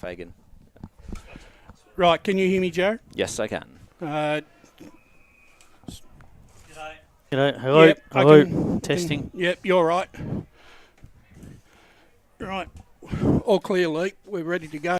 Fagan. Right, can you hear me, Jared? Yes, I can. G'day. Hello. Yep, Hello. Testing. Yep, you're right. Right, all clear, Lee. We're ready to go.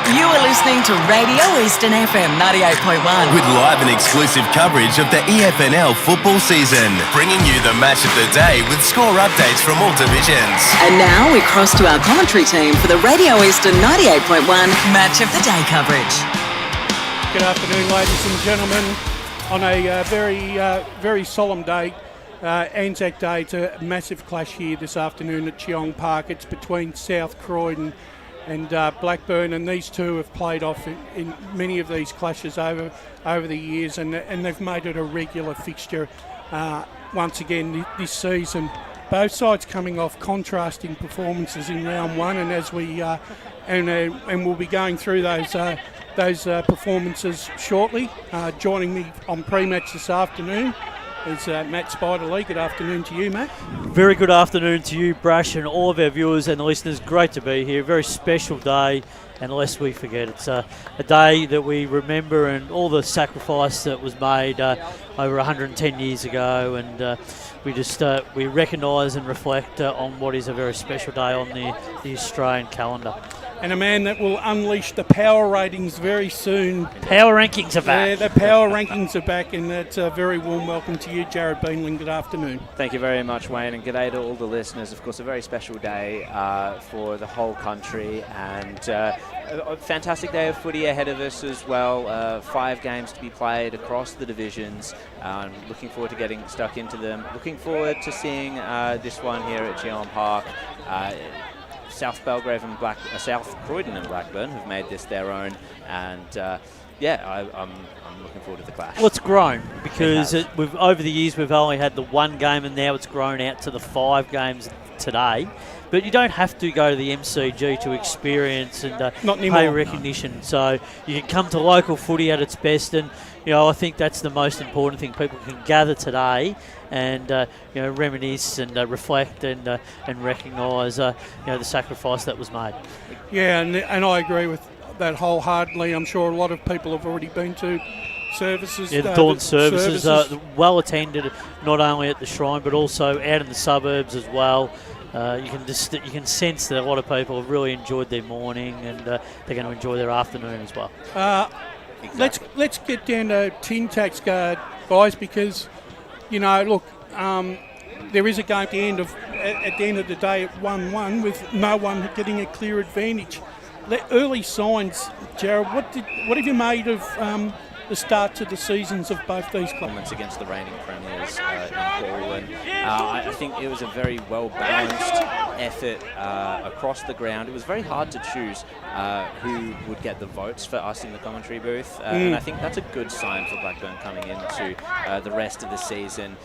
You are listening to Radio Eastern FM 98.1. With live and exclusive coverage of the EFNL football season. Bringing you the match of the day with score updates from all divisions. And now we cross to our commentary team for the Radio Eastern 98.1 Match of the Day coverage. Good afternoon, ladies and gentlemen. On a very solemn day, ANZAC Day, it's a massive clash here this afternoon at Cheong Park. It's between South Croydon and Blackburn, and these two have played off in many of these clashes over the years, and they've made it a regular fixture once again this season. Both sides coming off contrasting performances in round one, and as we and we'll be going through those performances shortly. Joining me on pre-match this afternoon is Matt Spiderlee. Good afternoon to you, Matt. Very good afternoon to you, Brash, and all of our viewers and listeners. Great to be here. Very special day, and lest we forget, it's a day that we remember and all the sacrifice that was made over 110 years ago, and we recognise and reflect on what is a very special day on the Australian calendar. And a man that will unleash the power ratings very soon. Power rankings are back. Yeah, the power rankings are back, and that's a very warm welcome to you, Jared Beanling. Good afternoon. Thank you very much, Wayne, and g'day to all the listeners. Of course, a very special day for the whole country, and a fantastic day of footy ahead of us as well. 5 games to be played across the divisions. Looking forward to getting stuck into them. Looking forward to seeing this one here at Cheong Park. South South Croydon and Blackburn have made this their own, and I'm looking forward to the clash. Well, it's grown because over the years we've only had the one game, and now it's grown out to the 5 games today. But you don't have to go to the MCG to experience and pay recognition. No. So you can come to local footy at its best, and I think that's the most important thing. People can gather today and reminisce and reflect and recognise the sacrifice that was made. Yeah, and I agree with that wholeheartedly. I'm sure a lot of people have already been to services. Yeah, the dawn services are well attended, not only at the shrine but also out in the suburbs as well. You can sense that a lot of people have really enjoyed their morning, and they're going to enjoy their afternoon as well. Exactly. Let's get down to tin tacks, guys, because there is a game at the end of the day at 1-1 with no one getting a clear advantage. Early signs, Jared. What have you made of the starts of the seasons of both these clubs? Against the reigning premiers in Paul, and I think it was a very well-balanced effort across the ground. It was very hard to choose who would get the votes for us in the commentary booth, and I think that's a good sign for Blackburn coming into the rest of the season.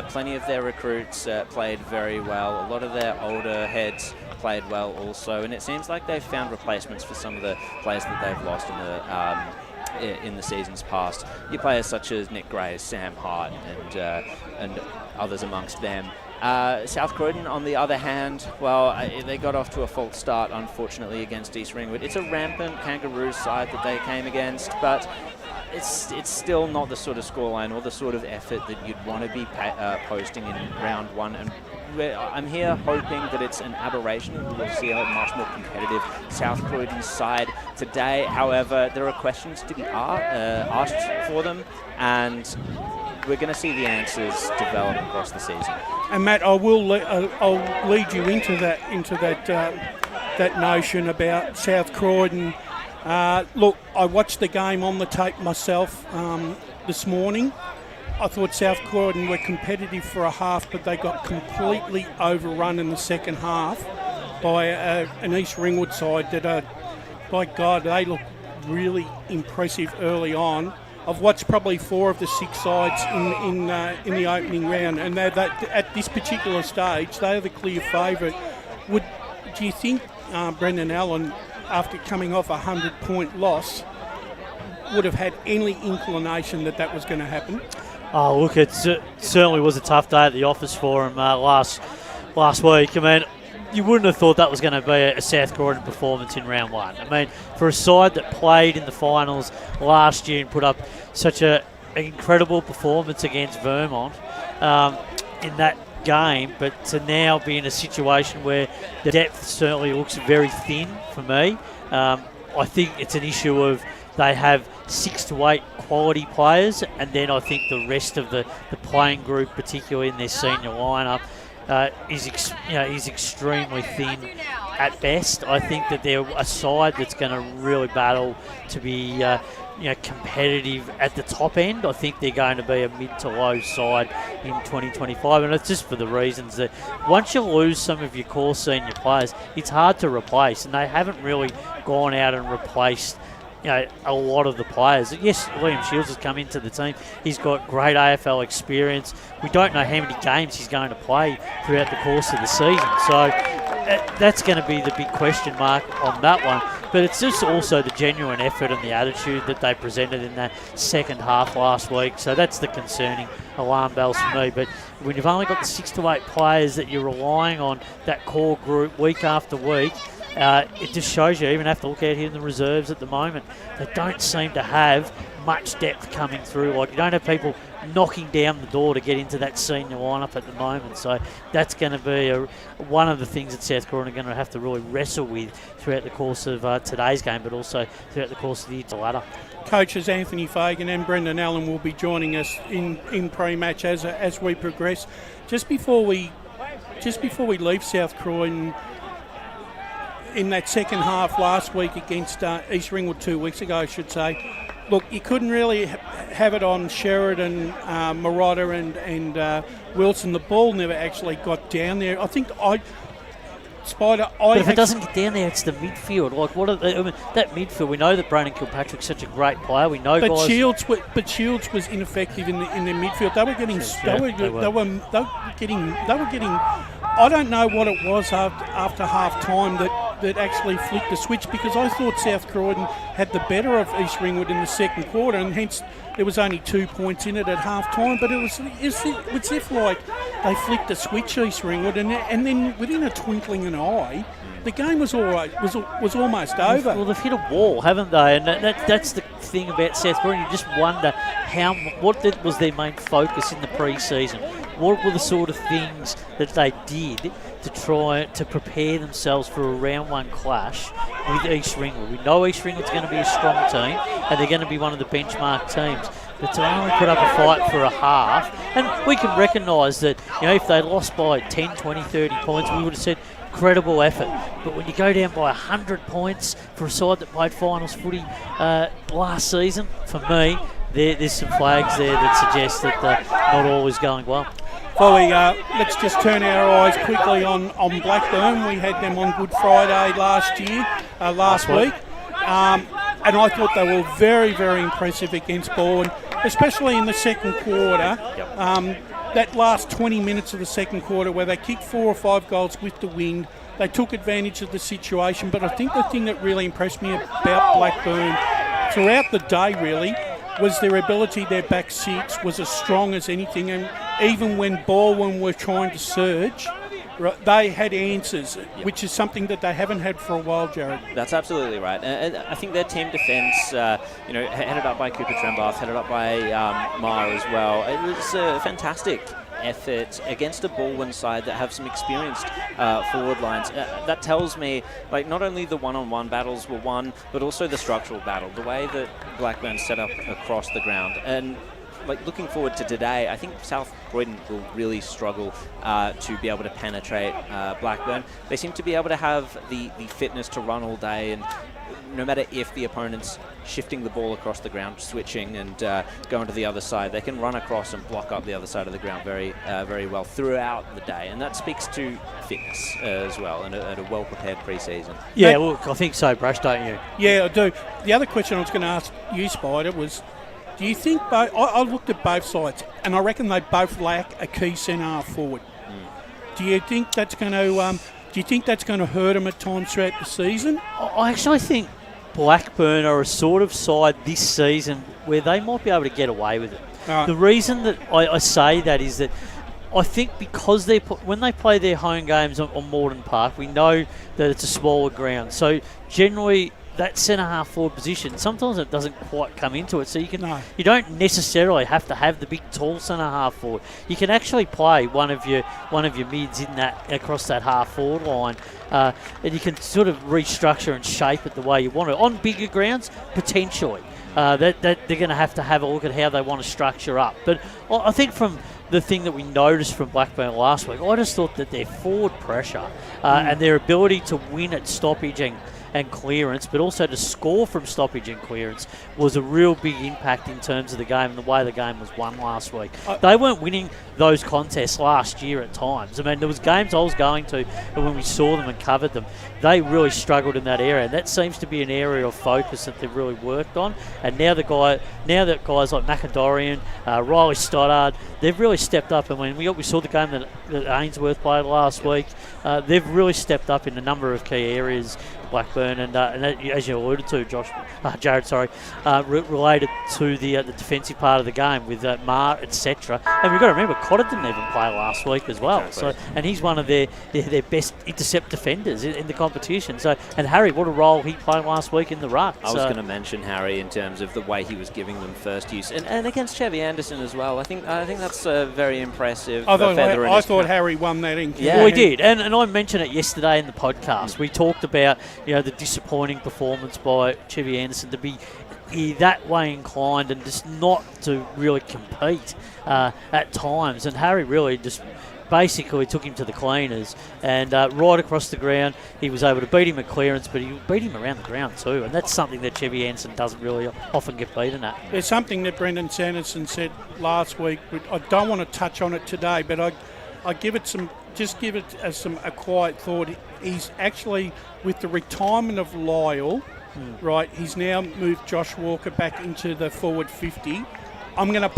Plenty of their recruits played very well. A lot of their older heads played well also, and it seems like they've found replacements for some of the players that they've lost in the seasons past. Your players such as Nick Gray, Sam Hart, and others amongst them. South Croydon, on the other hand, well, they got off to a false start, unfortunately, against East Ringwood. It's a rampant Kangaroos side that they came against, but it's still not the sort of scoreline or the sort of effort that you'd want to be posting in round one. And I'm here hoping that it's an aberration and we'll see a much more competitive South Croydon side today. However, there are questions to be asked for them, and we're going to see the answers develop across the season. And Matt, I'll lead you into that notion about South Croydon. Look, I watched the game on the tape myself this morning. I thought South Croydon were competitive for a half, but they got completely overrun in the second half by an East Ringwood side that, by God, they look really impressive early on. I've watched probably 4 of the 6 sides in the opening round, and at this particular stage, they are the clear favourite. Do you think Brendan Allen, after coming off a 100-point loss, would have had any inclination that was going to happen? Oh, look, it certainly was a tough day at the office for him last week. I mean, you wouldn't have thought that was going to be a South Croydon performance in round one. I mean, for a side that played in the finals last year and put up such an incredible performance against Vermont in that game, but to now be in a situation where the depth certainly looks very thin for me. I think it's an issue of they have 6 to 8 quality players, and then I think the rest of the playing group, particularly in their senior lineup, is extremely thin at best. I think that they're a side that's going to really battle to be competitive at the top end. I think they're going to be a mid to low side in 2025, and it's just for the reasons that once you lose some of your core senior players, it's hard to replace, and they haven't really gone out and replaced a lot of the players. Yes, Liam Shields has come into the team. He's got great AFL experience. We don't know how many games he's going to play throughout the course of the season. So that's going to be the big question mark on that one. But it's just also the genuine effort and the attitude that they presented in that second half last week. So that's the concerning alarm bells for me. But when you've only got the 6 to 8 players that you're relying on, that core group week after week, it just shows you, even have to look out here in the reserves at the moment, they don't seem to have much depth coming through. Like, you don't have people knocking down the door to get into that senior lineup at the moment. So that's going to be one of the things that South Croydon are going to have to really wrestle with throughout the course of today's game, but also throughout the course of the year ladder. Coaches Anthony Fagan and Brendan Allen will be joining us in pre-match as we progress. Just before we leave South Croydon, in that second half last week against East Ringwood 2 weeks ago, I should say, look, you couldn't really have it on Sheridan, Marotta and Wilson. The ball never actually got down there. I think But if it doesn't get down there, it's the midfield. Like, that midfield, we know that Brandon Kilpatrick's such a great player. We know guys. Shields was ineffective in their midfield. They were getting. They were getting. I don't know what it was after half time that actually flicked the switch, because I thought South Croydon had the better of East Ringwood in the second quarter, and hence there was only 2 points in it at half time. But it was if like they flicked the switch, East Ringwood, and then within a twinkling of an eye, the game was almost over. Well, they've hit a wall, haven't they? And that's the thing about South Croydon. You just wonder what was their main focus in the pre-season. What were the sort of things that they did to try to prepare themselves for a round one clash with East Ringwood? We know East Ringwood's going to be a strong team, and they're going to be one of the benchmark teams. But to only put up a fight for a half, and we can recognise that, if they lost by 10, 20, 30 points, we would have said incredible effort. But when you go down by 100 points for a side that played finals footy last season, for me, there's some flags there that suggest that not all is going well. Folly, let's just turn our eyes quickly on Blackburn. We had them on Good Friday last week. And I thought they were very, very impressive against Bourne, especially in the second quarter. Yep. that last 20 minutes of the second quarter where they kicked 4 or 5 goals with the wind. They took advantage of the situation, but I think the thing that really impressed me about Blackburn throughout the day really was their ability, their back six was as strong as anything, and even when Baldwin were trying to surge, they had answers, which is something that they haven't had for a while, Jared. That's absolutely right. I think their team defence, headed up by Cooper Trembath, headed up by Maher as well, it was a fantastic effort against a Baldwin side that have some experienced forward lines. That tells me, like, not only the one-on-one battles were won, but also the structural battle, the way that Blackburn set up across the ground. And like, looking forward to today, I think South Croydon will really struggle to be able to penetrate Blackburn. They seem to be able to have the fitness to run all day, and no matter if the opponent's shifting the ball across the ground, switching and going to the other side, they can run across and block up the other side of the ground very well throughout the day. And that speaks to fitness as well, and a well-prepared pre-season. Yeah, well, I think so, Brush, don't you? Yeah, I do. The other question I was going to ask you, Spider, was, do you think I looked at both sides, and I reckon they both lack a key centre-half forward. Do you think that's going to hurt them at times throughout the season? I actually think Blackburn are a sort of side this season where they might be able to get away with it. The reason that I say that is that I think because when they play their home games on Morden Park, we know that it's a smaller ground. So generally, that centre-half forward position, sometimes it doesn't quite come into it. So you don't necessarily have to have the big, tall centre-half forward. You can actually play one of your mids in that across that half-forward line, and you can sort of restructure and shape it the way you want it. On bigger grounds, potentially, that they're going to have a look at how they want to structure up. But I think from the thing that we noticed from Blackburn last week, I just thought that their forward pressure and their ability to win at stoppage and clearance, but also to score from stoppage and clearance, was a real big impact in terms of the game and the way the game was won last week. They weren't winning those contests last year at times. I mean, there was games I was going to, and when we saw them and covered them, they really struggled in that area. And that seems to be an area of focus that they've really worked on. And now that guys like McAdorian, Riley Stoddard, they've really stepped up. And when we saw the game that Ainsworth played last week, they've really stepped up in a number of key areas, Blackburn, and as you alluded to, Jared, related to the defensive part of the game with Maher, etc. And we've got to remember, Cotter didn't even play last week as well. Exactly. And he's one of their best intercept defenders in the competition. So, and Harry, what a role he played last week in the ruck. I was going to mention Harry in terms of the way he was giving them first use, and against Chevy Anderson as well. I think that's very impressive. I thought Harry won that in. Yeah, well, he did, and I mentioned it yesterday in the podcast. We talked about the disappointing performance by Chevy Anderson to be that way inclined and just not to really compete at times. And Harry really just basically took him to the cleaners, and right across the ground he was able to beat him at clearance, but he beat him around the ground too, and that's something that Chevy Anderson doesn't really often get beaten at. There's something that Brendan Sanderson said last week. I don't want to touch on it today, but I give it as a quiet thought. He's actually, with the retirement of Lyle, right, he's now moved Josh Walker back into the forward 50. I'm not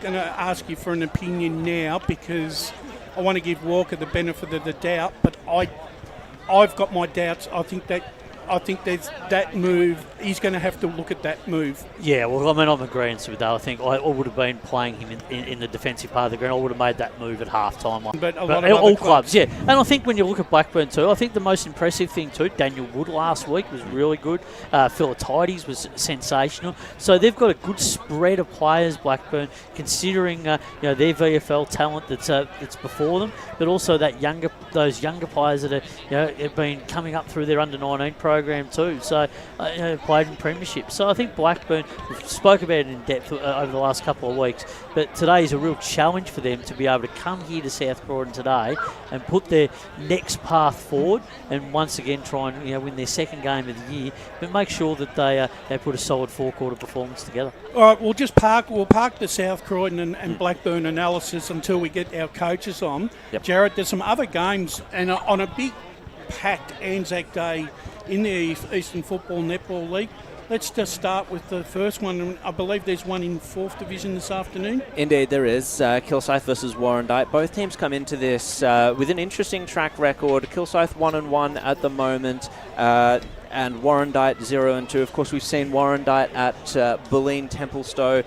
going to ask you for an opinion now because I want to give Walker the benefit of the doubt, but I've got my doubts. I think there's that move. He's going to have to look at that move. Yeah, well, I mean, I'm agreeing with that. I think I would have been playing him in the defensive part of the ground. I would have made that move at half-time. But a lot of all clubs, yeah. And I think when you look at Blackburn too, I think the most impressive thing too, Daniel Wood last week was really good. Philatides was sensational. So they've got a good spread of players, Blackburn, considering their VFL talent that's before them, but also those younger players that have been coming up through their under-19 program too. So played in premiership. So I think Blackburn, we've spoke about it in depth over the last couple of weeks, but today is a real challenge for them to be able to come here to South Croydon today and put their next path forward, and once again try and win their second game of the year, but make sure that they put a solid four-quarter performance together. All right, we'll park the South Croydon and Blackburn analysis until we get our coaches on. Yep. Jared, there's some other games, and on a big packed ANZAC day in the Eastern Football Netball League, let's just start with the first one. I believe there's one in 4th Division this afternoon. Indeed, there is. Kilsyth versus Warrandyte. Both teams come into this with an interesting track record. Kilsyth 1-1 at the moment, and Warrandyte 0-2. Of course, we've seen Warrandyte at Bulleen Templestowe.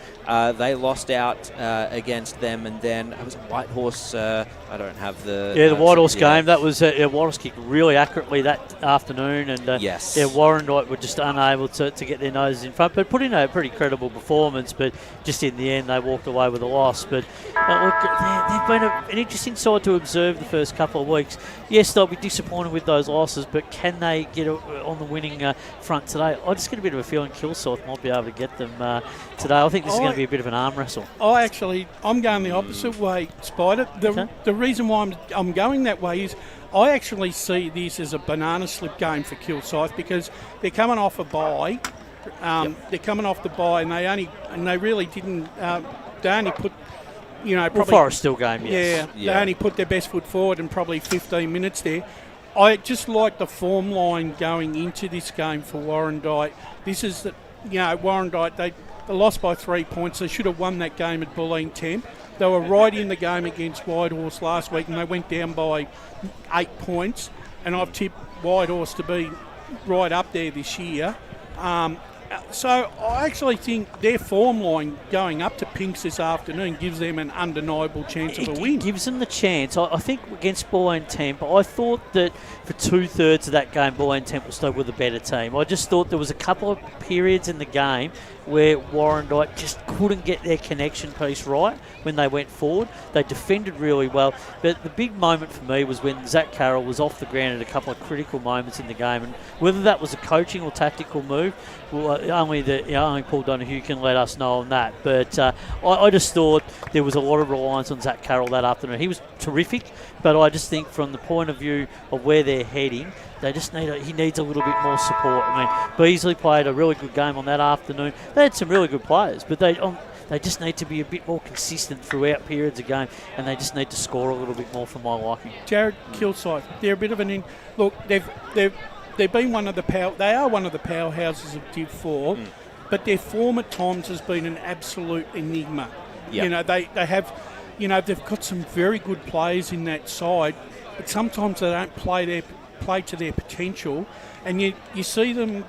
They lost out against them, and then it was a White Horse. I don't have the... Yeah, the White Horse game. That was White Horse kicked really accurately that afternoon, and yes. Warrandyte were just unable to get their noses in front, but put in a pretty credible performance, but just in the end they walked away with a loss. But look, they've been an interesting side to observe the first couple of weeks. Yes, they'll be disappointed with those losses, but can they get on the winning front today? I just get a bit of a feeling Kilsyth might be able to get them today. I think this is going to be a bit of an arm wrestle. I'm going the opposite way, Spider. The reason why I'm going that way is I actually see this as a banana slip game for Kilsyth because they're coming off a bye. They're coming off the bye, and they really didn't. They only put, probably Forest still game. Yes. Yeah, they only put their best foot forward in probably 15 minutes there. I just like the form line going into this game for Warrandyte. This is Warrandyte. They lost by 3 points. They should have won that game at Bulleen Temp. They were right in the game against White Horse last week, and they went down by 8 points. And I've tipped White Horse to be right up there this year. So I actually think their form line going up to Pinks this afternoon gives them an undeniable chance of a win. It gives them the chance. I think against Bulleen Temp, I thought that for 2/3 of that game, Bulleen Templestowe were the better team. I just thought there was a couple of periods in the game where Warrandyte just couldn't get their connection piece right when they went forward. They defended really well, but the big moment for me was when Zach Carroll was off the ground at a couple of critical moments in the game, and whether that was a coaching or tactical move, well, only Paul Donahue can let us know on that. But I just thought there was a lot of reliance on Zach Carroll that afternoon. He was terrific, but I just think from the point of view of where they're heading, they just he needs a little bit more support. I mean, Beasley played a really good game on that afternoon. They had some really good players, but they just need to be a bit more consistent throughout periods of game, and they just need to score a little bit more for my liking. Jared, Kilsyth, they're a bit of an look. They've been one of the They are one of the powerhouses of Div 4, but their form at times has been an absolute enigma. Yep. They have, they've got some very good players in that side, but sometimes they don't play to their potential, and you see them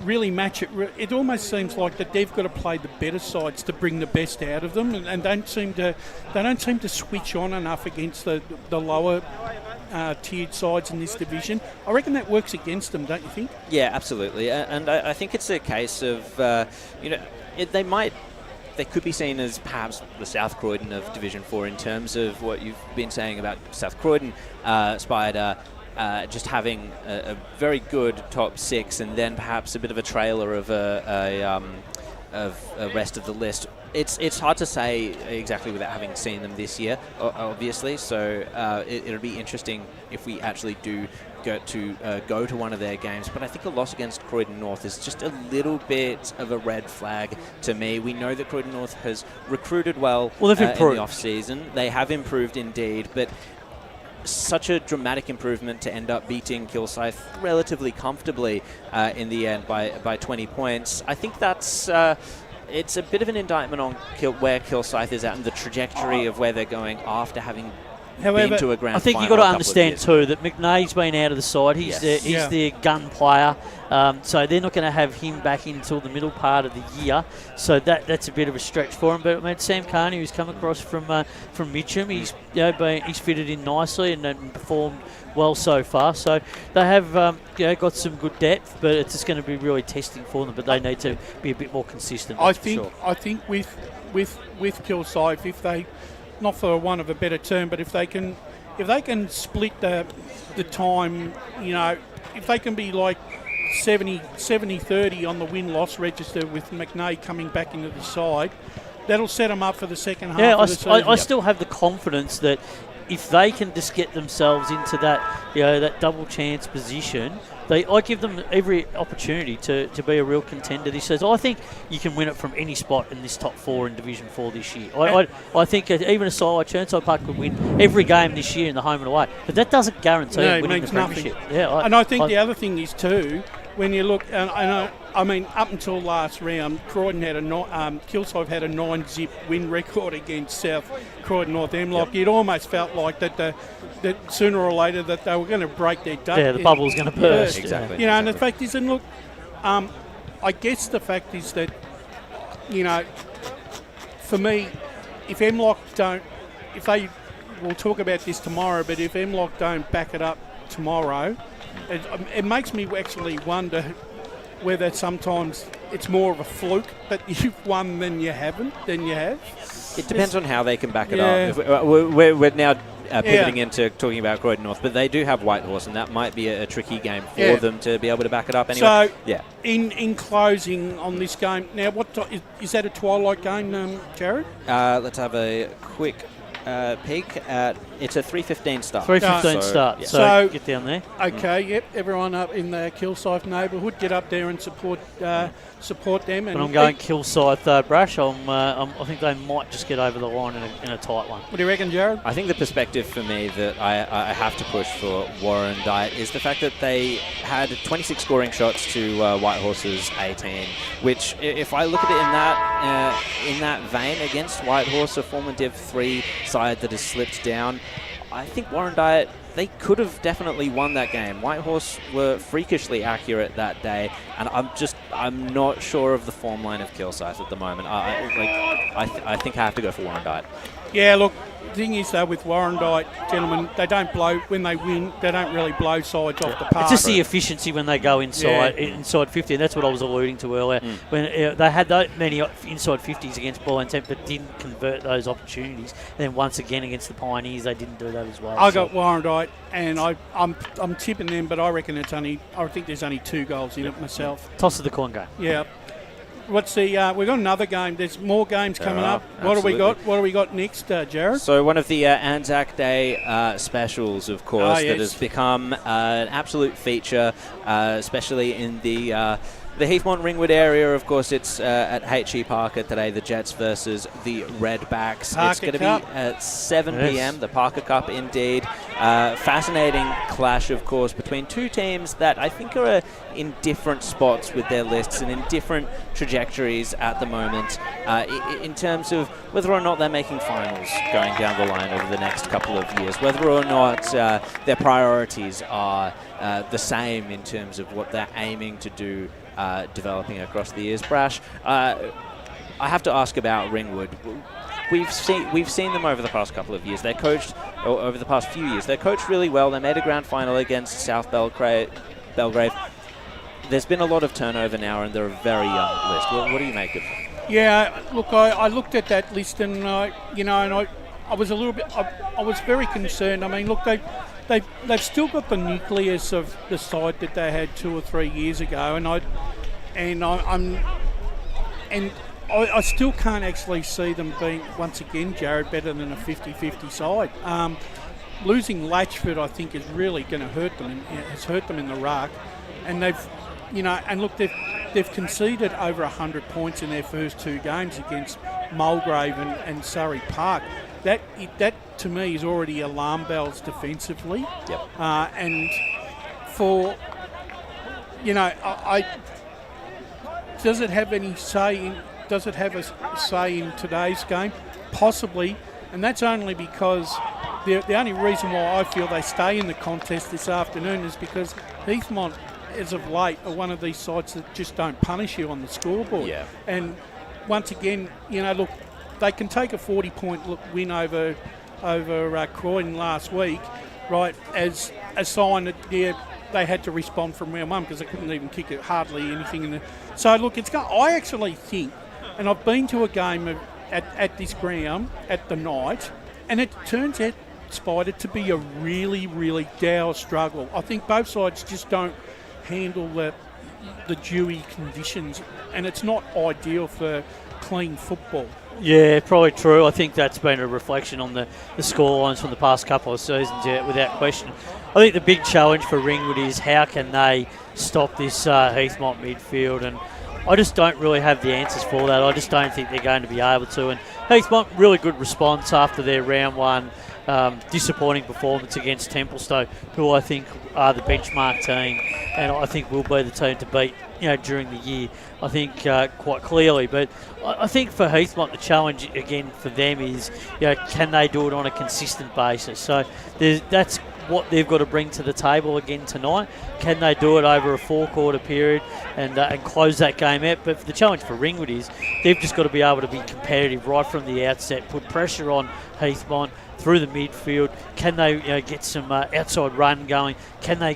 really match it. It almost seems like that they've got to play the better sides to bring the best out of them, and they don't seem to switch on enough against the lower tiered sides in this division. I reckon that works against them, don't you think? Yeah, absolutely. And I think it's a case of they could be seen as perhaps the South Croydon of Division 4 in terms of what you've been saying about South Croydon, Spider, just having a very good top 6 and then perhaps a bit of a trailer of a rest of the list. It's hard to say exactly without having seen them this year, obviously. So it'll be interesting if we actually do go to one of their games. But I think a loss against Croydon North is just a little bit of a red flag to me. We know that Croydon North has recruited well in the off-season. They have improved indeed, but such a dramatic improvement to end up beating Kilsyth relatively comfortably in the end by 20 points. I think that's... it's a bit of an indictment on where Kilsyth is at and the trajectory of where they're going after having been to a grand final. I think you've got to understand too that McNay's been out of the side. He's their gun player, so they're not going to have him back in until the middle part of the year. So that's a bit of a stretch for him. But I mean, Sam Carney, who's come across from Mitcham, he's fitted in nicely and performed well so far. So they have got some good depth, but it's just going to be really testing for them. But they need to be a bit more consistent. I think with Kilsyth, if they, not for want of a better term, but if they can split the time, if they can be like 70-30 on the win-loss register with McNay coming back into the side, that'll set them up for the second half of the season. I still have the confidence that if they can just get themselves into that, that double chance position, I give them every opportunity to be a real contender this season. I think you can win it from any spot in this top 4 in Division 4 this year. I think even a side like Churnside Park could win every game this year in the home and away, but that doesn't guarantee winning the premiership. And I think the other thing is too, when you look, I mean, up until last round, Croydon had Kilsyth had a 9-zip win record against South Croydon North Hemlock. Yep. You'd almost felt like that sooner or later that they were going to break their duck. Yeah, the bubble was going to burst. Exactly. You know, and the fact is, and look, I guess the fact is that, you know, for me, if Hemlock don't, we'll talk about this tomorrow, but if Hemlock don't back it up tomorrow, it makes me actually wonder whether sometimes it's more of a fluke that you've won than you have. It depends on how they can back it up. We're now pivoting into talking about Croydon North, but they do have Whitehorse, and that might be a tricky game for them to be able to back it up anyway. So, in closing on this game, now is that a twilight game, Jared? Let's have a quick peek at. It's a 3:15 start. 3:15 start. So get down there. Okay. Yep. Everyone up in the Kilsyth neighbourhood, get up there and support them. And I'm going Kilsyth, Brash. I think they might just get over the line in a tight one. What do you reckon, Jared? I think the perspective for me that I have to push for Warrandyte is the fact that they had 26 scoring shots to Whitehorse's 18, which, if I look at it in that vein against Whitehorse, a former Div 3 side that has slipped down, I think Warrandyte, they could have definitely won that game. Whitehorse were freakishly accurate that day, and I'm not sure of the form line of Kilsyth at the moment. I think I have to go for Warrandyte. Yeah, look, the thing is, though, with Warrandyte, gentlemen, they don't blow, when they win, they don't really blow sides off the park. It's just the efficiency when they go inside 50, and that's what I was alluding to earlier. When they had that many inside 50s against Ball and Temp, but didn't convert those opportunities. And then once again against the Pioneers, they didn't do that as well. I got Warrandyte, and I'm tipping them, but I reckon I think there's only 2 goals in it myself. Toss of the coin game. Yeah. What's the? We've got another game. There's more games coming up. What do we got? What do we got next, Jared? So one of the ANZAC Day specials, of course, that has become an absolute feature, especially in the Heathmont Ringwood area. Of course, it's at HE Parker today. The Jets versus the Redbacks. It's going to be at 7 p.m. The Parker Cup, indeed. Fascinating clash, of course, between two teams that I think are in different spots with their lists and in different trajectories at the moment in terms of whether or not they're making finals going down the line over the next couple of years, whether or not their priorities are the same in terms of what they're aiming to do developing across the years. Brash, I have to ask about Ringwood. We've seen them over the past couple of years. They're coached, or over the past few years, they're coached really well. They made a grand final against South Belgrave. There's been a lot of turnover now, and they're a very young list. What do you make of them? Yeah, look, I looked at that list, and I was a little bit, I was very concerned. I mean, look, they've still got the nucleus of the side that they had 2 or 3 years ago, and I still can't actually see them being, once again, Jared, better than a 50-50 side. Losing Latchford, I think, is really going to hurt them. Has hurt them in the ruck, and they've conceded over 100 points in their first 2 games against Mulgrave and Surrey Park. That to me is already alarm bells defensively. Yep. And for does it have any say in? Does it have a say in today's game? Possibly, and that's only because the only reason why I feel they stay in the contest this afternoon is because Heathmont, as of late, are one of these sides that just don't punish you on the scoreboard. Yeah. And once again, look, they can take a 40-point win over Croydon last week, right, as a sign that they had to respond from round 1 because they couldn't even kick it hardly anything in the. So look, I actually think, and I've been to a game at this ground at the night, and it turns out, Spider, to be a really, really dour struggle. I think both sides just don't handle the dewy conditions, and it's not ideal for clean football. Yeah, probably true. I think that's been a reflection on the scorelines from the past couple of seasons, without question. I think the big challenge for Ringwood is how can they stop this Heathmont midfield, and I just don't really have the answers for that. I just don't think they're going to be able to. And Heathmont, really good response after their round 1 disappointing performance against Templestowe, who I think are the benchmark team, and I think will be the team to beat, during the year. I think quite clearly. But I think for Heathmont, the challenge again for them is, can they do it on a consistent basis? So that's what they've got to bring to the table again tonight. Can they do it over a 4-quarter period and close that game out? But the challenge for Ringwood is they've just got to be able to be competitive right from the outset, put pressure on Heathmont through the midfield. Can they get some outside run going? Can they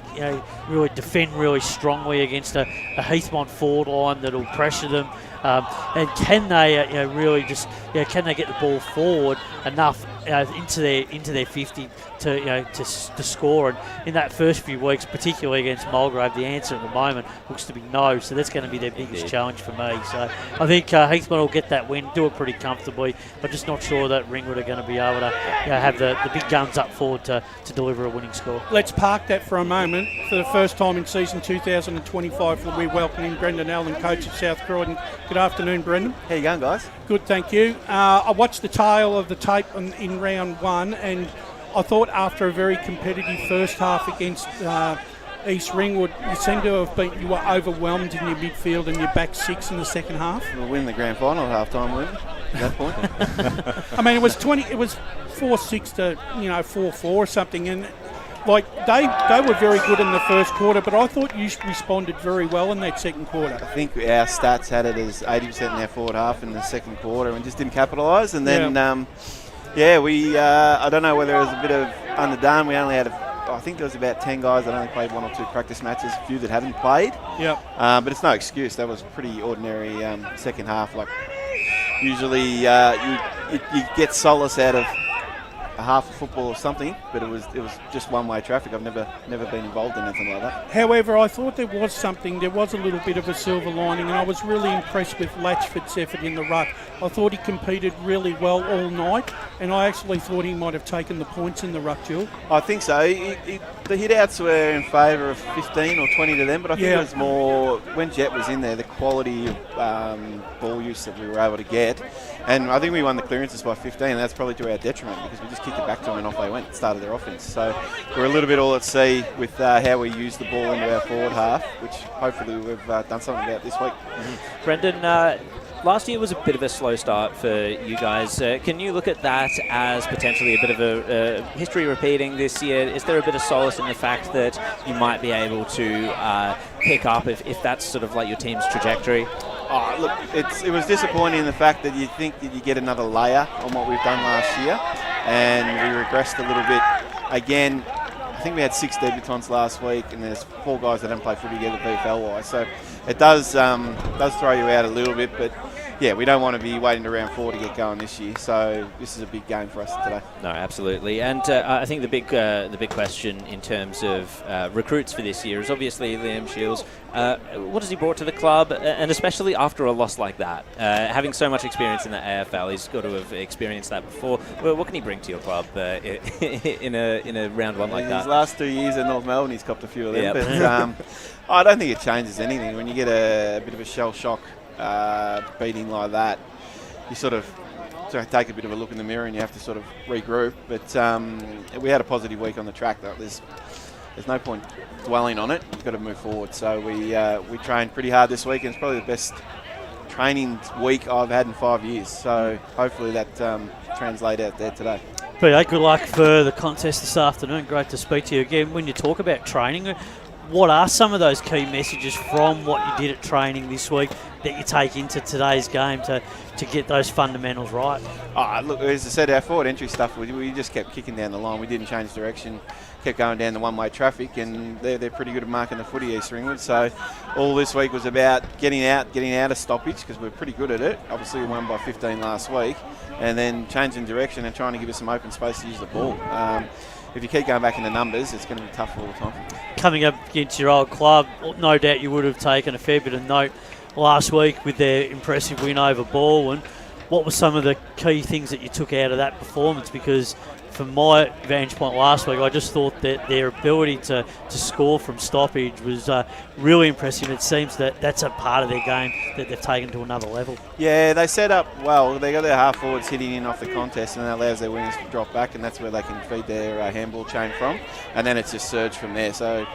really defend really strongly against a Heathmont forward line that will pressure them? And can they really just can they get the ball forward enough into their 50 to score? And in that first few weeks, particularly against Mulgrave, the answer at the moment looks to be no. So that's going to be their biggest challenge for me. So I think Heathmont will get that win, do it pretty comfortably. But just not sure that Ringwood are going to be able to have the big guns up forward to deliver a winning score. Let's park that for a moment. For the first time in season 2025, we welcome in Brendan Allen, coach of South Croydon. Good afternoon, Brendan. How you going, guys? Good, thank you. I watched the tail of the tape in round one, and I thought after a very competitive first half against East Ringwood, you were overwhelmed in your midfield and your back six in the second half. We'll win the grand final at half-time, wouldn't we, at that point? I mean, it was 4-6 to 4-4 or something, and like they were very good in the first quarter, but I thought you responded very well in that second quarter. I think our stats had it as 80% in our forward half in the second quarter and just didn't capitalise. And then, we I don't know whether it was a bit of underdone. We only had, I think there was about 10 guys that only played 1 or 2 practice matches, a few that haven't played. Yeah. But it's no excuse. That was pretty ordinary second half. Like usually you get solace out of a half of football or something, but it was just one-way traffic. I've never been involved in anything like that. However, I thought there was a little bit of a silver lining, and I was really impressed with Latchford's effort in the ruck. I thought he competed really well all night, and I actually thought he might have taken the points in the ruck, Jill. I think so. The hit-outs were in favour of 15 or 20 to them, but I think it was more, when Jet was in there, the quality of ball use that we were able to get. And I think we won the clearances by 15, and that's probably to our detriment because we just kicked it back to them and off they went, started their offence. So we're a little bit all at sea with how we use the ball into our forward half, which hopefully we've done something about this week. Mm-hmm. Brendan, last year was a bit of a slow start for you guys. Can you look at that as potentially a bit of a history repeating this year? Is there a bit of solace in the fact that you might be able to pick up if that's sort of like your team's trajectory? Oh, look, it was disappointing in the fact that you think that you get another layer on what we've done last year, and we regressed a little bit. Again, I think we had 6 debutants last week, and there's 4 guys that haven't played footy together VFL-wise, so it does throw you out a little bit, but yeah, we don't want to be waiting to round 4 to get going this year, so this is a big game for us today. No, absolutely. And I think the big question in terms of recruits for this year is obviously Liam Shields. What has he brought to the club, and especially after a loss like that? Having so much experience in the AFL, he's got to have experienced that before. What can he bring to your club in a round one like that? His last 2 years in North Melbourne, he's copped a few of them. Yep. But I don't think it changes anything. When you get a bit of a shell shock beating like that, you sort of take a bit of a look in the mirror and you have to sort of regroup. But we had a positive week on the track. There's no point dwelling on it. You've got to move forward. So we trained pretty hard this week, and it's probably the best training week I've had in 5 years. So hopefully that translates out there today. But good luck for the contest this afternoon. Great to speak to you again. When you talk about training, what are some of those key messages from what you did at training this week that you take into today's game to get those fundamentals right? Look, as I said, our forward entry stuff, we just kept kicking down the line. We didn't change direction, kept going down the one-way traffic, and they're pretty good at marking the footy, East Ringwood. So all this week was about getting out of stoppage, because we're pretty good at it. Obviously we won by 15 last week, and then changing direction and trying to give us some open space to use the ball. If you keep going back in the numbers, it's going to be tough all the time. Coming up against your old club, no doubt you would have taken a fair bit of note last week with their impressive win over Baldwin. what were some of the key things that you took out of that performance? Because from my vantage point last week, I just thought that their ability to score from stoppage was really impressive. It seems that that's a part of their game that they've taken to another level. Yeah, they set up well. They got their half forwards hitting in off the contest, and that allows their wingers to drop back, and that's where they can feed their handball chain from. And then it's just surged from there. So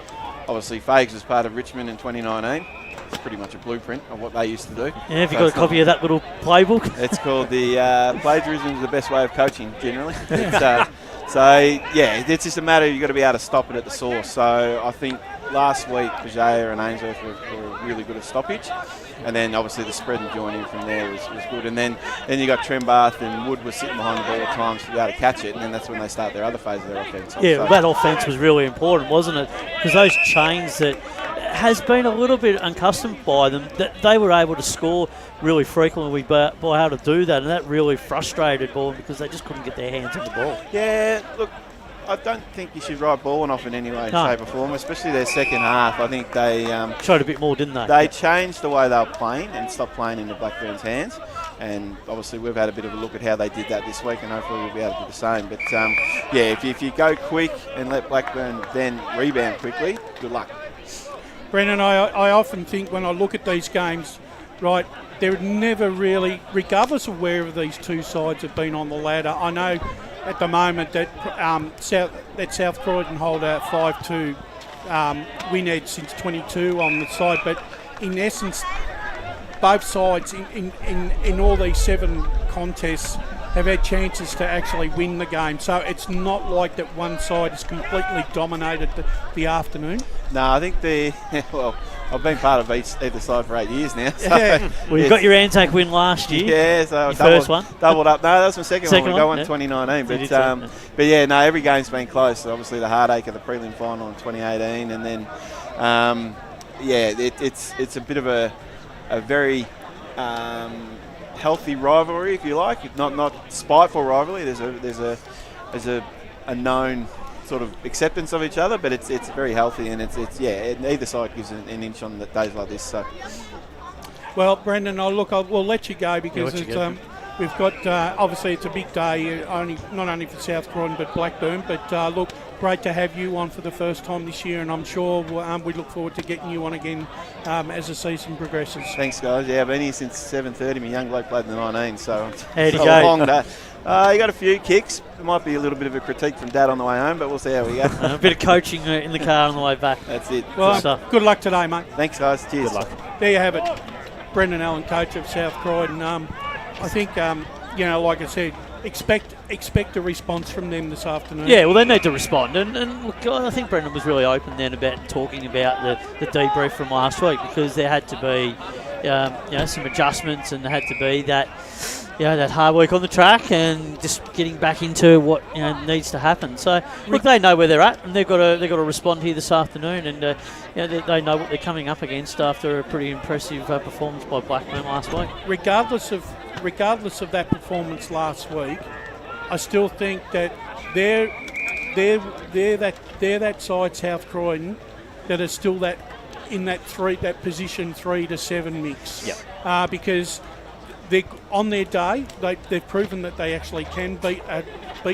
obviously Fags was part of Richmond in 2019. It's pretty much a blueprint of what they used to do. Yeah, have you got a copy of that little playbook? It's called the plagiarism is the best way of coaching, generally. So yeah, it's just a matter you've got to be able to stop it at the source. So I think last week Pajaya and Ainsworth were really good at stoppage, and then obviously the spread and joining from there was good. And then you got Trembath and Wood was sitting behind the ball at times to be able to catch it, and then that's when they start their other phase of their offence. Yeah, so that offence was really important, wasn't it? Because those chains that has been a little bit unaccustomed by them, that they were able to score really frequently by how to do that, and that really frustrated ball because they just couldn't get their hands on the ball. Yeah, look, I don't think you should write Baldwin off in any way, shape or form, especially their second half. I think they showed a bit more, didn't they? They changed the way they were playing and stopped playing into Blackburn's hands. And obviously we've had a bit of a look at how they did that this week, and hopefully we'll be able to do the same. But yeah, if you go quick and let Blackburn then rebound quickly, good luck. Brendan, I often think when I look at these games, right, they're never really, regardless of where these two sides have been on the ladder. I know at the moment that South Croydon hold a 5-2 win edge since 22 on the side, but in essence, both sides in all these 7 contests have had chances to actually win the game. So it's not like that one side has completely dominated the afternoon. No, I think well, I've been part of either side for 8 years now. So yeah. Well, you got your ANZAC win last year. Yeah, so first one. Doubled up. No, that was my second one. We won yeah. 2019. But yeah, no, every game's been close. Obviously, the heartache of the prelim final in 2018, and then it's a bit of a very healthy rivalry, if you like, not spiteful rivalry. There's a known sort of acceptance of each other, but it's very healthy, and it's either side gives an inch on the days like this. So, well, Brendan, we'll let you go because we've got obviously it's a big day, not only for South Croydon but Blackburn. But look, great to have you on for the first time this year, and I'm sure we look forward to getting you on again as the season progresses. Thanks, guys. Yeah, I've been here since 7:30. My young bloke played in the 19, so it's a long day. You got a few kicks. There might be a little bit of a critique from Dad on the way home, but we'll see how we go. A bit of coaching in the car on the way back. That's it. Well, good luck today, mate. Thanks, guys. Cheers. Good luck. There you have it. Brendan Allen, coach of South Croydon. I think, like I said, expect a response from them this afternoon. Yeah, well, they need to respond. And look, I think Brendan was really open then about talking about the debrief from last week, because there had to be some adjustments, and there had to be that hard work on the track and just getting back into what needs to happen. So look, they know where they're at, and they've got to respond here this afternoon, and they know what they're coming up against after a pretty impressive performance by Blackburn last week. Regardless of that performance last week, I still think that they're that side, South Croydon, that is still in that position 3 to 7 mix. Yeah. Because they're on their day, they've proven that they actually can beat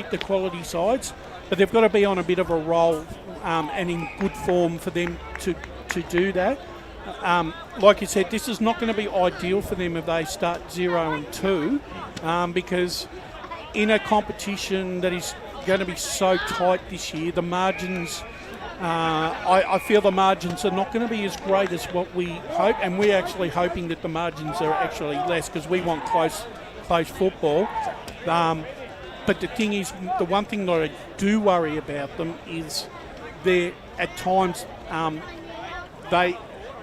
the quality sides, but they've got to be on a bit of a roll and in good form for them to do that. Like you said, this is not going to be ideal for them if they start 0-2, because in a competition that is going to be so tight this year, the margins, I feel the margins are not going to be as great as what we hope, and we're actually hoping that the margins are actually less, because we want close football. But the thing is, the one thing that I do worry about them is at times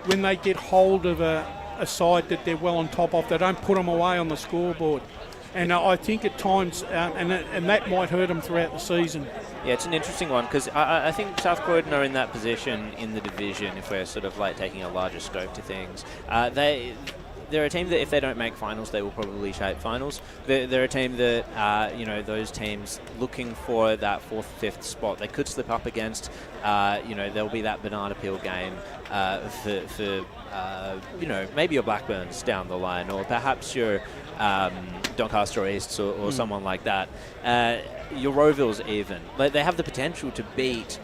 when they get hold of a side that they're well on top of, they don't put them away on the scoreboard. And I think at times, and that might hurt them throughout the season. Yeah, it's an interesting one, because I think South Croydon are in that position in the division, if we're sort of like taking a larger scope to things. they're a team that if they don't make finals, they will probably shape finals. They're a team that, those teams looking for that 4th, 5th spot, they could slip up against. There'll be that banana peel game for maybe your Blackburns down the line, or perhaps your Doncaster Easts or someone like that. Your Rovilles even. They have the potential to beat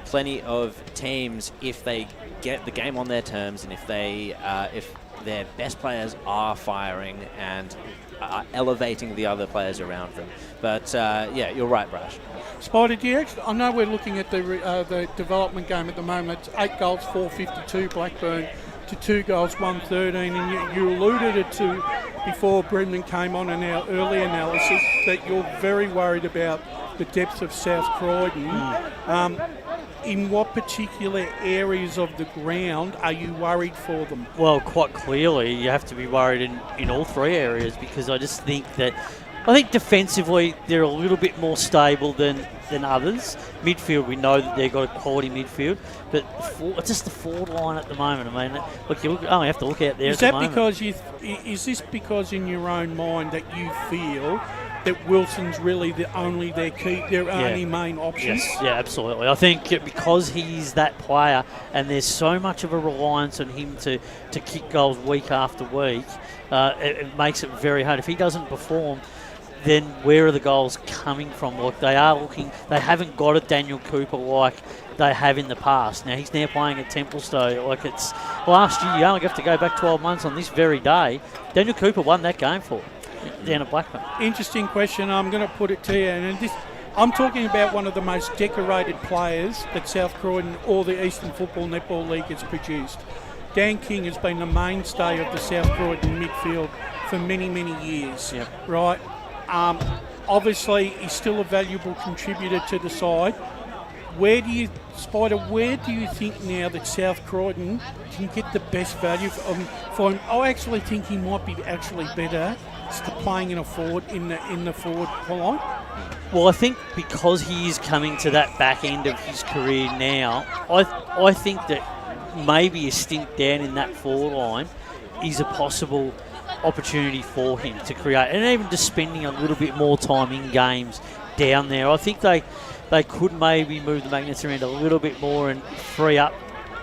plenty of teams if they get the game on their terms, and if their best players are firing and are elevating the other players around them. But you're right, Brash. Spider, I know we're looking at the development game at the moment. It's 8 goals, 452 Blackburn to 2 goals, 113, and you alluded it to before Brendan came on in our early analysis that you're very worried about the depth of South Croydon. In what particular areas of the ground are you worried for them? Well, quite clearly you have to be worried in all 3 areas, because I just think that defensively they're a little bit more stable than others. Midfield, we know that they've got a quality midfield, but it's just the forward line at the moment. I mean, look, you only have to look out there. Is this because in your own mind that you feel that Wilson's really their only main option? Yes, yeah, absolutely. I think because he's that player and there's so much of a reliance on him to kick goals week after week, it makes it very hard. If he doesn't perform, then where are the goals coming from? Look, they haven't got a Daniel Cooper like they have in the past. Now, he's now playing at Templestowe. Like, it's last year, you only have to go back 12 months on this very day. Daniel Cooper won that game for down at Blackburn. Interesting question. I'm going to put it to you. And I'm talking about one of the most decorated players that South Croydon or the Eastern Football Netball League has produced. Dan King has been the mainstay of the South Croydon midfield for many, many years. Yep. Right? Obviously, he's still a valuable contributor to the side. Where do you think now that South Croydon can get the best value for him? I actually think he might be actually better playing in the forward line. Well, I think because he is coming to that back end of his career now, I think that maybe a stint down in that forward line is a possible opportunity for him to create, and even just spending a little bit more time in games down there. I think they could maybe move the magnets around a little bit more and free up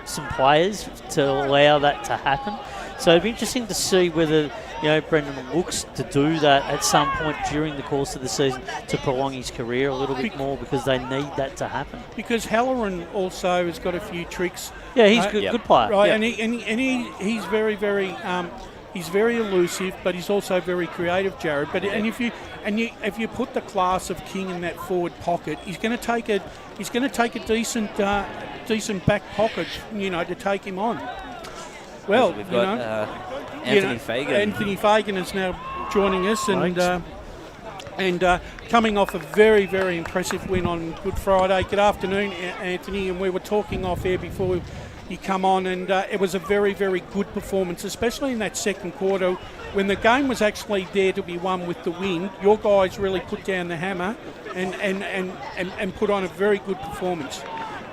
some players to allow that to happen. So it'd be interesting to see whether Brendan looks to do that at some point during the course of the season to prolong his career a little bit more, because they need that to happen. Because Halloran also has got a few tricks. Yeah, he's good player. Right, yep. and he's very, very. He's very elusive, but he's also very creative, Jared. But if you put the class of King in that forward pocket, he's going to take a decent back pocket, to take him on. Well, we've got Anthony Fagan. Anthony Fagan is now joining us, and coming off a very, very impressive win on Good Friday. Good afternoon, Anthony. And we were talking off air before you come on, and it was a very, very good performance, especially in that second quarter when the game was actually there to be won with the win. Your guys really put down the hammer and put on a very good performance.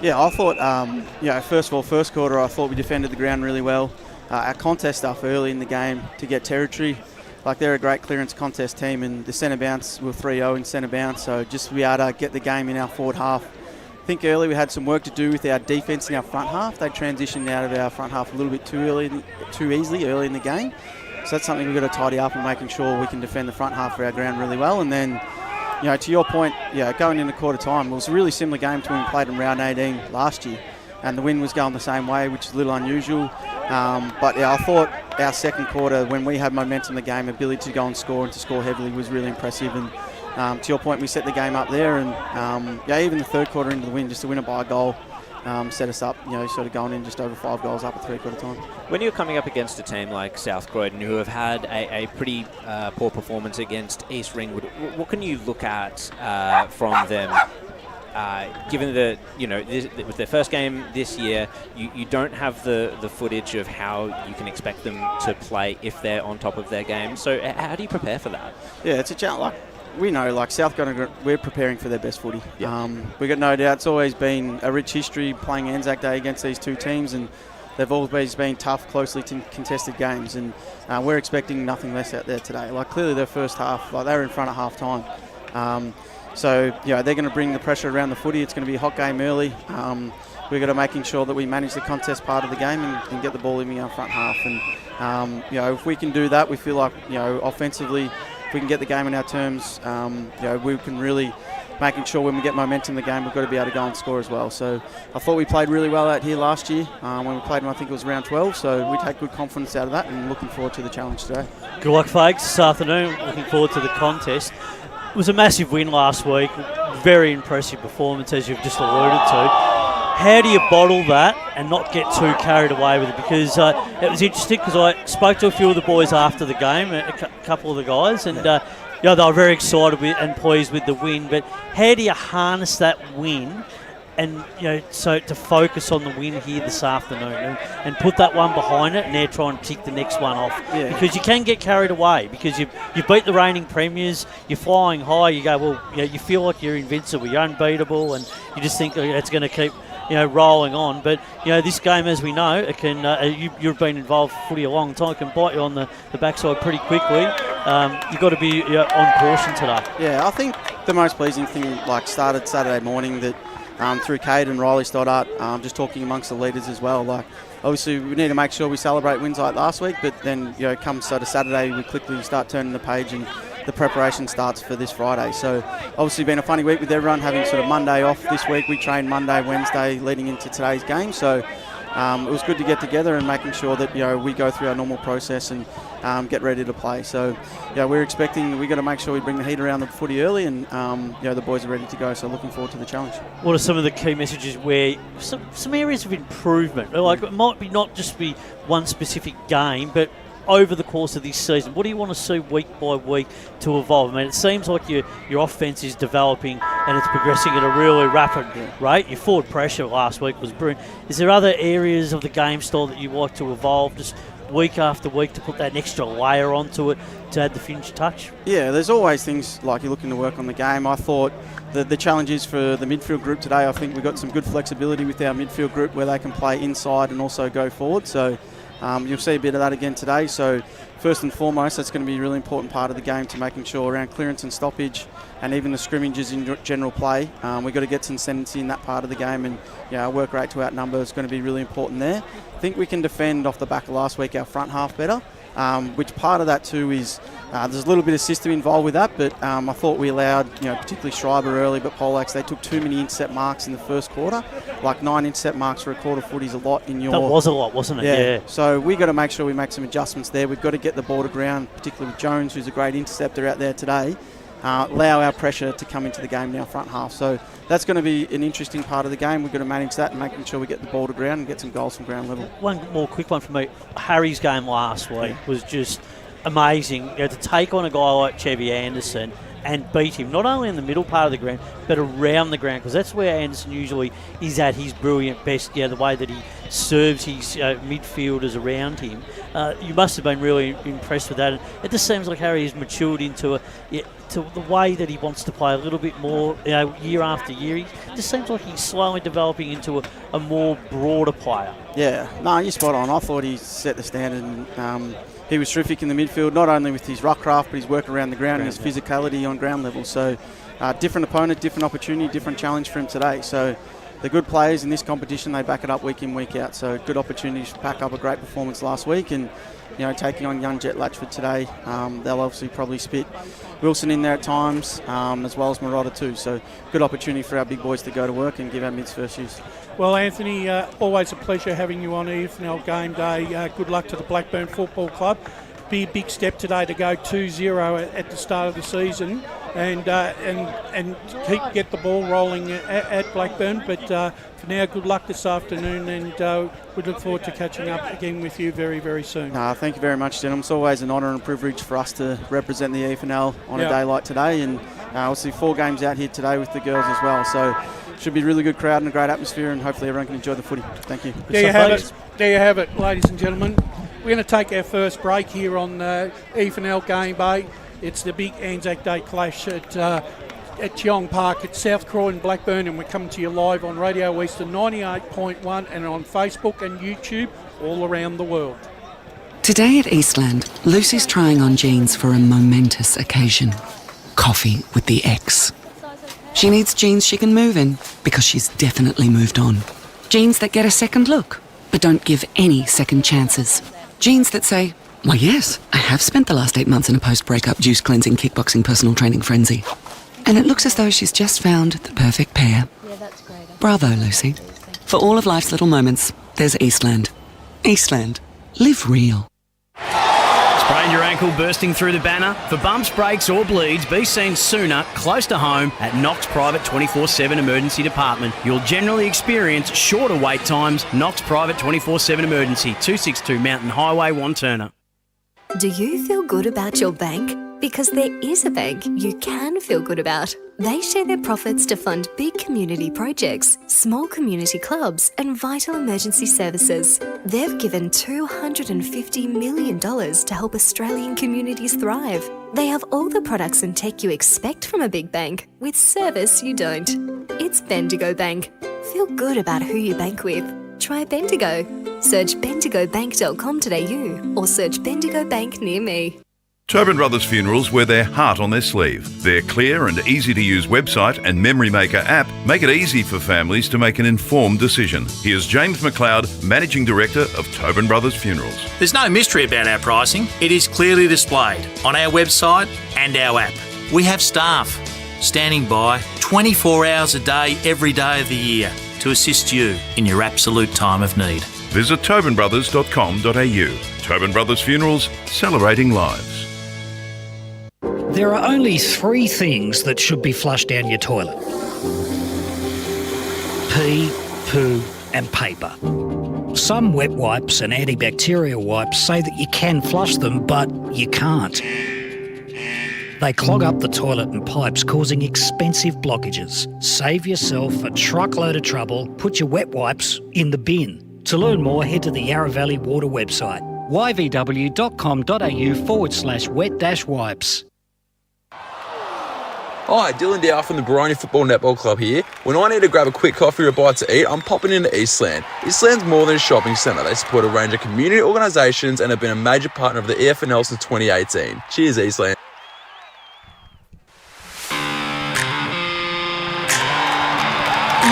Yeah, I thought, first of all, first quarter, I thought we defended the ground really well. Our contest stuff early in the game to get territory, like they're a great clearance contest team, and the centre bounce, we were 3-0 in centre bounce, so just to be able to get the game in our forward half. I think early we had some work to do with our defence in our front half. They transitioned out of our front half a little bit too easily early in the game. So that's something we've got to tidy up and making sure we can defend the front half of our ground really well. And then, to your point, going into quarter time, it was a really similar game to when we played in round 18 last year. And the wind was going the same way, which is a little unusual. But I thought our second quarter, when we had momentum in the game, ability to go and score and to score heavily was really impressive. And to your point, we set the game up there, and even the third quarter into the win, just to win it by a goal, set us up, sort of going in just over 5 goals up at 3/4 time. When you're coming up against a team like South Croydon, who have had a pretty poor performance against East Ringwood, what can you look at from them? Given that, with their first game this year, you don't have the footage of how you can expect them to play if they're on top of their game. So how do you prepare for that? Yeah, it's a challenge. We know, South Croydon, we're preparing for their best footy. Yep. We've got no doubt it's always been a rich history playing ANZAC Day against these two teams, and they've always been tough, closely contested games, and we're expecting nothing less out there today. Like, clearly their first half, like, they were in front at half time. So, they're going to bring the pressure around the footy. It's going to be a hot game early. We're going to making sure that we manage the contest part of the game and get the ball in our front half. And, if we can do that, we feel like, offensively, if we can get the game in our terms, we can really making sure when we get momentum in the game, we've got to be able to go and score as well. So I thought we played really well out here last year when we played them. I think it was round 12. So we take good confidence out of that and looking forward to the challenge today. Good luck, folks, this afternoon. Looking forward to the contest. It was a massive win last week. Very impressive performance, as you've just alluded to. How do you bottle that and not get too carried away with it? Because it was interesting because I spoke to a few of the boys after the game, a couple of the guys, and they were very excited and pleased with the win. But how do you harness that win and so to focus on the win here this afternoon and put that one behind it and they're trying to tick the next one off? Yeah. Because you can get carried away because you beat the reigning premiers, you're flying high, you go, well, you feel like you're invincible, you're unbeatable, and you just think it's going to keep rolling on. But this game, as we know, it can. You've been involved with footy a long time. It can bite you on the backside pretty quickly. You've got to be on caution today. Yeah, I think the most pleasing thing started Saturday morning that through Cade and Riley Stoddart, just talking amongst the leaders as well. Like, obviously, we need to make sure we celebrate wins like last week, but then come to Saturday, we quickly start turning the page and the preparation starts for this Friday. So obviously been a funny week with everyone having sort of Monday off this week. We trained Monday, Wednesday leading into today's game. So it was good to get together and making sure that we go through our normal process and get ready to play. So we're expecting, we've got to make sure we bring the heat around the footy early and the boys are ready to go. So looking forward to the challenge. What are some of the key messages where some areas of improvement? Like, it might be not just be one specific game, but over the course of this season, what do you want to see week by week to evolve? I mean, it seems like your offence is developing and it's progressing at a really rapid rate. Your forward pressure last week was brilliant. Is there other areas of the game style that you like to evolve just week after week to put that extra layer onto it to add the finish touch? Yeah, there's always things like you're looking to work on the game. I thought the challenges for the midfield group today, I think we've got some good flexibility with our midfield group where they can play inside and also go forward. So you'll see a bit of that again today. So first and foremost, that's going to be a really important part of the game to making sure around clearance and stoppage and even the scrimmages in general play. We've got to get some ascendancy in that part of the game, and our work rate to outnumber is going to be really important there. I think we can defend off the back of last week our front half better, which part of that too is there's a little bit of system involved with that, but I thought we allowed, particularly Schreiber early, but Polax, they took too many intercept marks in the first quarter. Like 9 intercept marks for a quarter footy is a lot in your... That was a lot, wasn't it? Yeah. So we've got to make sure we make some adjustments there. We've got to get the ball to ground, particularly with Jones, who's a great interceptor out there today. Allow our pressure to come into the game in our front half. So that's going to be an interesting part of the game. We've got to manage that and making sure we get the ball to ground and get some goals from ground level. One more quick one for me. Harry's game last week was just amazing. To take on a guy like Chevy Anderson and beat him, not only in the middle part of the ground, but around the ground, because that's where Anderson usually is at his brilliant best, the way that he serves his midfielders around him. You must have been really impressed with that. And it just seems like Harry has matured into to the way that he wants to play a little bit more, year after year. He just seems like he's slowly developing into a more broader player. Yeah, no, you're spot on. I thought he set the standard and he was terrific in the midfield, not only with his ruck craft, but his work around the ground and his physicality on ground level. So different opponent, different opportunity, different challenge for him today. So the good players in this competition, they back it up week in, week out. So good opportunity to back up a great performance last week and, taking on young Jet Latchford today. They'll obviously probably spit Wilson in there at times, as well as Marotta too. So good opportunity for our big boys to go to work and give our mids first use. Well, Anthony, always a pleasure having you on EFNL Game Day. Good luck to the Blackburn Football Club. Be a big step today to go 2-0 at the start of the season and get the ball rolling at Blackburn. But for now, good luck this afternoon, and we look forward to catching up again with you very, very soon. Thank you very much, gentlemen. It's always an honour and a privilege for us to represent the EFNL on a day like today, and we'll see 4 games out here today with the girls as well. So should be a really good crowd and a great atmosphere, and hopefully everyone can enjoy the footy. Thank you. There you have it, ladies and gentlemen. We're going to take our first break here on EFNL Game Day. It's the big ANZAC Day clash at Cheong Park at South Croydon and Blackburn, and we're coming to you live on Radio Eastern 98.1 and on Facebook and YouTube all around the world. Today at Eastland, Lucy's trying on jeans for a momentous occasion. Coffee with the ex. She needs jeans she can move in because she's definitely moved on. Jeans that get a second look, but don't give any second chances. Jeans that say, why yes, I have spent the last 8 months in a post-breakup juice cleansing kickboxing personal training frenzy. And it looks as though she's just found the perfect pair. Yeah, that's great. Bravo, Lucy. For all of life's little moments, there's Eastland. Eastland. Live real. Sprained your ankle bursting through the banner? For bumps, breaks or bleeds, be seen sooner, close to home, at Knox Private 24/7 Emergency Department. You'll generally experience shorter wait times. Knox Private 24/7 Emergency, 262 Mountain Highway, Wanturna. Do you feel good about your bank? Because there is a bank you can feel good about. They share their profits to fund big community projects, small community clubs and vital emergency services. They've given $250 million to help Australian communities thrive. They have all the products and tech you expect from a big bank, with service you don't. It's Bendigo Bank. Feel good about who you bank with. Try Bendigo. Search bendigobank.com.au or search Bendigo Bank near me. Tobin Brothers Funerals wear their heart on their sleeve. Their clear and easy-to-use website and Memory Maker app make it easy for families to make an informed decision. Here's James McLeod, Managing Director of Tobin Brothers Funerals. There's no mystery about our pricing. It is clearly displayed on our website and our app. We have staff standing by 24 hours a day, every day of the year to assist you in your absolute time of need. Visit tobinbrothers.com.au. Tobin Brothers Funerals, celebrating lives. There are only 3 things that should be flushed down your toilet: pee, poo and paper. Some wet wipes and antibacterial wipes say that you can flush them, but you can't. They clog up the toilet and pipes, causing expensive blockages. Save yourself a truckload of trouble. Put your wet wipes in the bin. To learn more, head to the Yarra Valley Water website, yvw.com.au/wet-wipes. Hi, Dylan Dow from the Baroni Football Netball Club here. When I need to grab a quick coffee or a bite to eat, I'm popping into Eastland. Eastland's more than a shopping centre. They support a range of community organisations and have been a major partner of the EFNL since 2018. Cheers, Eastland.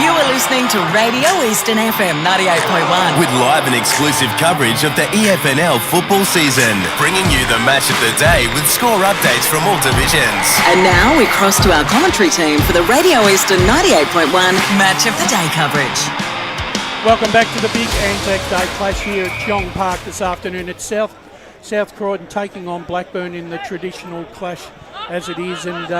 You are listening to Radio Eastern FM 98.1. With live and exclusive coverage of the EFNL football season, bringing you the match of the day with score updates from all divisions. And now we cross to our commentary team for the Radio Eastern 98.1 Match of the Day coverage. Welcome back to the big ANZAC Day clash here at Cheong Park this afternoon. It's South Croydon taking on Blackburn in the traditional clash as it is, and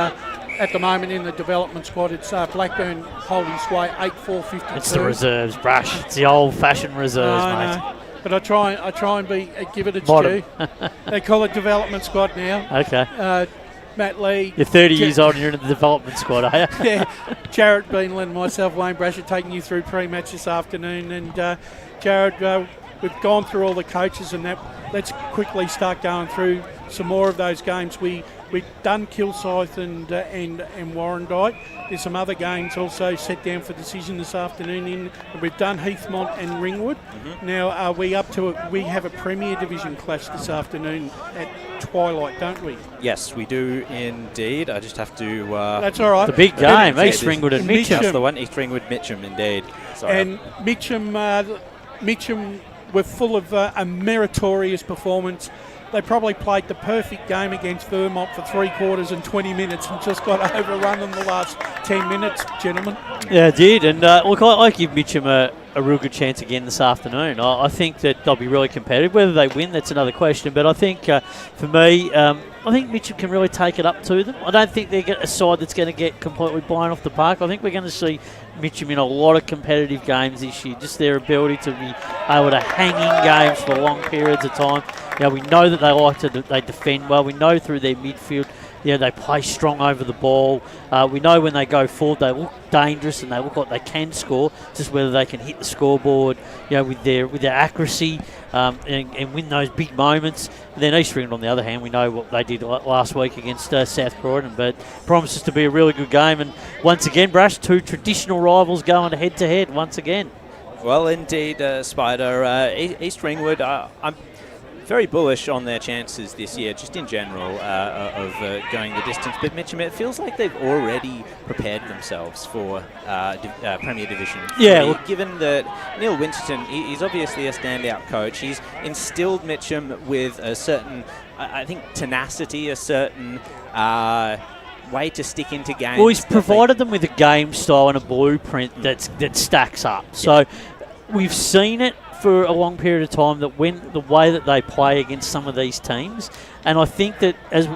at the moment in the development squad, it's Blackburn holding sway 8-4-52. It's the reserves, Brush. It's the old-fashioned reserves, mate. No. But I try and give it its due. They call it development squad now. Okay. Matt Lee. You're 30 years old and you're in the development squad, are you? Yeah. Jared Beanland and myself, Wayne Brasher, taking you through pre-match this afternoon. And Jared, we've gone through all the coaches and that. Let's quickly start going through some more of those games. We've done Kilsyth and Warrandyte. There's some other games also set down for decision this afternoon. We've done Heathmont and Ringwood. Mm-hmm. Now, are we up to it? We have a Premier Division clash this afternoon at twilight, don't we? Yes, we do indeed. I just have to... That's all right. The big game, East Ringwood and Mitcham. That's the one, East Ringwood, Mitcham, indeed. Sorry. And Mitcham were full of a meritorious performance. They probably played the perfect game against Vermont for 3 quarters and 20 minutes and just got overrun in the last 10 minutes, gentlemen. Yeah, it did. And look, I give Mitcham a real good chance again this afternoon. I think that they'll be really competitive. Whether they win, that's another question. But I think, for me, I think Mitcham can really take it up to them. I don't think they're a side that's going to get completely blown off the park. I think we're going to see Mitcham in a lot of competitive games this year. Just their ability to be able to hang in games for long periods of time. You know, we know that they defend well. We know through their midfield, they play strong over the ball. We know when they go forward, they look dangerous and they look like they can score. Just whether they can hit the scoreboard, with their accuracy and win those big moments. And then East Ringwood, on the other hand, we know what they did last week against South Croydon, but promises to be a really good game. And once again, Brash, 2 traditional rivals going head to head once again. Well, indeed, Spider. East Ringwood, I'm very bullish on their chances this year, just in general, of going the distance. But Mitcham, it feels like they've already prepared themselves for Premier Division 3. Yeah. Well, given that Neil Winterton, he's obviously a standout coach. He's instilled Mitcham with a certain, I think, tenacity, a certain way to stick into games. Well, he's provided them with a game style and a blueprint that stacks up. So we've seen it for a long period of time, that when the way that they play against some of these teams, and I think that, as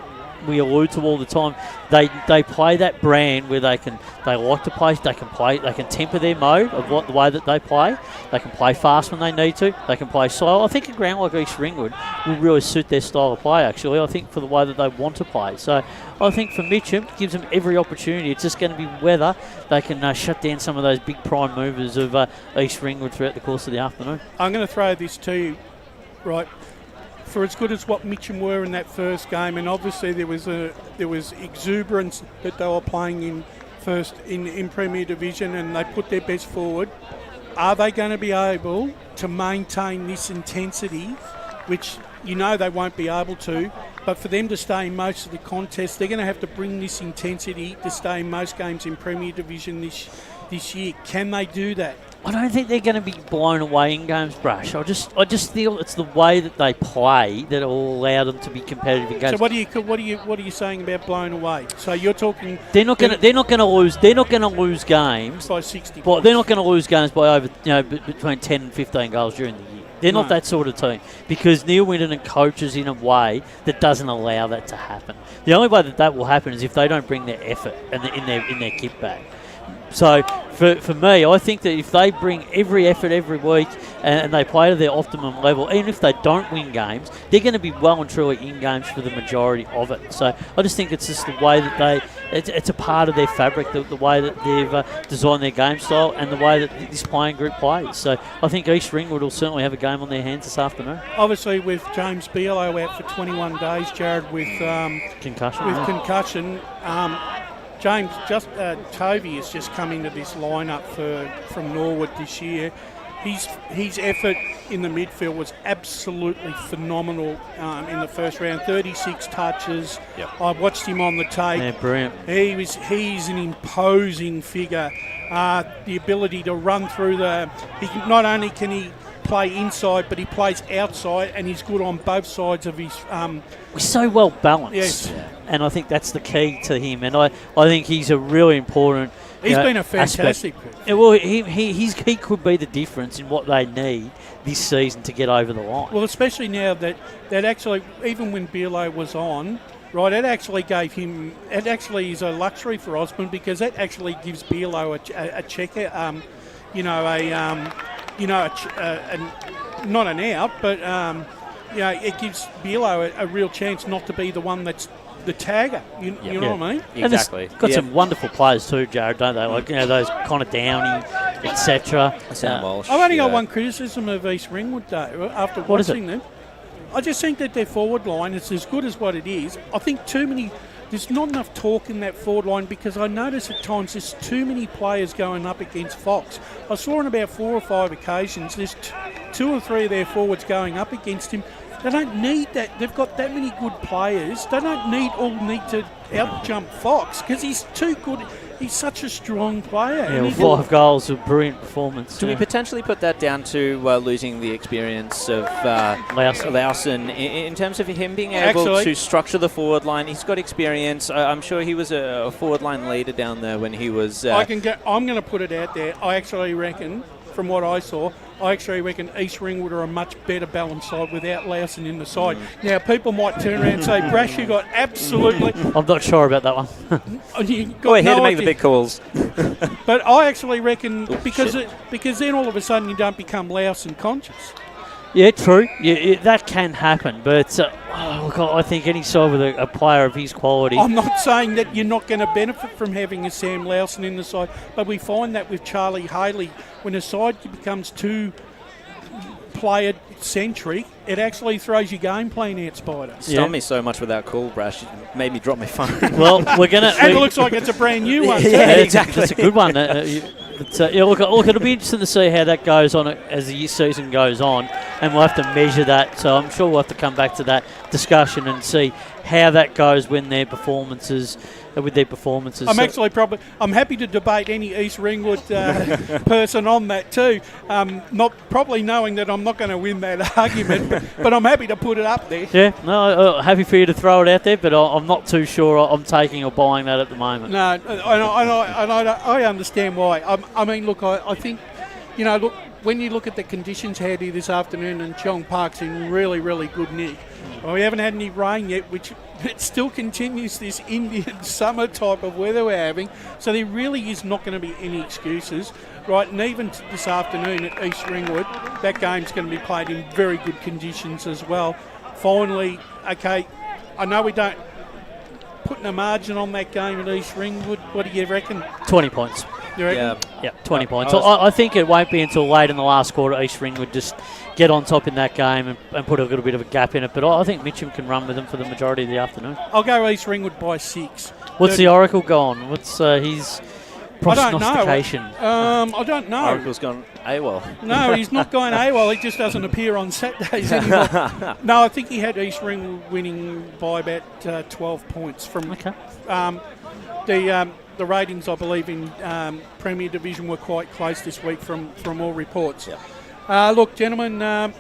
we allude to all the time, they play that brand where they like to play, they can temper their mode of the way that they play. They can play fast when they need to. They can play slow. I think a ground like East Ringwood will really suit their style of play, actually. I think for the way that they want to play. So I think for Mitcham, it gives them every opportunity. It's just going to be whether they can shut down some of those big prime movers of East Ringwood throughout the course of the afternoon. I'm going to throw this to you, right? For as good as what Mitcham were in that first game, and obviously there was exuberance that they were playing in Premier Division, and they put their best forward. Are they going to be able to maintain this intensity, which they won't be able to, but for them to stay in most of the contests, they're going to have to bring this intensity to stay in most games in Premier Division this year. Can they do that? I don't think they're going to be blown away in games, Brush. I just feel it's the way that they play that will allow them to be competitive in games. So what are you saying about blown away? So you're talking they're not going to lose games by 60. But they're not going to lose games by over between 10 and 15 goals during the year. They're not that sort of team, because Neil Winterton coaches in a way that doesn't allow that to happen. The only way that will happen is if they don't bring their effort in their kit bag. So for me, I think that if they bring every effort every week and they play to their optimum level, even if they don't win games, they're going to be well and truly in games for the majority of it. So I just think it's just the way that it's a part of their fabric, the way that they've designed their game style and the way that this playing group plays. So I think East Ringwood will certainly have a game on their hands this afternoon. Obviously, with James Bigelow out for 21 days, Jared, with concussion. James, Tovey has just come into this lineup from Norwood this year. His effort in the midfield was absolutely phenomenal in the first round. 36 touches. Yep. I watched him on the tape. Yeah, brilliant. He's an imposing figure. The ability to run through not only can he play inside, but he plays outside, and he's good on both sides of his. We're so well balanced. Yes. Yeah. And I think that's the key to him. And I think he's a really important. He's been a fantastic. Well, he could be the difference in what they need this season to get over the line. Well, especially now that actually, even when Bigelow was on, right, it actually gave him. It actually is a luxury for Osborne, because that actually gives Bigelow a checker. Not an out, but it gives Bigelow a real chance not to be the one that's the tagger. You know what I mean? Exactly. And got some wonderful players too, Jared, don't they? Like those Connor Downey, etc. Sam Walsh. I've only got one criticism of East Ringwood though. After watching them, I just think that their forward line is as good as what it is. I think there's not enough talk in that forward line, because I notice at times there's too many players going up against Fox. I saw on about 4 or 5 occasions there's 2 or 3 of their forwards going up against him. They don't need that. They've got that many good players. They don't need to out-jump Fox, because he's too good. He's such a strong player. Yeah, 5 goals, a brilliant performance. Do we potentially put that down to losing the experience of Lawson in terms of him being able to structure the forward line? He's got experience. I'm sure he was a forward line leader down there when he was. I'm going to put it out there. I actually reckon, from what I saw, East Ringwood are a much better balanced side without Lawson in the side. Now, people might turn around and say, Brash, you got absolutely... I'm not sure about that one. Go ahead and make the big calls. But I actually reckon, because then all of a sudden you don't become Lawson conscious. Yeah, true. Yeah, that can happen. But look, I think any side with a player of his quality... I'm not saying that you're not going to benefit from having a Sam Lawson in the side, but we find that with Charlie Haley, when a side becomes too player-centric, it actually throws your game plan out, Spider. Stunned me so much with that call, Brash. It made me drop my phone. Well, we're going to... And it looks like it's a brand new one. Yeah, exactly. It's a good one. But, look, it'll be interesting to see how that goes on as the season goes on, and we'll have to measure that. So I'm sure we'll have to come back to that discussion and see how that goes when their performances. I'm happy to debate any East Ringwood person on that too. Not probably knowing that I'm not going to win that argument, but I'm happy to put it up there. Yeah, no, happy for you to throw it out there, but I'm not too sure I'm taking or buying that at the moment. No, I understand why. I mean, look, I think, look, when you look at the conditions out here this afternoon, and Cheong Park's in really, really good nick. Well, we haven't had any rain yet, which it still continues this Indian summer type of weather we're having. So there really is not going to be any excuses, right? And even this afternoon at East Ringwood, that game's going to be played in very good conditions as well. Finally, okay, I know we don't putting a margin on that game at East Ringwood. What do you reckon? 20 points. You reckon? Yeah, 20 points. I think it won't be until late in the last quarter East Ringwood just get on top in that game and put a little bit of a gap in it. But I think Mitcham can run with them for the majority of the afternoon. I'll go East Ringwood by 6. What's the Oracle gone? What's his prognostication? I don't know. Oracle's gone AWOL. No, he's not going AWOL. He just doesn't appear on Saturdays anymore. No, I think he had East Ringwood winning by about 12 points from the ratings, I believe, in Premier Division were quite close this week from all reports. Look, gentlemen,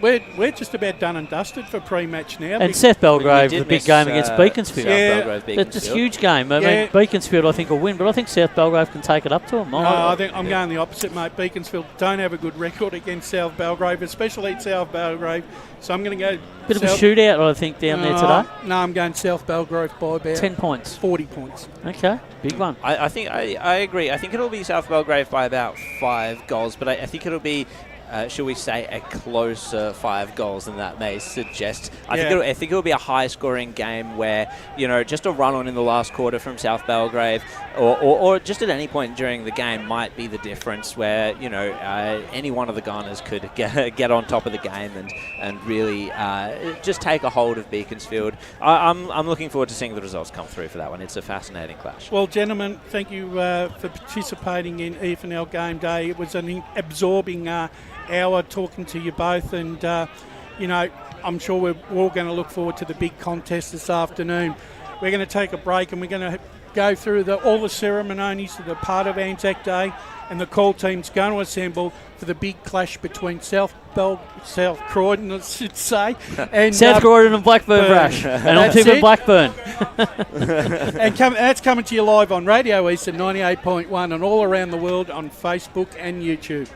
we're just about done and dusted for pre-match now. And South Belgrave, the big game against Beaconsfield. Beaconsfield. It's a huge game. I mean, Beaconsfield, I think, will win, but I think South Belgrave can take it up to them. I think I'm going the opposite, mate. Beaconsfield don't have a good record against South Belgrave, especially at South Belgrave. So I'm going to go... Bit of a shootout, I think, down there today. No, I'm going South Belgrave by about 10 points. 40 points. Okay, big one. I think I agree. I think it'll be South Belgrave by about 5 goals, but I think it'll be... shall we say, a closer 5 goals than that may suggest. I think it'll be a high-scoring game where, just a run-on in the last quarter from South Belgrave or just at any point during the game might be the difference where, any one of the Gunners could get on top of the game and really just take a hold of Beaconsfield. I'm looking forward to seeing the results come through for that one. It's a fascinating clash. Well, gentlemen, thank you for participating in EFNL Game Day. It was an absorbing hour talking to you both, and I'm sure we're all going to look forward to the big contest this afternoon. We're going to take a break and we're going to go through all the ceremonies that are part of ANZAC Day, and the call team's going to assemble for the big clash between South Croydon, I should say, and South Croydon and Blackburn, Brash, and I'm tipping Blackburn. And that's coming to you live on Radio Eastern 98.1 and all around the world on Facebook and YouTube.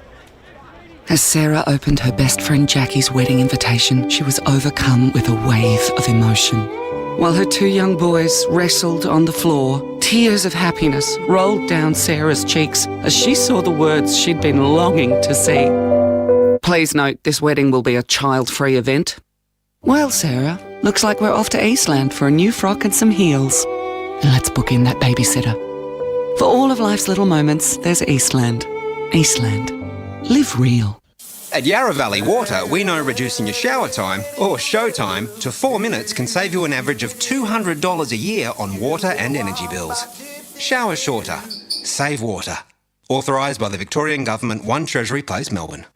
As Sarah opened her best friend Jackie's wedding invitation, she was overcome with a wave of emotion. While her 2 young boys wrestled on the floor, tears of happiness rolled down Sarah's cheeks as she saw the words she'd been longing to see. Please note, this wedding will be a child-free event. Well, Sarah, looks like we're off to Eastland for a new frock and some heels. And let's book in that babysitter. For all of life's little moments, there's Eastland. Eastland. Live real. At Yarra Valley Water, we know reducing your shower time, or show time, to 4 minutes can save you an average of $200 a year on water and energy bills. Shower shorter. Save water. Authorised by the Victorian Government, 1 Treasury Place, Melbourne.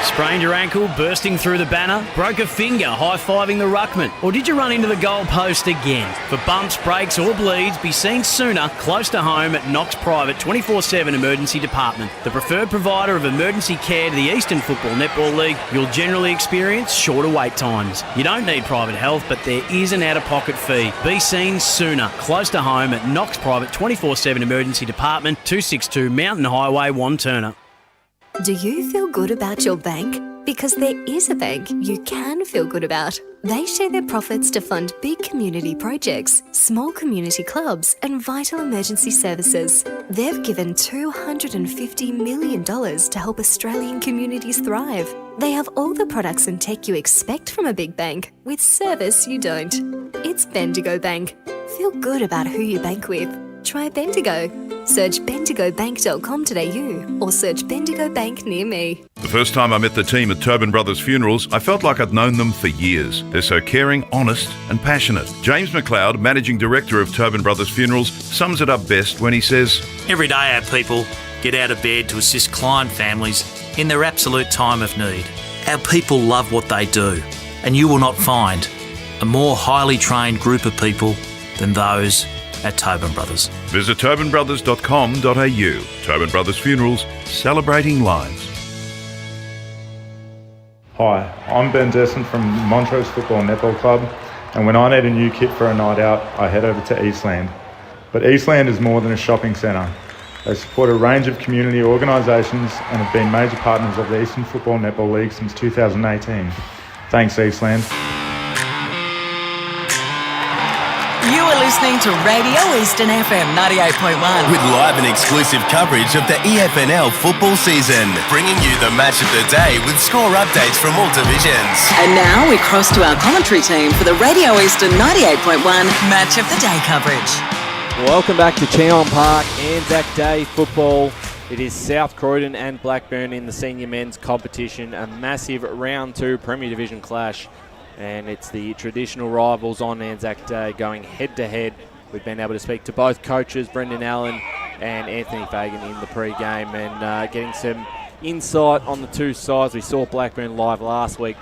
Sprained your ankle, bursting through the banner? Broke a finger, high-fiving the ruckman? Or did you run into the goal post again? For bumps, breaks or bleeds, be seen sooner, close to home at Knox Private 24/7 Emergency Department. The preferred provider of emergency care to the Eastern Football Netball League, you'll generally experience shorter wait times. You don't need private health, but there is an out-of-pocket fee. Be seen sooner, close to home at Knox Private 24/7 Emergency Department, 262 Mountain Highway, Wanturna. Do you feel good about your bank? Because there is a bank you can feel good about. They share their profits to fund big community projects, small community clubs, and vital emergency services. They've given $250 million to help Australian communities thrive. They have all the products and tech you expect from a big bank, with service you don't. It's Bendigo Bank. Feel good about who you bank with. Try Bendigo. Search bendigobank.com.au or search Bendigo Bank near me. The first time I met the team at Tobin Brothers Funerals, I felt like I'd known them for years. They're so caring, honest and passionate. James McLeod, Managing Director of Tobin Brothers Funerals, sums it up best when he says, "Every day our people get out of bed to assist client families in their absolute time of need. Our people love what they do, and you will not find a more highly trained group of people than those at Tobin Brothers." Visit tobinbrothers.com.au. Tobin Brothers Funerals, celebrating lives. Hi, I'm Ben Desson from Montrose Football Netball Club, and when I need a new kit for a night out, I head over to Eastland. But Eastland is more than a shopping centre. They support a range of community organisations and have been major partners of the Eastern Football Netball League since 2018. Thanks, Eastland. You are listening to Radio Eastern FM 98.1. With live and exclusive coverage of the EFNL football season, bringing you the match of the day with score updates from all divisions. And now we cross to our commentary team for the Radio Eastern 98.1 Match of the Day coverage. Welcome back to Cheong Park, ANZAC Day football. It is South Croydon and Blackburn in the senior men's competition, a massive round 2 Premier Division clash. And it's the traditional rivals on ANZAC Day going head-to-head. We've been able to speak to both coaches, Brendan Allen and Anthony Fagan, in the pre-game, and getting some insight on the two sides. We saw Blackburn live last week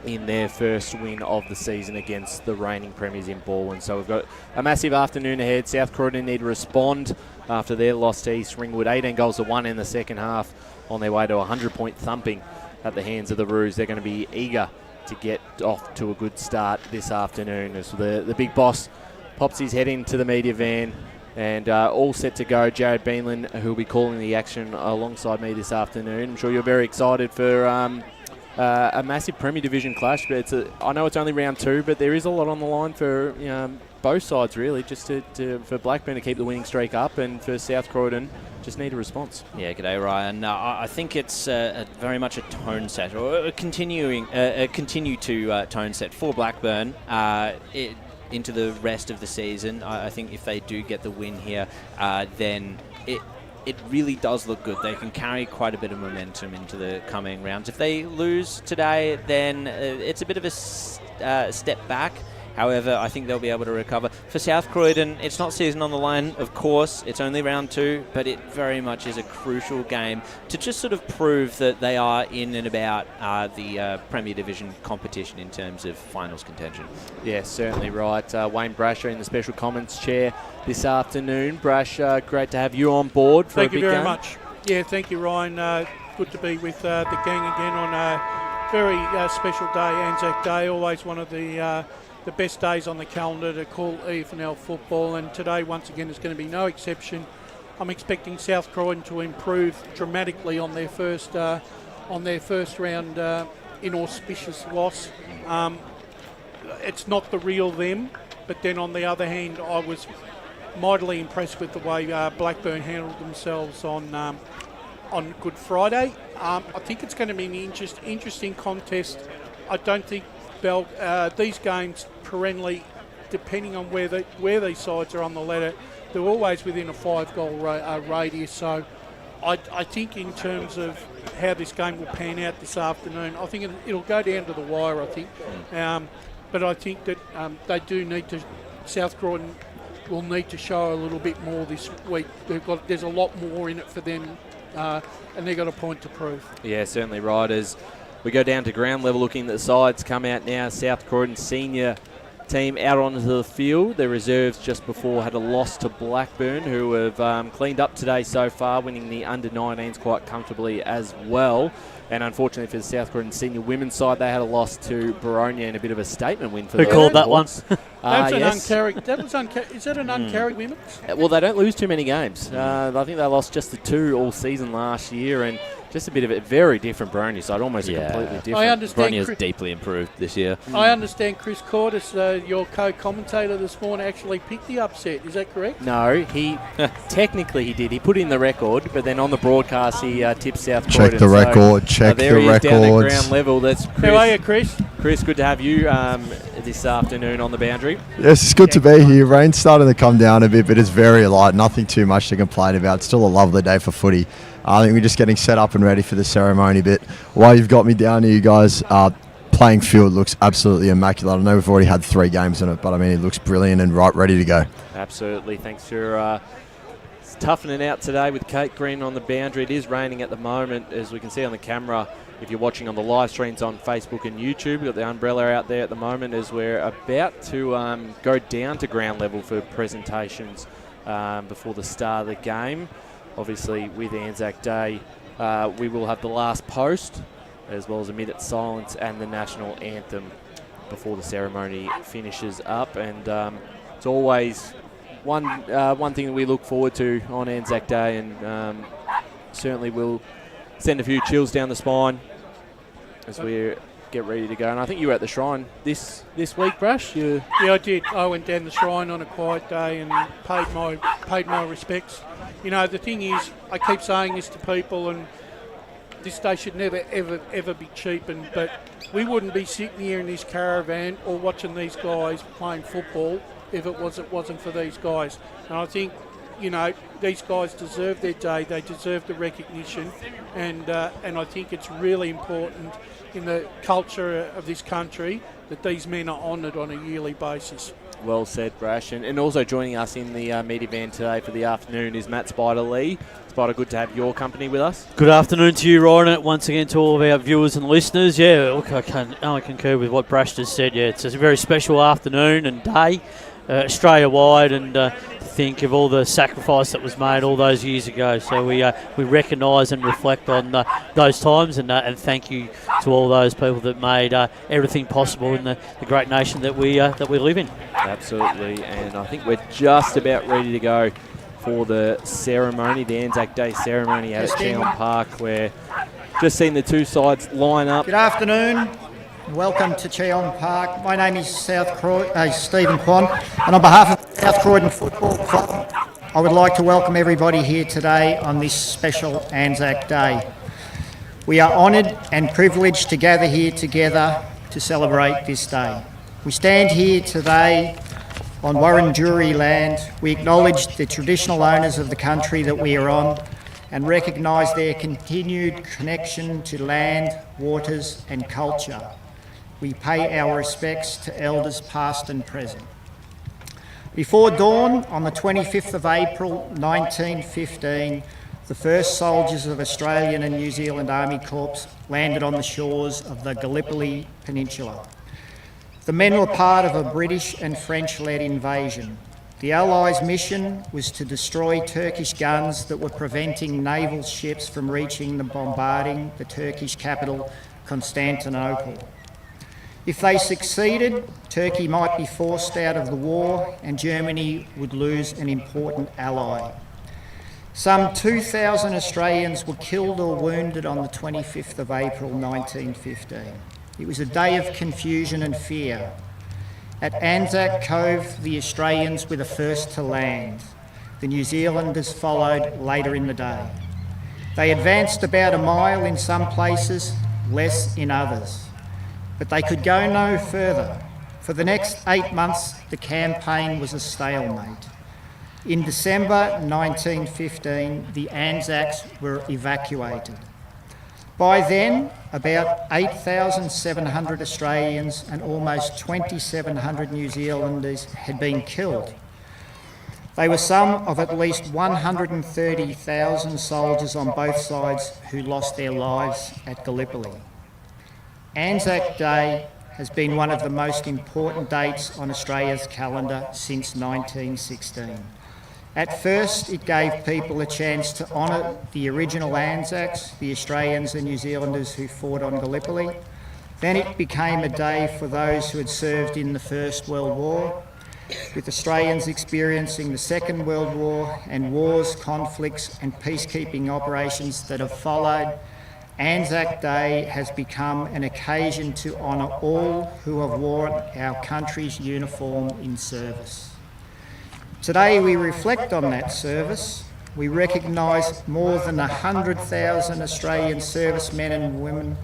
in their first win of the season against the reigning premiers in Baldwin. So we've got a massive afternoon ahead. South Croydon need to respond after their loss to East Ringwood. 18 goals to 1 in the second half, on their way to a 100-point thumping at the hands of the Roos. They're going to be eager to get off to a good start this afternoon as the big boss pops his head into the media van, and all set to go. Jared Beanland, who will be calling the action alongside me this afternoon. I'm sure you're very excited for a massive Premier Division clash, but I know it's only round 2, but there is a lot on the line for both sides, really, just for Blackburn to keep the winning streak up, and for South Croydon just need a response. Yeah, g'day Ryan. I think it's very much a tone set, or a continue to tone set for Blackburn into the rest of the season. I think if they do get the win here, then it really does look good. They can carry quite a bit of momentum into the coming rounds. If they lose today, then it's a bit of a step back. However, I think they'll be able to recover. For South Croydon, it's not season on the line, of course. It's only round 2, but it very much is a crucial game to just sort of prove that they are in and about the Premier Division competition in terms of finals contention. Yeah, certainly right. Wayne Brasher in the special comments chair this afternoon. Brash, great to have you on board for a big game. Thank you very much. Yeah, thank you, Ryan. Good to be with the gang again on a very special day, Anzac Day. Always one of the best days on the calendar to call EFNL football, and today once again is going to be no exception. I'm expecting South Croydon to improve dramatically on their first round inauspicious loss. It's not the real them, but then on the other hand, I was mightily impressed with the way Blackburn handled themselves on Good Friday. I think it's going to be an interesting contest. I don't think these games perennially, depending on where these sides are on the ladder, they're always within a 5-goal radius. So I think in terms of how this game will pan out this afternoon, I think it'll go down to the wire, I think. But I think that they do need to, South Croydon will need to show a little bit more this week. There's a lot more in it for them, and they've got a point to prove. Yeah, certainly right. As we go down to ground level, looking at the sides come out now. South Croydon senior team out onto the field. Their reserves just before had a loss to Blackburn, who have cleaned up today so far, winning the under-19s quite comfortably as well. And unfortunately for the South Croydon senior women's side, they had a loss to Baronia in a bit of a statement win for Who called that one? That's an yes. uncarried. Is that an uncarried women's? Well, they don't lose too many games. I think they lost just the 2 all season last year, and just a bit of a very different Baronia side, almost a completely different. I understand. Baronia's deeply improved this year. I understand Chris Cordes, your co-commentator this morning, actually picked the upset. Is that correct? No, technically he did. He put in the record, but then on the broadcast he tipped South Croydon. Check the record. Check there the he is records. down at ground level. That's Chris. How are you, Chris? Chris, good to have you this afternoon on the boundary. Yes, it's good to be here. Rain's starting to come down a bit, but it's very light. Nothing too much to complain about. Still a lovely day for footy. I think we're just getting set up and ready for the ceremony. But while you've got me down here, you guys, playing field looks absolutely immaculate. I know we've already had 3 games in it, but I mean, it looks brilliant and ready to go. Absolutely. Thanks for toughening out today with Kate Green on the boundary. It is raining at the moment, as we can see on the camera. If you're watching on the live streams on Facebook and YouTube, we've got the umbrella out there at the moment as we're about to go down to ground level for presentations before the start of the game. Obviously, with ANZAC Day, we will have the last post, as well as a minute's silence and the national anthem before the ceremony finishes up. And it's always one thing that we look forward to on ANZAC Day, and certainly will send a few chills down the spine as we get ready to go. And I think you were at the Shrine this week, Brash. Yeah, I did. I went down the Shrine on a quiet day and paid my respects. You know, the thing is, I keep saying this to people, and this day should never, ever be cheapened, but we wouldn't be sitting here in this caravan or watching these guys playing football if it wasn't for these guys. And I think, you know, these guys deserve their day. They deserve the recognition, and I think it's really important in the culture of this country that these men are honoured on a yearly basis. Well said, Brash. And also joining us in the media van today for the afternoon is Matt Spider-Lee. Spider, good to have your company with us. Good afternoon to you, Ryan. Once again to all of our viewers and listeners. Yeah, look, I concur with what Brash just said. Yeah, it's a very special afternoon and day, Australia-wide, and think of all the sacrifice that was made all those years ago. So we recognise and reflect on those times, and thank you to all those people that made everything possible in the great nation that we live in. Absolutely, and I think we're just about ready to go for the ceremony, the ANZAC Day ceremony out at Cheong Park, where just seen the two sides line up. Good afternoon. Welcome to Cheong Park. My name is Stephen Kwan, and on behalf of the South Croydon Football Club, I would like to welcome everybody here today on this special ANZAC Day. We are honoured and privileged to gather here together to celebrate this day. We stand here today on Wurundjeri land. We acknowledge the traditional owners of the country that we are on and recognise their continued connection to land, waters and culture. We pay our respects to elders past and present. Before dawn on the 25th of April 1915, the first soldiers of Australian and New Zealand Army Corps landed on the shores of the Gallipoli Peninsula. The men were part of a British and French-led invasion. The Allies' mission was to destroy Turkish guns that were preventing naval ships from reaching and bombarding the Turkish capital, Constantinople. If they succeeded, Turkey might be forced out of the war and Germany would lose an important ally. Some 2,000 Australians were killed or wounded on the 25th of April 1915. It was a day of confusion and fear. At ANZAC Cove, the Australians were the first to land. The New Zealanders followed later in the day. They advanced about a mile in some places, less in others. But they could go no further. For the next 8 months, the campaign was a stalemate. In December 1915, the Anzacs were evacuated. By then, about 8,700 Australians and almost 2,700 New Zealanders had been killed. They were some of at least 130,000 soldiers on both sides who lost their lives at Gallipoli. ANZAC Day has been one of the most important dates on Australia's calendar since 1916. At first, it gave people a chance to honour the original Anzacs, the Australians and New Zealanders who fought on Gallipoli. Then it became a day for those who had served in the First World War, with Australians experiencing the Second World War and wars, conflicts and peacekeeping operations that have followed. ANZAC Day has become an occasion to honour all who have worn our country's uniform in service. Today we reflect on that service. We recognise more than 100,000 Australian servicemen and women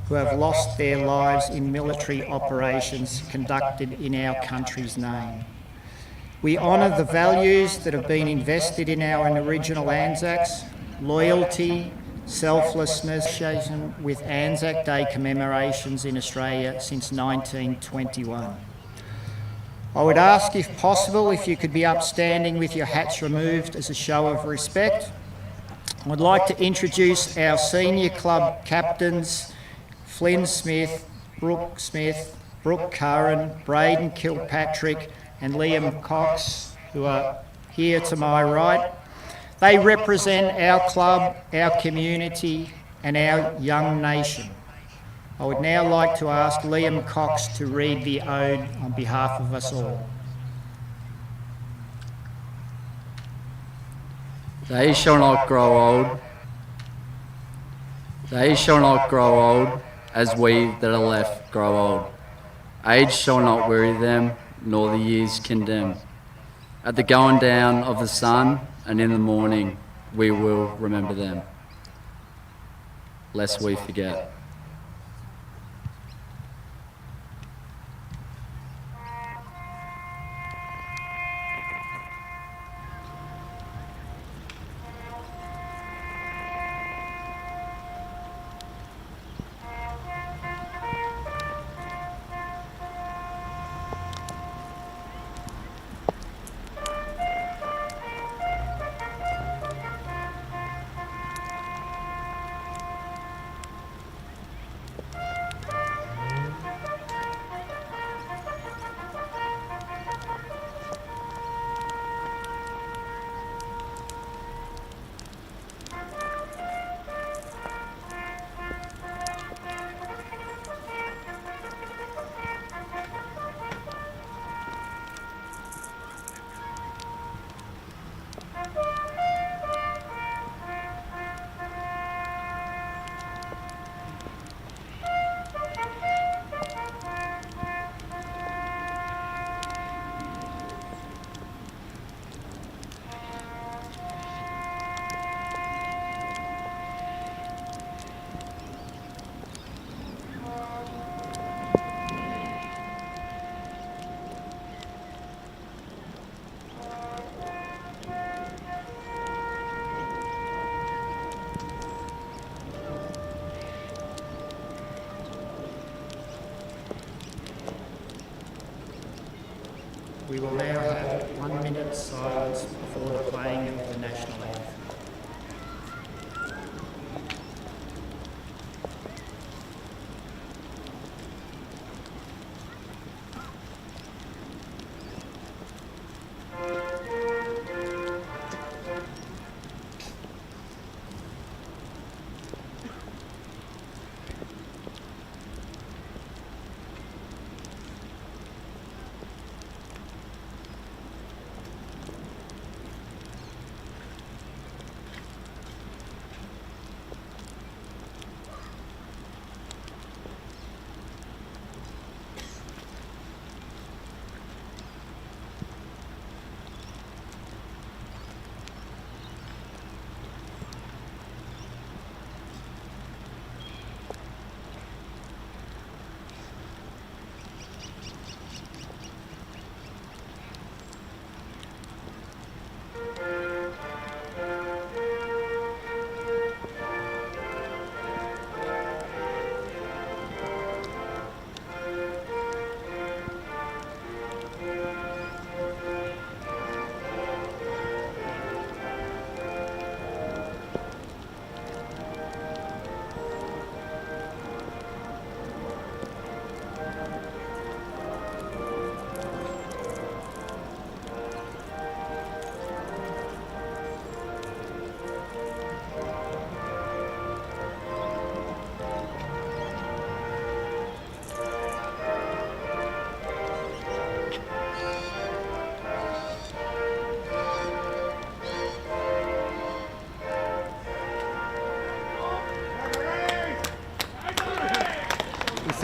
who have lost their lives in military operations conducted in our country's name. We honour the values that have been invested in our original ANZACs: loyalty, selflessness, with ANZAC Day commemorations in Australia since 1921. I would ask, if possible, if you could be upstanding with your hats removed as a show of respect. I would like to introduce our senior club captains, Flynn Smith, Brooke Curran, Braden Kilpatrick and Liam Cox, who are here to my right. They represent our club, our community and our young nation. I would now like to ask Liam Cox to read the ode on behalf of us all. They shall not grow old. They shall not grow old as we that are left grow old. Age shall not weary them, nor the years condemn. At the going down of the sun and in the morning, we will remember them, lest we forget. We will now have 1 minute silence before the playing of the national anthem.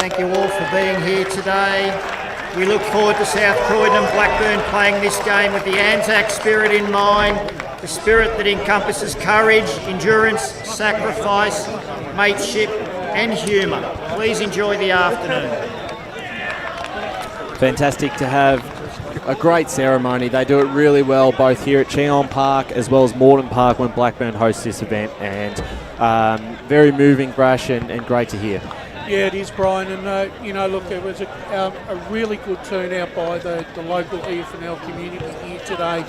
Thank you all for being here today. We look forward to South Croydon and Blackburn playing this game with the ANZAC spirit in mind, the spirit that encompasses courage, endurance, sacrifice, mateship and humour. Please enjoy the afternoon. Fantastic to have a great ceremony. They do it really well, both here at Cheong Park as well as Moreton Park when Blackburn hosts this event, and very moving, Brash, and great to hear. Yeah, it is, Brian, and look, it was a really good turnout by the local EFNL community here today.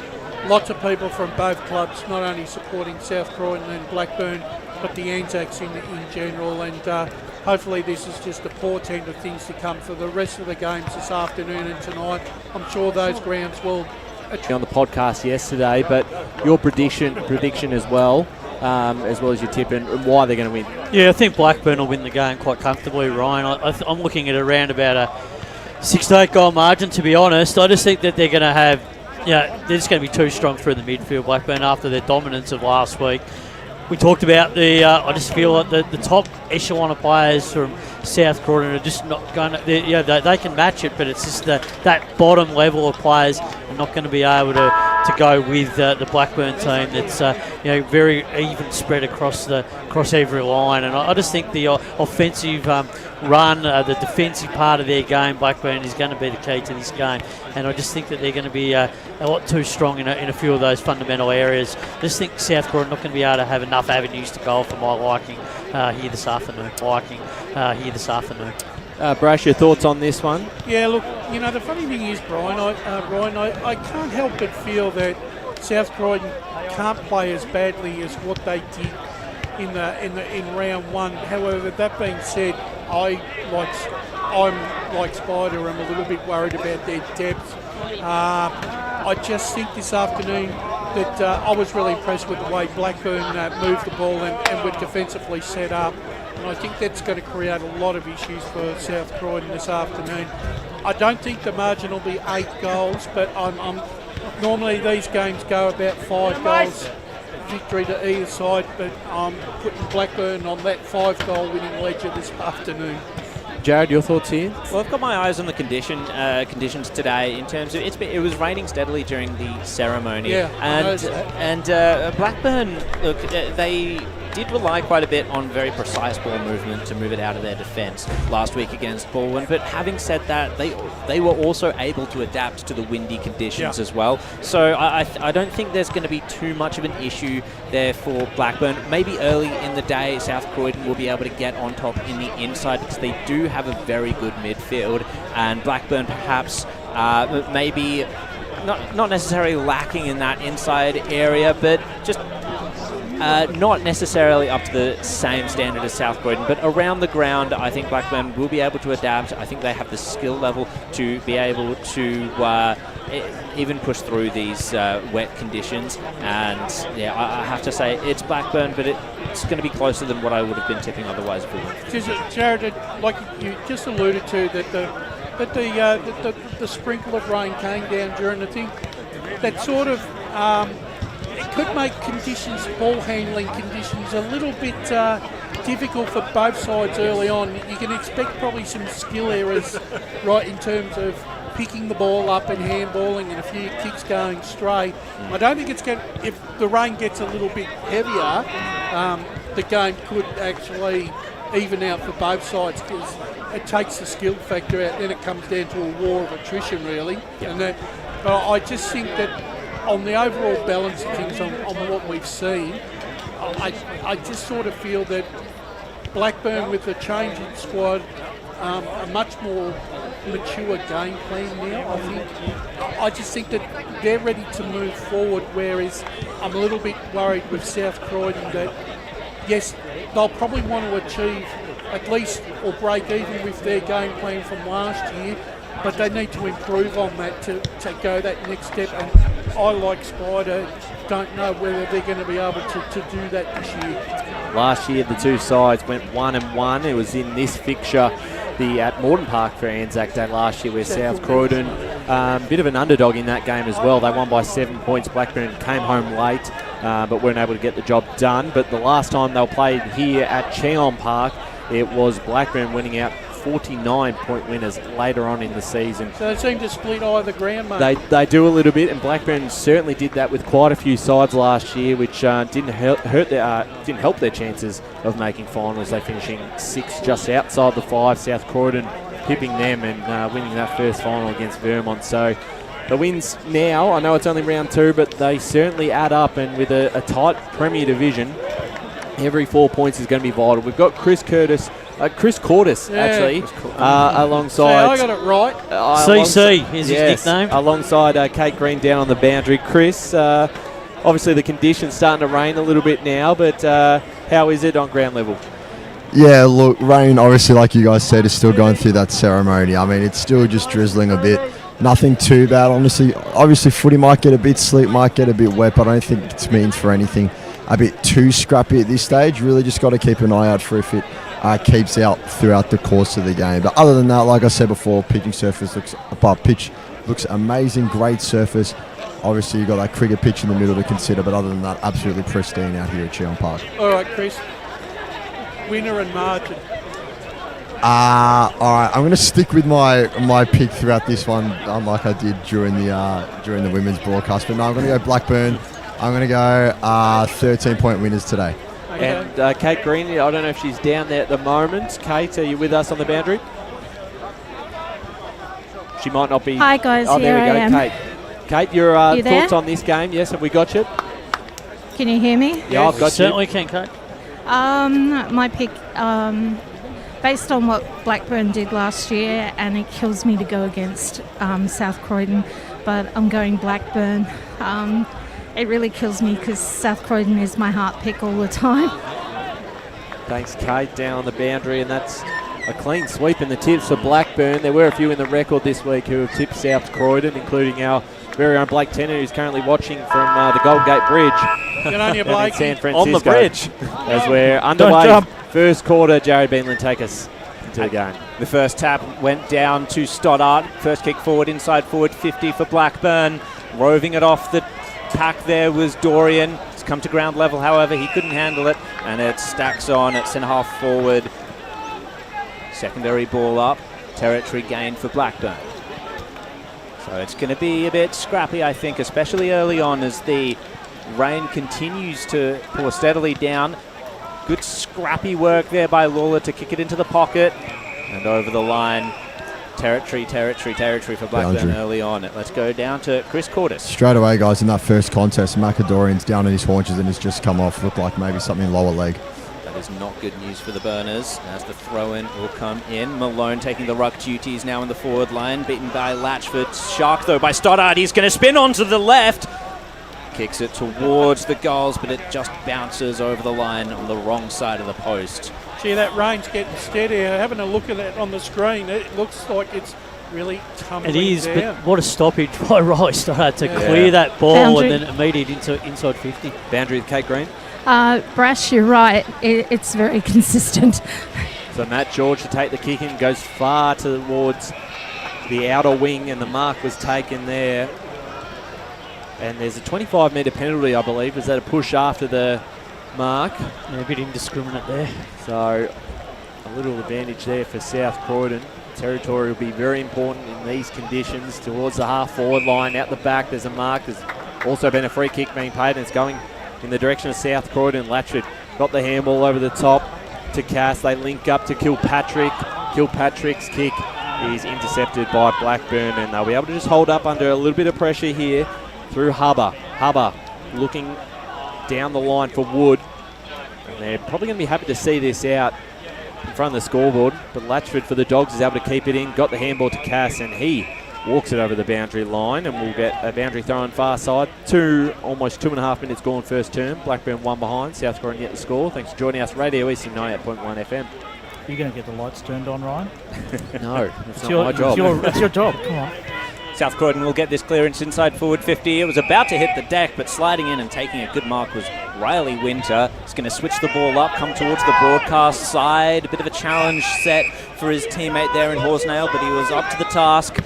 Lots of people from both clubs, not only supporting South Croydon and Blackburn, but the ANZACs in general, and hopefully this is just a portent of things to come for the rest of the games this afternoon and tonight. I'm sure those grounds will... On the podcast yesterday, but your prediction as well as your tip and why they're going to win. Yeah, I think Blackburn will win the game quite comfortably, Ryan. I'm looking at around about a 6 to 8 goal margin, to be honest. I just think that they're going to have, they're just going to be too strong through the midfield, Blackburn, after their dominance of last week. We talked about I just feel like the top echelon of players from South Croydon are just not going to, they can match it, but it's just that bottom level of players are not going to be able to go with the Blackburn team that's very even spread across every line. And I just think the offensive run, the defensive part of their game, Blackburn, is going to be the key to this game. And I just think that they're going to be a lot too strong in a few of those fundamental areas. I just think South Croydon not going to be able to have enough avenues to goal for my liking here this afternoon. Brash, your thoughts on this one? Yeah, look, the funny thing is, Brian, I can't help but feel that South Croydon can't play as badly as what they did in round one. However, that being said, I'm like Spider. I'm a little bit worried about their depth. I just think this afternoon that I was really impressed with the way Blackburn moved the ball and were defensively set up. And I think that's going to create a lot of issues for South Croydon this afternoon. I don't think the margin will be 8 goals, but I'm normally these games go about 5 goals victory to either side, but I'm putting Blackburn on that 5-goal winning ledger this afternoon. Jared, your thoughts here? Well, I've got my eyes on the conditions today in terms of it was raining steadily during the ceremony. Yeah, and Blackburn, look, they did rely quite a bit on very precise ball movement to move it out of their defence last week against Baldwin. But having said that, they were also able to adapt to the windy conditions as well. So I don't think there's going to be too much of an issue there for Blackburn. Maybe early in the day, South Croydon will be able to get on top in the inside because they do have a very good midfield, and Blackburn perhaps maybe not necessarily lacking in that inside area, but just not necessarily up to the same standard as South Croydon, but around the ground I think Blackburn will be able to adapt. I think they have the skill level to be able to even push through these wet conditions. And yeah, I have to say it's Blackburn, but it's going to be closer than what I would have been tipping otherwise. Jared, like you just alluded to, that the sprinkle of rain came down during the thing. That sort of it could make ball handling conditions a little bit difficult for both sides early on. You can expect probably some skill errors, right, in terms of picking the ball up and handballing and a few kicks going straight. I don't think it's going to, if the rain gets a little bit heavier, the game could actually even out for both sides because it takes the skill factor out. Then it comes down to a war of attrition, really. And but I just think that on the overall balance of things on what we've seen, I just sort of feel that Blackburn, with the change in squad, a much more mature game plan now, I think. I just think that they're ready to move forward, whereas I'm a little bit worried with South Croydon that, yes, they'll probably want to achieve at least or break even with their game plan from last year, but they need to improve on that to go that next step. And I, like Spider, don't know whether they're going to be able to do that this year. Last year, the two sides went 1-1. It was in this fixture at Moreton Park for ANZAC Day last year, where South Croydon, bit of an underdog in that game as well. They won by 7 points. Blackburn came home late, but weren't able to get the job done. But the last time they played here at Cheong Park, it was Blackburn winning out 49-point winners later on in the season. So they seem to split either ground, mate. They do a little bit, and Blackburn certainly did that with quite a few sides last year, which didn't help their chances of making finals. They finishing 6 just outside the 5. South Croydon pipping them and winning that first final against Vermont. So the wins now, I know it's only round 2, but they certainly add up, and with a tight Premier Division, every 4 points is going to be vital. We've got Chris Cordis, alongside. I got it right. CC is his nickname. Alongside Kate Green down on the boundary. Chris, obviously the conditions starting to rain a little bit now, but how is it on ground level? Yeah, look, rain, obviously, like you guys said, is still going through that ceremony. I mean, it's still just drizzling a bit. Nothing too bad, honestly. Obviously, footy might get a bit slick, might get a bit wet, but I don't think it means for anything a bit too scrappy at this stage. Really just got to keep an eye out for if it keeps out throughout the course of the game. But other than that, like I said before, pitch looks amazing, great surface. Obviously, you've got that cricket pitch in the middle to consider, but other than that, absolutely pristine out here at Cheong Park. All right, Chris. Winner and margin. All right, I'm going to stick with my pick throughout this one, unlike I did during the women's broadcast. But no, I'm going to go Blackburn. I'm going to go 13-point winners today. Okay. And Kate Green, I don't know if she's down there at the moment. Kate, are you with us on the boundary? She might not be. Hi guys, oh, there here we go, I am. Kate, your You thoughts there? on this game? Yes, have we got you? Can you hear me? Yeah, I've got Certainly you. can, Kate. My pick, based on what Blackburn did last year, and it kills me to go against South Croydon, but I'm going Blackburn. It really kills me because South Croydon is my heart pick all the time. Thanks, Kate, down on the boundary, and that's a clean sweep in the tips for Blackburn. There were a few in the record this week who have tipped South Croydon, including our very own Blake Tennant, who's currently watching from the Golden Gate Bridge. Get on your Blake. San Francisco. On the bridge. As we're underway. First quarter, Jared Beanland, take us into the game. The first tap went down to Stoddart. First kick forward, inside forward 50 for Blackburn. Roving it off the pack there was Dorian. It's come to ground level, however, he couldn't handle it, and it stacks on at centre half forward. Secondary ball up, territory gained for Blackburn. So it's going to be a bit scrappy, I think, especially early on as the rain continues to pour steadily down. Good scrappy work there by Lawler to kick it into the pocket and over the line. Territory for Blackburn early on. Let's go down to Chris Cordis. Straight away, guys, in that first contest, Macadorian's down on his haunches and has just come off. Looked like maybe something lower leg. That is not good news for the Burners as the throw-in will come in. Malone taking the ruck duties now in the forward line. Beaten by Latchford. Shark, though, by Stoddart. He's going to spin onto the left. Kicks it towards the goals, but it just bounces over the line on the wrong side of the post. Gee, that rain's getting steadier. Having a look at it on the screen, it looks like it's really tumbling It is, down. but what a stoppage by Riley Stoddart to clear that ball Boundary. and then immediate inside 50. Boundary with Kate Green. Brash, you're right. It's very consistent. So Matt George to take the kick in, goes far towards the outer wing, and the mark was taken there. And there's a 25-metre penalty, I believe. Was that a push after the mark? Yeah, a bit indiscriminate there. So a little advantage there for South Croydon. Territory will be very important in these conditions. Towards the half-forward line, out the back, there's a mark. There's also been a free kick being paid, and it's going in the direction of South Croydon. Latchford got the handball over the top to Cass. They link up to Kilpatrick. Kilpatrick's kick is intercepted by Blackburn, and they'll be able to just hold up under a little bit of pressure here through Hubber. Hubber looking down the line for Wood, and they're probably going to be happy to see this out in front of the scoreboard, but Latchford for the Dogs is able to keep it in. Got the handball to Cass, and he walks it over the boundary line, and we'll get a boundary throw on far side. Almost 2.5 minutes gone first term. Blackburn 1 behind. South Croydon yet to score. Thanks for joining us. Radio Eastland 98.1 FM. Are you going to get the lights turned on, Ryan? No, that's not my job. It's your job. Come on. South Croydon will get this clearance inside forward 50. It was about to hit the deck, but sliding in and taking a good mark was Riley Winter. He's going to switch the ball up, come towards the broadcast side. A bit of a challenge set for his teammate there in Horsnail, but he was up to the task.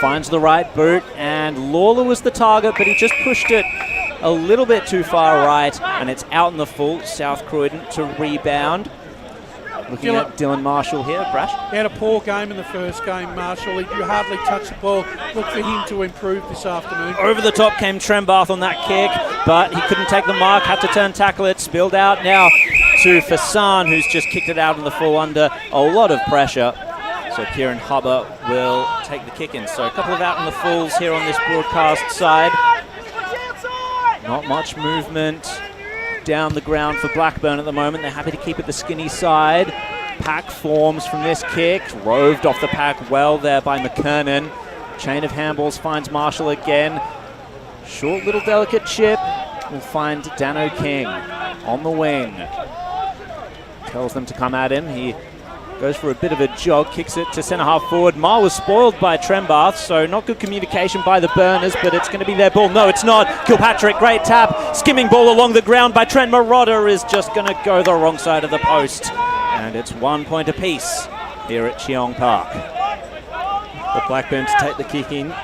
Finds the right boot, and Lawler was the target, but he just pushed it a little bit too far right, and it's out in the full. South Croydon to rebound. Looking at Dylan Marshall here, Brash. He had a poor game in the first game, Marshall. He hardly touched the ball. Look for him to improve this afternoon. Over the top came Trembath on that kick, but he couldn't take the mark, had to turn tackle it, spilled out now to Fasan, who's just kicked it out in the full under a lot of pressure. So Kieran Hubber will take the kick in. So a couple of out in the fulls here on this broadcast side. Not much movement down the ground for Blackburn at the moment. They're happy to keep it the skinny side. Pack forms from this kick. Roved off the pack well there by McKernan. Chain of handballs finds Marshall again. Short little delicate chip will find Dano King on the wing. Tells them to come at him. He goes for a bit of a jog, kicks it to centre half forward. Mar was spoiled by Trembath, so not good communication by the Burners, but it's going to be their ball. No, it's not. Kilpatrick, great tap. Skimming ball along the ground by Trent Marotta is just going to go the wrong side of the post. And it's 1 point apiece here at Cheong Park. The Blackburn to take the kick in.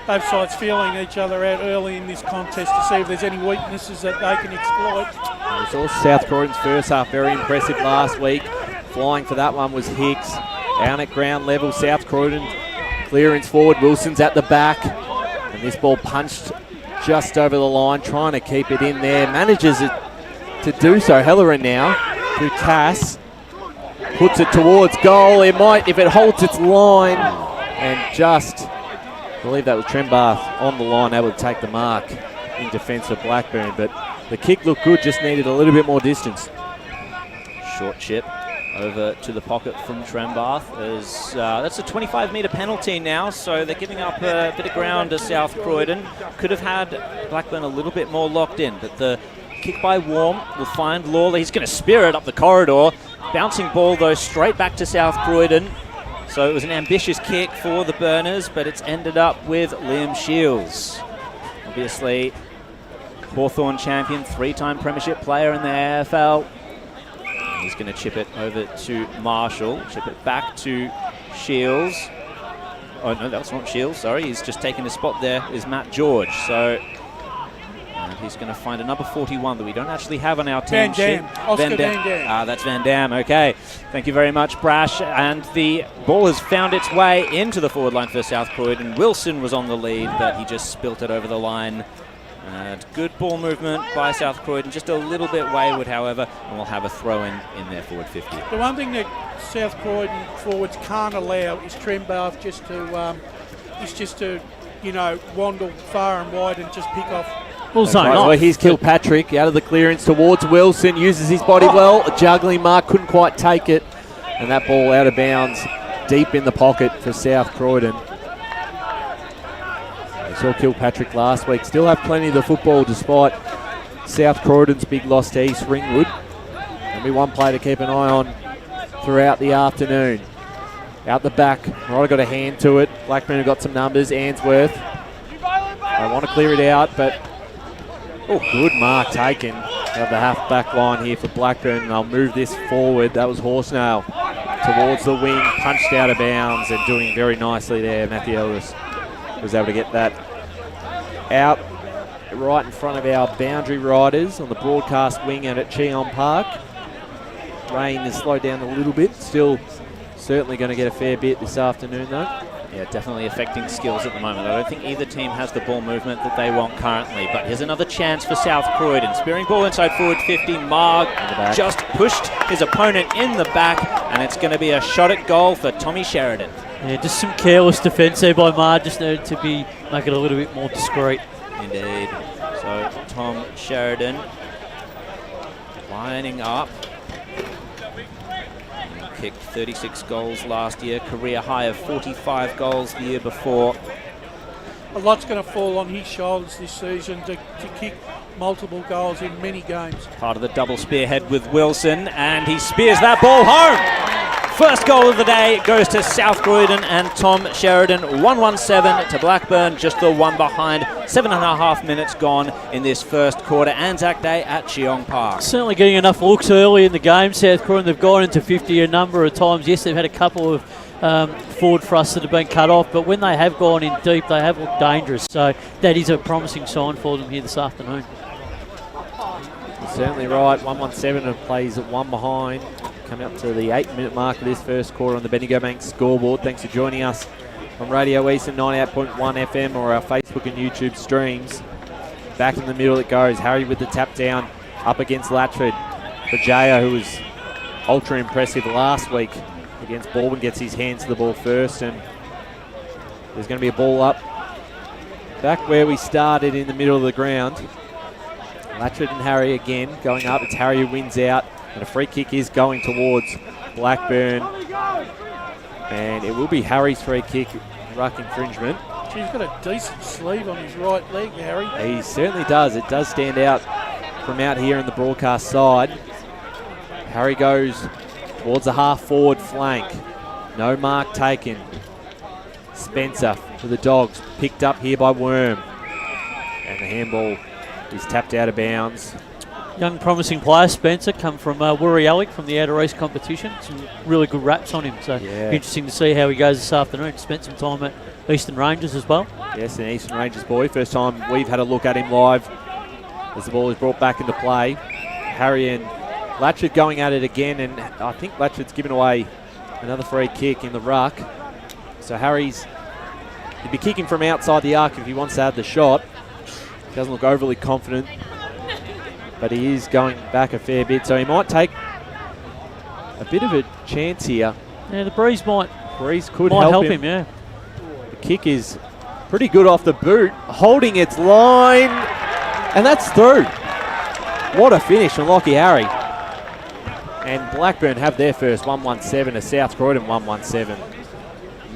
Both sides feeling each other out early in this contest to see if there's any weaknesses that they can exploit. We saw South Croydon's first half very impressive last week. Flying for that one was Hicks. Down at ground level, South Croydon clearance forward. Wilson's at the back. And this ball punched just over the line, trying to keep it in there. Manages it to do so. Helleran now to Cass. Puts it towards goal. It might, if it holds its line, and just, I believe that was Trembath on the line, able to take the mark in defence of Blackburn. But the kick looked good, just needed a little bit more distance. Short chip over to the pocket from Trembath. That's a 25-metre penalty now, so they're giving up a bit of ground to South Croydon. Could have had Blackburn a little bit more locked in, but the kick by Warm will find Lawler. He's going to spear it up the corridor. Bouncing ball, though, straight back to South Croydon. So it was an ambitious kick for the Burners, but it's ended up with Liam Shields. Obviously, Hawthorn champion, 3-time premiership player in the AFL. He's going to chip it over to Marshall. Chip it back to Shields. Oh, no, that's not Shields, sorry. He's just taken a spot there, is Matt George. So and he's going to find a number 41 that we don't actually have on our team sheet. Oscar Van Dam. That's Van Dam, okay. Thank you very much, Brash. And the ball has found its way into the forward line for South Croydon. Wilson was on the lead, but he just spilt it over the line. Good ball movement by South Croydon, just a little bit wayward, however, and we'll have a throw-in in their forward 50. The one thing that South Croydon forwards can't allow is Trembath just to wander far and wide and just pick off. Well, here's Kilpatrick out of the clearance towards Wilson, uses his body well. A juggling mark, couldn't quite take it, and that ball out of bounds deep in the pocket for South Croydon. We saw Kilpatrick last week. Still have plenty of the football despite South Croydon's big loss to East Ringwood. There'll be one play to keep an eye on throughout the afternoon. Out the back, Marotta got a hand to it. Blackburn have got some numbers. Ainsworth. They want to clear it out, but good mark taken out the half-back line here for Blackburn. And they'll move this forward. That was Horsenail towards the wing, punched out of bounds and doing very nicely there. Matthew Ellis was able to get that out right in front of our boundary riders on the broadcast wing and at Cheong Park. Rain has slowed down a little bit. Still certainly going to get a fair bit this afternoon though. Yeah, definitely affecting skills at the moment. I don't think either team has the ball movement that they want currently, but here's another chance for South Croydon. Spearing ball inside forward 50. Mark just pushed his opponent in the back, and it's going to be a shot at goal for Tommy Sheridan. Yeah, just some careless defence there by Mar. Just needed to make it a little bit more discreet. Indeed. So Tom Sheridan lining up. He kicked 36 goals last year, career high of 45 goals the year before. A lot's going to fall on his shoulders this season to kick multiple goals in many games. Part of the double spearhead with Wilson, and he spears that ball home. First goal of the day goes to South Croydon and Tom Sheridan. 1-1-7 to Blackburn, just the one behind. 7.5 minutes gone in this first quarter. ANZAC Day at Cheong Park. Certainly getting enough looks early in the game. South Croydon, they've gone into 50 a number of times. Yes, they've had a couple of forward thrusts that have been cut off, but when they have gone in deep, they have looked dangerous. So that is a promising sign for them here this afternoon. Certainly right. 1-1-7 and plays at one behind. Coming up to the 8-minute mark of this first quarter on the Bendigo Bank scoreboard. Thanks for joining us on Radio Eastland 98.1 FM or our Facebook and YouTube streams. Back in the middle it goes. Harry with the tap down up against Latchford. Bajaya, who was ultra impressive last week against Baldwin, gets his hands to the ball first, and there's going to be a ball up back where we started in the middle of the ground. Latchford and Harry again going up. It's Harry who wins out, and a free kick is going towards Blackburn, and it will be Harry's free kick, ruck infringement. He's got a decent sleeve on his right leg, Harry. He certainly does. It does stand out from out here on the broadcast side. Harry goes towards the half-forward flank. No mark taken. Spencer for the Dogs, picked up here by Worm. And the handball is tapped out of bounds. Young promising player, Spencer, come from Wurriallic from the Outer East competition. Some really good raps on him, so interesting to see how he goes this afternoon. Spent some time at Eastern Rangers as well. Yes, an Eastern Rangers boy. First time we've had a look at him live as the ball is brought back into play. Harry and Latchford going at it again, and I think Latchford's given away another free kick in the ruck. So he'd be kicking from outside the arc if he wants to have the shot. He doesn't look overly confident, but he is going back a fair bit, so he might take a bit of a chance here. Yeah, the breeze could help him. Yeah. The kick is pretty good off the boot, holding its line, and that's through. What a finish from Lockie Harry. And Blackburn have their first 1-1-7 to South Croydon 1-1-7.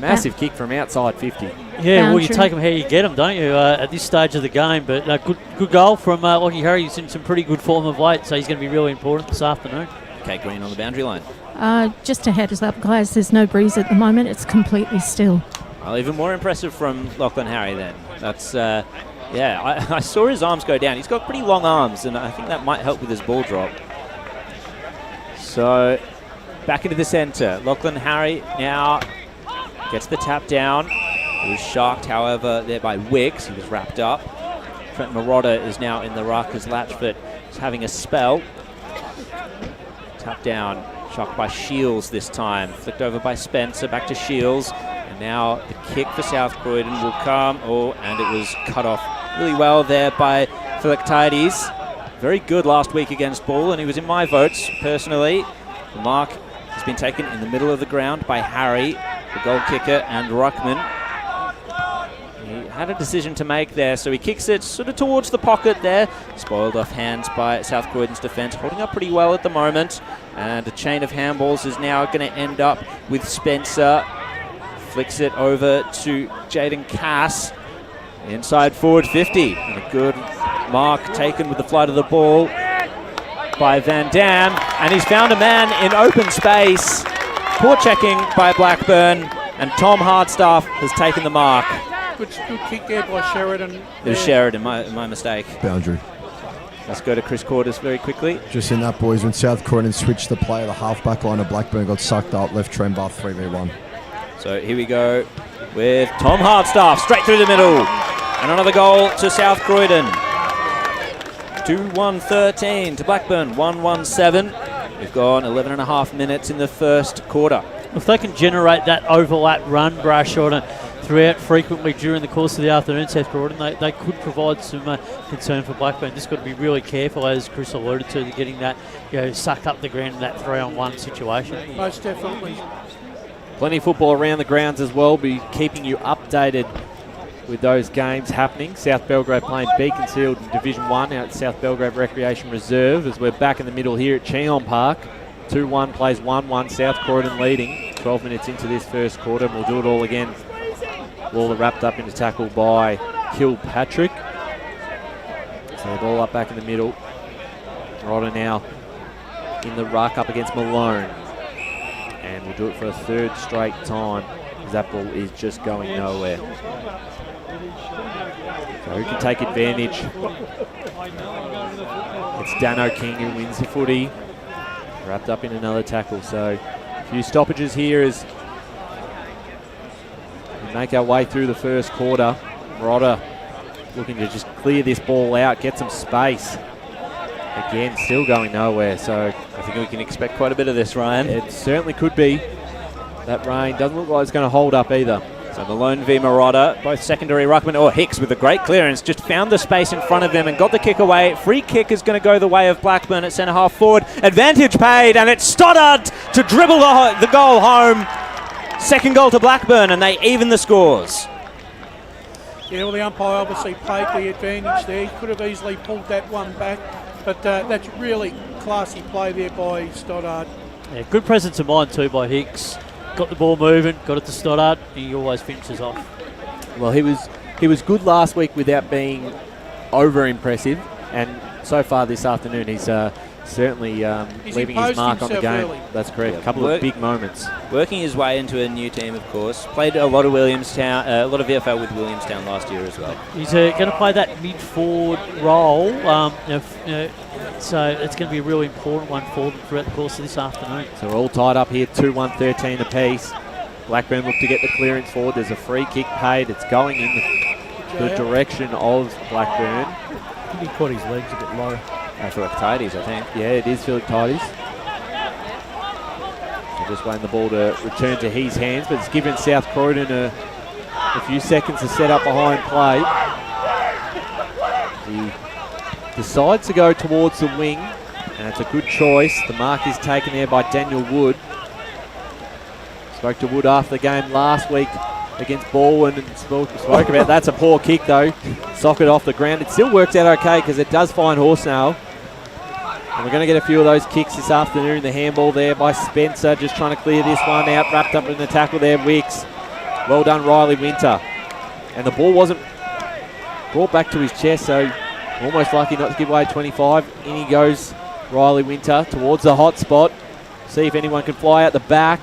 Massive kick from outside 50. Yeah, well, you take them how you get them, don't you, at this stage of the game. But good goal from Lockie Harry. He's in some pretty good form of late, so he's going to be really important this afternoon. Kate Green on the boundary line. Just to head us up, guys, there's no breeze at the moment. It's completely still. Well, even more impressive from Lachlan Harry then. That's, I saw his arms go down. He's got pretty long arms, and I think that might help with his ball drop. So, back into the centre. Lachlan Harry now gets the tap down. He was shocked, however, there by Wicks. He was wrapped up. Trent Marotta is now in the ruck as Latchford is having a spell. Tap down, shocked by Shields this time. Flicked over by Spencer, back to Shields. And now the kick for South Croydon will come. Oh, and it was cut off really well there by Philoctides. Very good last week against Bull, and he was in my votes personally. The mark has been taken in the middle of the ground by Harry, the goal kicker, and Ruckman. He had a decision to make there, so he kicks it sort of towards the pocket there. Spoiled off hands by South Croydon's defence, holding up pretty well at the moment. And a chain of handballs is now going to end up with Spencer. Flicks it over to Jaden Cass. Inside forward 50. And a good mark taken with the flight of the ball by Van Dam. And he's found a man in open space. Poor checking by Blackburn. And Tom Hardstaff has taken the mark. Good kick there by Sheridan. It was Sheridan, my mistake. Boundary. Let's go to Chris Cordis very quickly. Just in that, boys, when South Croydon switched the play, the half-back line of Blackburn got sucked up, left Trembath 3v1. So here we go with Tom Hardstaff straight through the middle. And another goal to South Croydon. 2-1-13 to Blackburn, 1-1-7. We've gone 11 and a half minutes in the first quarter. If they can generate that overlap run, Brash, on it throughout frequently during the course of the afternoon, South Croydon, they could provide some concern for Blackburn. Just got to be really careful, as Chris alluded to getting that, sucked up the ground in that 3-on-1 situation. Most definitely. Plenty of football around the grounds as well. Be keeping you updated with those games happening. South Belgrade playing Beaconsfield in Division 1 out at South Belgrade Recreation Reserve as we're back in the middle here at Cheong Park. 2-1 plays 1-1, South Croydon leading 12 minutes into this first quarter. We'll do it all again. Waller wrapped up into tackle by Kilpatrick. So the ball up back in the middle. Rodder now in the ruck up against Malone. And we'll do it for a third straight time because that ball is just going nowhere. So who can take advantage? It's Dano King who wins the footy. Wrapped up in another tackle. So a few stoppages here as we make our way through the first quarter. Rodder looking to just clear this ball out, get some space. Again, still going nowhere, so I think we can expect quite a bit of this, Ryan. It certainly could be. That rain doesn't look like it's going to hold up either. So Malone v. Marotta, both secondary ruckman. Hicks with a great clearance, just found the space in front of them and got the kick away. Free kick is going to go the way of Blackburn at centre half forward. Advantage paid, and it's Stoddart to dribble the goal home. Second goal to Blackburn, and they even the scores. Yeah, well, the umpire obviously played the advantage there. He could have easily pulled that one back, but that's really classy play there by Stoddart. Yeah, good presence of mind too by Hicks. Got the ball moving, got it to Stoddart, and he always finishes off. Well, he was good last week without being over impressive, and so far this afternoon he's certainly leaving his mark on the game. Really. That's correct. A couple of big moments. Working his way into a new team, of course. Played a lot of Williamstown, a lot of VFL with Williamstown last year as well. He's going to play that mid-forward role, so it's going to be a really important one for them throughout the course of this afternoon. So we're all tied up here, 2-1, 13 apiece. Blackburn look to get the clearance forward. There's a free kick paid. It's going in the direction of Blackburn. I think he caught his legs a bit low. Philoctides, I think. Yeah, it is Philoctides. So just waiting the ball to return to his hands, but it's given South Croydon a few seconds to set up behind play. He decides to go towards the wing, and it's a good choice. The mark is taken there by Daniel Wood. Spoke to Wood after the game last week against Baldwin and spoke about that's a poor kick though. Socket off the ground. It still works out okay because it does find Horsenail. And we're going to get a few of those kicks this afternoon. The handball there by Spencer, just trying to clear this one out. Wrapped up in the tackle there, Wicks. Well done, Riley Winter. And the ball wasn't brought back to his chest, so almost lucky not to give away 25. In he goes, Riley Winter, towards the hot spot. See if anyone can fly out the back.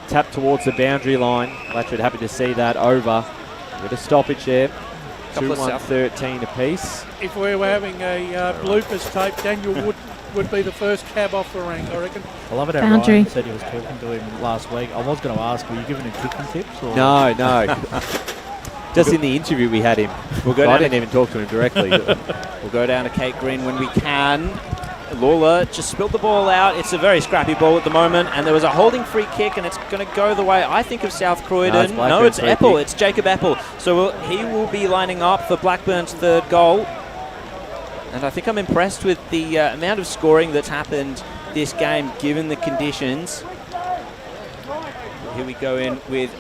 Tap towards the boundary line. Latchford happy to see that over. With a stoppage there. 2-1, 13 apiece. If we were having a bloopers tape, Daniel would be the first cab off the rank, I reckon. I love it how Ryan said he was talking to him last week. I was going to ask, were you giving him kicking tips? Or? No. Just in the interview we had him. I didn't even talk to him directly. We'll go down to Kate Green when we can. Lawler just spilled the ball out. It's a very scrappy ball at the moment, and there was a holding free kick, and it's going to go the way, I think, of South Croydon. No, it's Apple. It's Jacob Apple. So he will be lining up for Blackburn's third goal. And I think I'm impressed with the amount of scoring that's happened this game, given the conditions. Here we go in with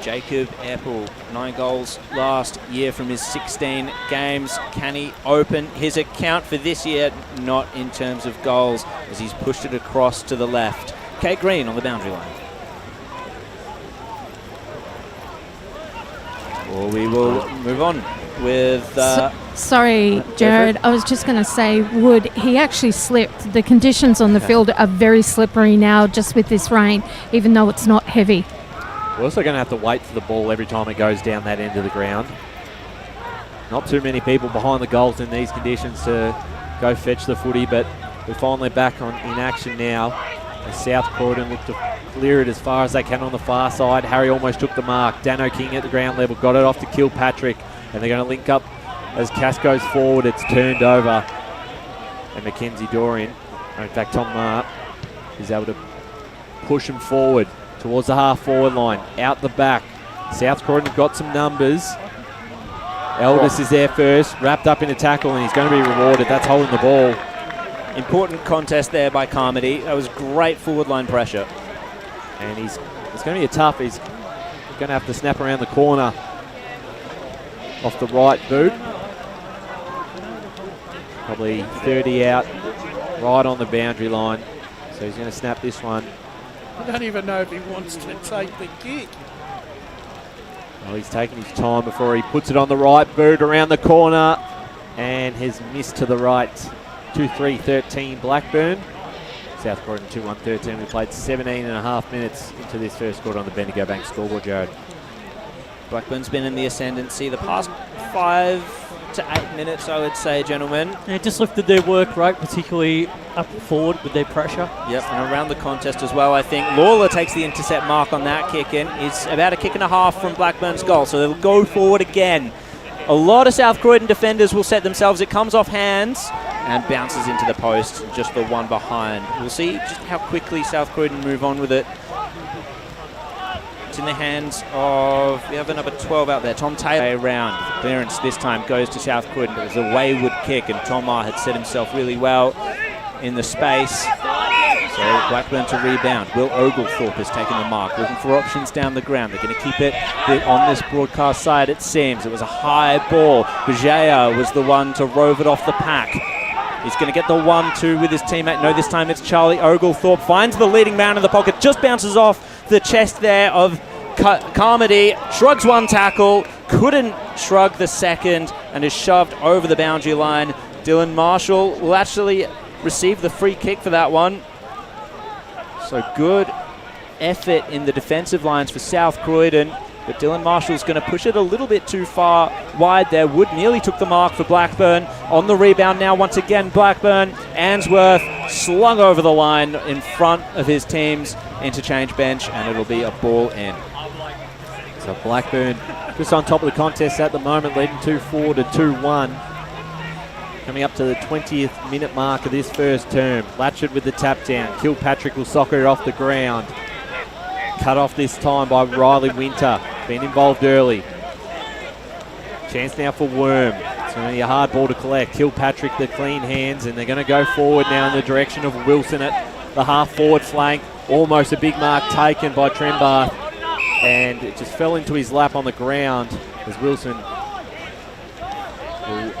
Jacob Apple, 9 goals last year from his 16 games. Can he open his account for this year? Not in terms of goals, as he's pushed it across to the left. Kate Green on the boundary line. Well, we will move on with... Sorry, Jared. I was just going to say, Wood, he actually slipped. The conditions on the field are very slippery now, just with this rain, even though it's not heavy. We're also going to have to wait for the ball every time it goes down that end of the ground. Not too many people behind the goals in these conditions to go fetch the footy, but we're finally back in action now. As South Croydon look to clear it as far as they can on the far side. Harry almost took the mark. Dano King at the ground level, got it off to Kilpatrick, and they're going to link up as Cass goes forward. It's turned over, and Mackenzie Dorian, in fact Tom Marr, is able to push him forward towards the half-forward line, out the back. South Croydon got some numbers. Elders is there first, wrapped up in a tackle, and he's going to be rewarded. That's holding the ball. Important contest there by Carmody. That was great forward line pressure. And it's going to be a tough. He's going to have to snap around the corner off the right boot. Probably 30 out, right on the boundary line. So he's going to snap this one. I don't even know if he wants to take the kick. Well, he's taking his time before he puts it on the right boot around the corner and has missed to the right. 2-3-13 Blackburn. South Croydon 2-1-13. We played 17 and a half minutes into this first quarter on the Bendigo Bank scoreboard, Jared. Blackburn's been in the ascendancy the past 5 to 8 minutes, I would say, gentlemen. Yeah, just lifted their work rate, particularly up forward with their pressure. Yep, and around the contest as well, I think. Lawler takes the intercept mark on that kick in. It's about a kick and a half from Blackburn's goal, so they'll go forward again. A lot of South Croydon defenders will set themselves. It comes off hands. and bounces into the post, just the one behind. We'll see just how quickly South Croydon move on with it. It's in the hands of, we have the number 12 out there, Tom Taylor. Around. The clearance this time goes to South Croydon. It was a wayward kick, and Tomar had set himself really well in the space. So Blackburn to rebound. Will Oglethorpe has taken the mark, looking for options down the ground. They're going to keep it on this broadcast side, it seems. It was a high ball. Bajaya was the one to rove it off the pack. He's going to get the 1-2 with his teammate. No, this time it's Charlie Oglethorpe. Finds the leading man in the pocket. Just bounces off the chest there of Carmody. Shrugs one tackle. Couldn't shrug the second and is shoved over the boundary line. Dylan Marshall will actually receive the free kick for that one. So good effort in the defensive lines for South Croydon, but Dylan Marshall's going to push it a little bit too far wide there. Wood nearly took the mark for Blackburn. On the rebound now, once again, Blackburn. Answorth slung over the line in front of his team's interchange bench, and it'll be a ball in. So Blackburn just on top of the contest at the moment, leading 2-4 to 2-1. Coming up to the 20th minute mark of this first term. Latchford with the tap down. Kilpatrick will soccer it off the ground. Cut off this time by Riley Winter. Been involved early. Chance now for Worm. It's going to be a hard ball to collect. Kilpatrick the clean hands, and they're going to go forward now in the direction of Wilson at the half forward flank. Almost a big mark taken by Trembath, and it just fell into his lap on the ground as Wilson will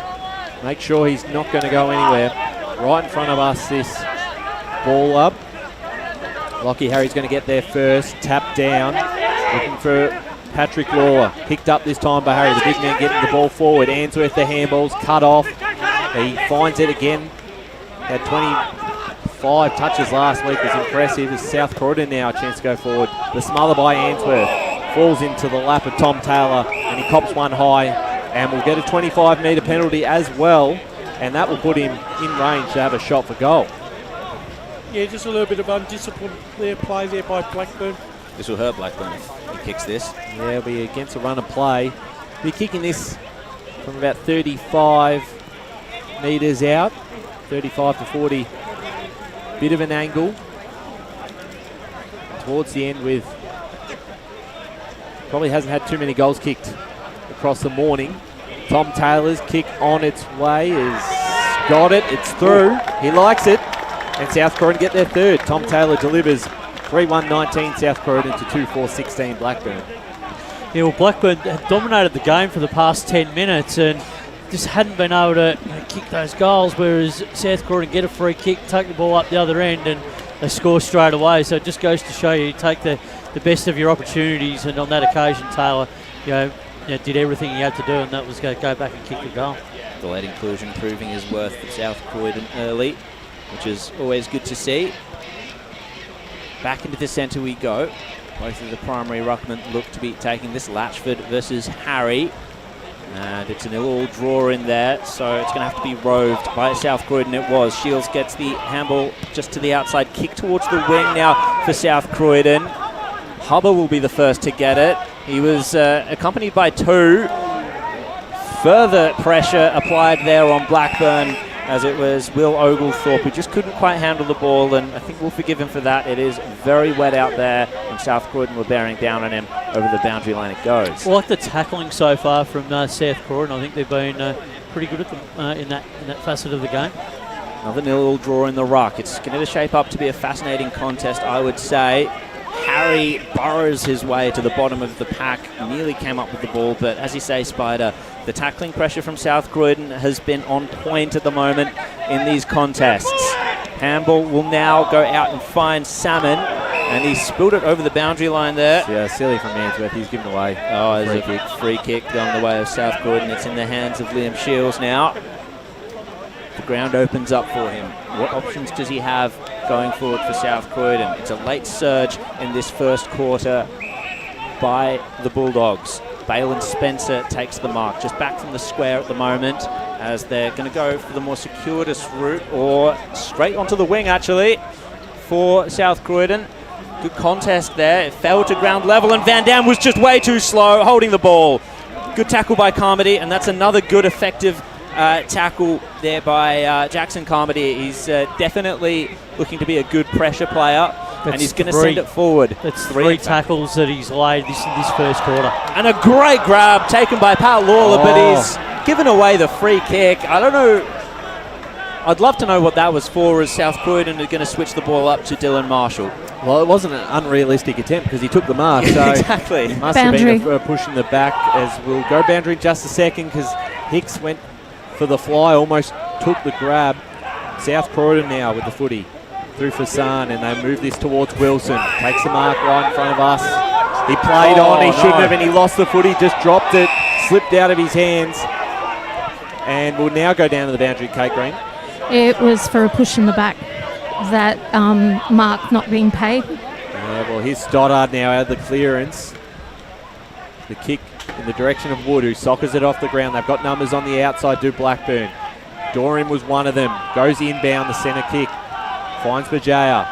make sure he's not going to go anywhere. Right in front of us, this ball up. Lockie Harry's going to get there first. Tap down. Looking for Patrick Lawler. Picked up this time by Harry. The big man getting the ball forward. Answorth, the handball's cut off. He finds it again. Had 25 touches last week. Was impressive. As South Croydon now a chance to go forward. The smother by Answorth falls into the lap of Tom Taylor, and he cops one high. And will get a 25-metre penalty as well, and that will put him in range to have a shot for goal. Yeah, just a little bit of undisciplined play there by Blackburn. This will hurt Blackburn if he kicks this. Yeah, it'll be against a run and play. Be kicking this from about 35 metres out, 35 to 40. Bit of an angle. Towards the end with, probably hasn't had too many goals kicked across the morning. Tom Taylor's kick on its way is got it. It's through. He likes it. And South Croydon get their third. Tom Taylor delivers 3-1-19 South Croydon to 2-4-16 Blackburn. Yeah, well, Blackburn had dominated the game for the past 10 minutes and just hadn't been able to kick those goals, whereas South Croydon get a free kick, take the ball up the other end, and they score straight away. So it just goes to show you take the best of your opportunities, and on that occasion, Taylor, did everything he had to do, and that was go back and kick the goal. The late inclusion proving his worth for South Croydon early, which is always good to see. Back into the centre we go. Both of the primary ruckmen look to be taking this. Latchford versus Harry. And it's an all draw in there, so it's going to have to be roved by South Croydon. It was. Shields gets the handball just to the outside. Kick towards the wing now for South Croydon. Hubber will be the first to get it. He was accompanied by two. Further pressure applied there on Blackburn, as it was Will Oglethorpe who just couldn't quite handle the ball, and I think we'll forgive him for that. It is very wet out there, and South Croydon were bearing down on him. Over the boundary line it goes. I like the tackling so far from South Croydon. I think they've been pretty good at them in that facet of the game. Another nil draw in the ruck. It's going to shape up to be a fascinating contest, I would say. Harry burrows his way to the bottom of the pack, nearly came up with the ball, but as you say, Spider, the tackling pressure from South Croydon has been on point at the moment in these contests. Handball will now go out and find Salmon, and he spilled it over the boundary line there. Yeah, silly from Answorth, he's given away. Oh, there's a free kick going the way of South Croydon. It's in the hands of Liam Shields now. The ground opens up for him. What options does he have going forward for South Croydon? It's a late surge in this first quarter by the Bulldogs. Balin Spencer takes the mark, just back from the square at the moment, as they're going to go for the more circuitous route, or straight onto the wing actually for South Croydon. Good contest there. It fell to ground level, and Van Dam was just way too slow holding the ball. Good tackle by Carmody, and that's another good effective tackle there by Jackson Carmody. He's definitely looking to be a good pressure player, and he's going to send it forward. That's three tackles that he's laid this first quarter. And a great grab taken by Pat Lawler, but he's given away the free kick. I don't know. I'd love to know what that was for, as South Croydon are going to switch the ball up to Dylan Marshall. Well, it wasn't an unrealistic attempt because he took the mark. So exactly. It must have been a push in the back, as we'll go boundary in just a second, because Hicks went for the fly, almost took the grab. South Croydon now with the footy through Fasan, and they move this towards Wilson. Takes the mark right in front of us. He played on, he shouldn't have, and he lost the footy, just dropped it, slipped out of his hands. And we'll now go down to the boundary, Kate Green. It was for a push in the back, that mark not being paid. Yeah, well, here's Stoddard now out of the clearance. The kick in the direction of Wood, who soccers it off the ground. They've got numbers on the outside, do Blackburn. Dorian was one of them. Goes inbound, the centre kick. Finds Bajaya.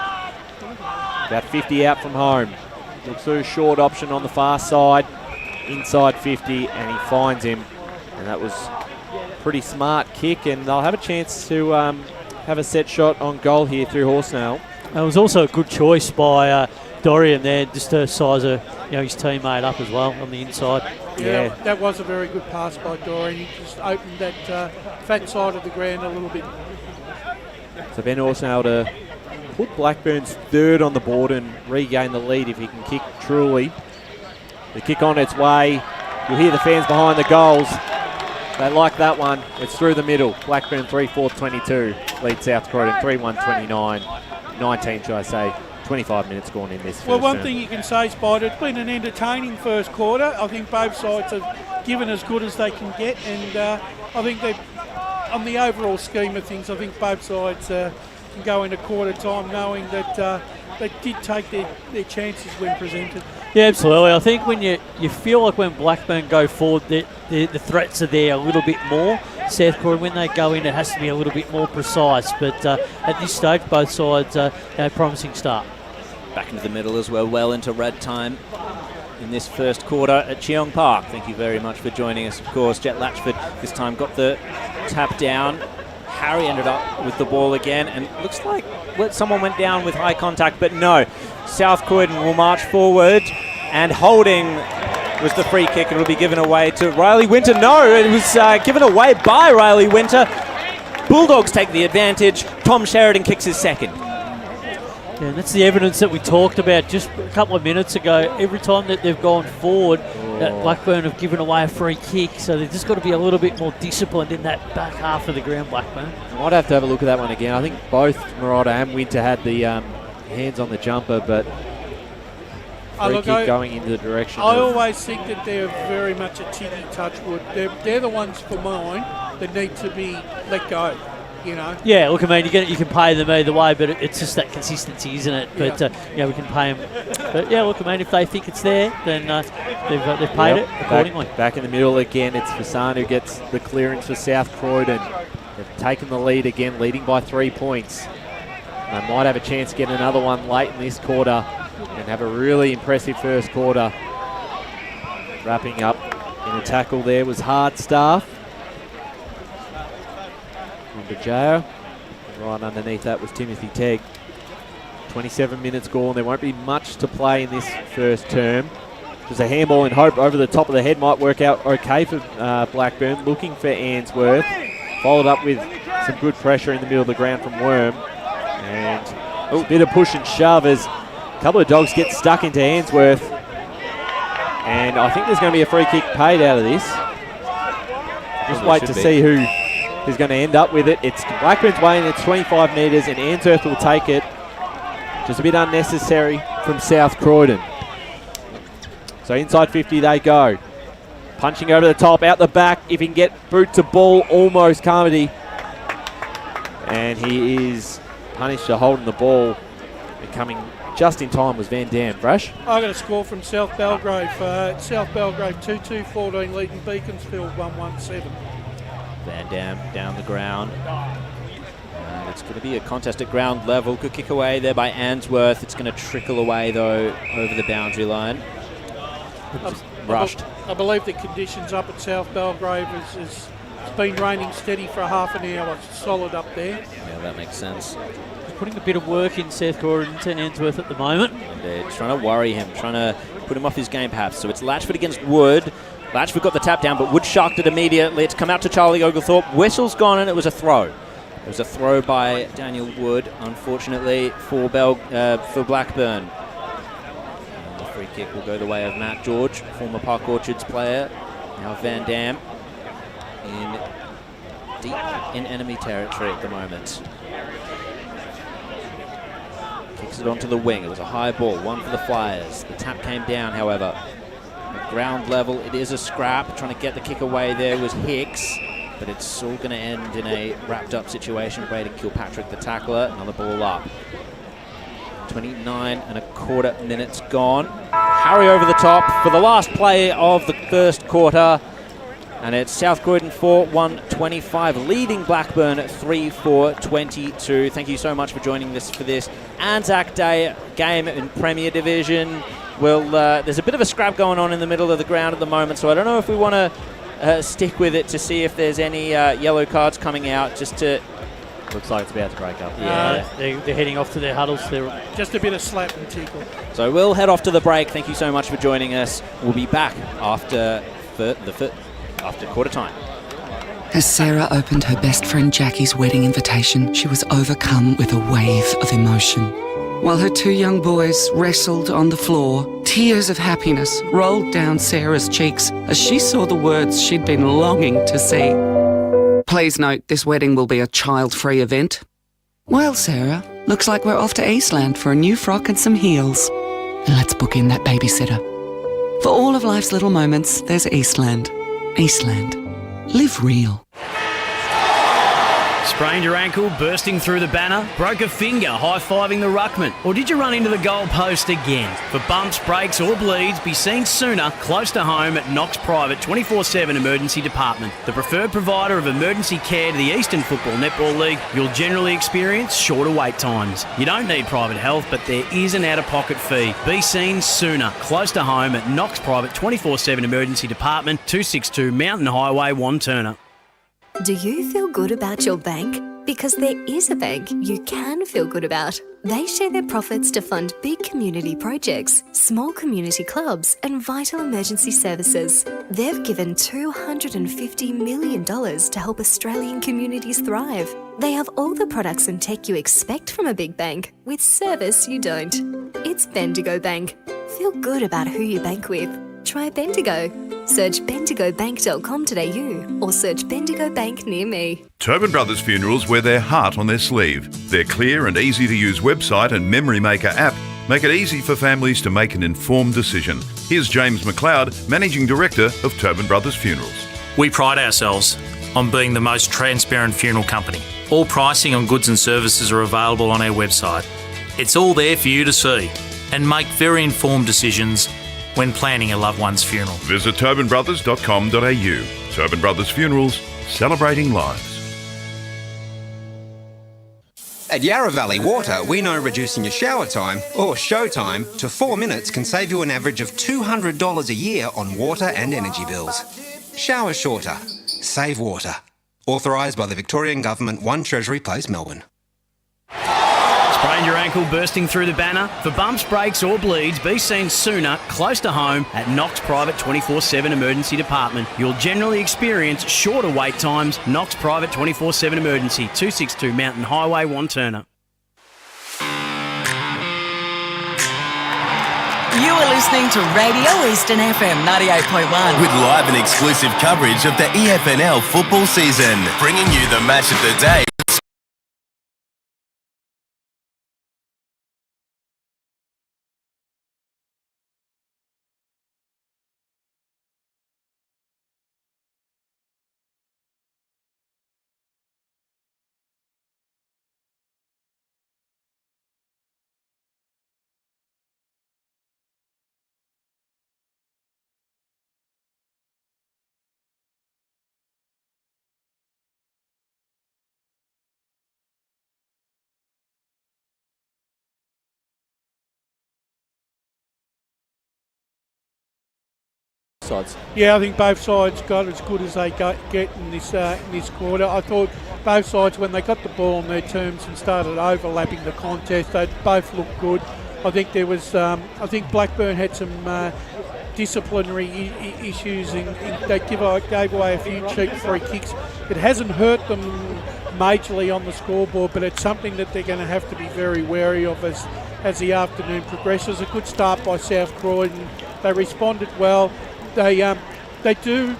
About 50 out from home. Looks for a short option on the far side. Inside 50, and he finds him. And that was pretty smart kick, and they'll have a chance to have a set shot on goal here through Horsenail. It was also a good choice by Dorian there, just to size his teammate up as well on the inside. Yeah, that was a very good pass by Dorian. He just opened that fat side of the ground a little bit. So Ben Horsenail to put Blackburn's third on the board and regain the lead if he can kick truly. The kick on its way. You'll hear the fans behind the goals. They like that one. It's through the middle. Blackburn 3-4-22. Lead South Croydon 3-1-29. 19, should I say. 25 minutes gone in this. Well, one thing you can say, Spider, it's been an entertaining first quarter. I think both sides have given as good as they can get, and I think that on the overall scheme of things, I think both sides can go into quarter time knowing that they did take their chances when presented. Yeah, absolutely. I think when you feel like when Blackburn go forward, the threats are there a little bit more. South Croydon, when they go in, it has to be a little bit more precise. But at this stage, both sides a promising start. Back into the middle as well into red time in this first quarter at Cheong Park. Thank you very much for joining us, of course. Jet Latchford this time got the tap down. Harry ended up with the ball again, and looks like someone went down with high contact, but no. South Croydon will march forward, and holding was the free kick. It'll be given away to Riley Winter. No, it was given away by Riley Winter. Bulldogs take the advantage. Tom Sheridan kicks his second. Yeah, and that's the evidence that we talked about just a couple of minutes ago. Every time that they've gone forward, Blackburn have given away a free kick, so they've just got to be a little bit more disciplined in that back half of the ground, Blackburn. Might have to have a look at that one again. I think both Murata and Winter had the hands on the jumper, but free kick going into the direction. I always think that they're very much a tinny touchwood. They're the ones for mine that need to be let go. You know. Yeah, look, I mean, you can pay them either way, but it's just that consistency, isn't it? But we can pay them. But yeah, look, I mean, if they think it's there, then they've paid it accordingly. Back in the middle again, it's Fasan who gets the clearance for South Croydon. They've taken the lead again, leading by 3 points. They might have a chance to get another one late in this quarter and have a really impressive first quarter. Wrapping up in a tackle there was Hardstaff. Bajao. Right underneath that was Timothy Tegg. 27 minutes gone. There won't be much to play in this first term. Just a handball in hope over the top of the head might work out okay for Blackburn. Looking for Ainsworth. Followed up with some good pressure in the middle of the ground from Worm. And a bit of push and shove as a couple of dogs get stuck into Ainsworth. And I think there's going to be a free kick paid out of this. Just wait to see who's going to end up with it. It's Blackburn's way, and it's 25 metres, and Ainsworth will take it. Just a bit unnecessary from South Croydon. So inside 50 they go. Punching over the top, out the back. If he can get boot to ball, almost Carmody. And he is punished for holding the ball. Coming just in time was Van Dam. Brash? I got a score from South Belgrave. South Belgrave 2-2-14, leading Beaconsfield 1-1-7. Van Dam down the ground. And it's going to be a contest at ground level. Good kick away there by Ainsworth. It's going to trickle away, though, over the boundary line. Rushed. I believe the conditions up at South Belgrave is It's been raining steady for a half an hour. It's solid up there. Yeah, that makes sense. He's putting a bit of work in South Croydon and Ainsworth at the moment. Indeed, trying to worry him, trying to put him off his game perhaps. So it's Latchford against Wood. Latchford got the tap down, but Wood sharked it immediately. It's come out to Charlie Oglethorpe. Whistle's gone, and it was a throw. It was a throw by Daniel Wood, unfortunately, for Blackburn. And the free kick will go the way of Matt George, former Park Orchards player. Now Van Dam deep in enemy territory at the moment. Kicks it onto the wing. It was a high ball, one for the Flyers. The tap came down, however. At ground level, it is a scrap. Trying to get the kick away there was Hicks, but it's all going to end in a wrapped-up situation. Braden Kilpatrick, the tackler, another ball up. 29 and a quarter minutes gone. Harry over the top for the last play of the first quarter. And it's South Croydon 4-1-25, leading Blackburn 3-4-22. Thank you so much for joining us for this ANZAC Day game in Premier Division. There's a bit of a scrap going on in the middle of the ground at the moment, so I don't know if we want to stick with it to see if there's any yellow cards coming out, just to... Looks like it's about to break up. Yeah, they're heading off to their huddles. Just a bit of slap and tickle. So we'll head off to the break. Thank you so much for joining us. We'll be back after quarter time. As Sarah opened her best friend Jackie's wedding invitation, she was overcome with a wave of emotion. While her two young boys wrestled on the floor, tears of happiness rolled down Sarah's cheeks as she saw the words she'd been longing to see. Please note, this wedding will be a child-free event. Well, Sarah, looks like we're off to Eastland for a new frock and some heels. And let's book in that babysitter. For all of life's little moments, there's Eastland. Eastland. Live real. Sprained your ankle, bursting through the banner? Broke a finger, high-fiving the ruckman? Or did you run into the goal post again? For bumps, breaks or bleeds, be seen sooner, close to home at Knox Private 24/7 Emergency Department. The preferred provider of emergency care to the Eastern Football Netball League, you'll generally experience shorter wait times. You don't need private health, but there is an out-of-pocket fee. Be seen sooner, close to home at Knox Private 24/7 Emergency Department, 262 Mountain Highway, Wantirna. Do you feel good about your bank? Because there is a bank you can feel good about. They share their profits to fund big community projects, small community clubs, and vital emergency services. They've given $250 million to help Australian communities thrive. They have all the products and tech you expect from a big bank, with service you don't. It's Bendigo Bank. Feel good about who you bank with. Try Bendigo. Search bendigobank.com.au or search Bendigo Bank near me. Tobin Brothers Funerals wear their heart on their sleeve. Their clear and easy to use website and Memory Maker app make it easy for families to make an informed decision. Here's James McLeod, Managing Director of Tobin Brothers Funerals. We pride ourselves on being the most transparent funeral company. All pricing on goods and services are available on our website. It's all there for you to see and make very informed decisions when planning a loved one's funeral. Visit tobinbrothers.com.au. Tobin Brothers Funerals, celebrating lives. At Yarra Valley Water, we know reducing your shower time, or show time, to 4 minutes can save you an average of $200 a year on water and energy bills. Shower shorter. Save water. Authorised by the Victorian Government, 1 Treasury Place, Melbourne. Sprained your ankle, bursting through the banner? For bumps, breaks or bleeds, be seen sooner, close to home at Knox Private 24/7 Emergency Department. You'll generally experience shorter wait times. Knox Private 24/7 Emergency, 262 Mountain Highway, Wantirna. You are listening to Radio Eastern FM 98.1. With live and exclusive coverage of the EFNL football season, bringing you the match of the day. sides. Yeah, I think both sides got as good as they get in this quarter. I thought both sides, when they got the ball on their terms and started overlapping the contest, they both looked good. I think there was, I think Blackburn had some disciplinary issues, and they gave away a few cheap free kicks. It hasn't hurt them majorly on the scoreboard, but it's something that they're going to have to be very wary of as the afternoon progresses. A good start by South Croydon. They responded well. They do,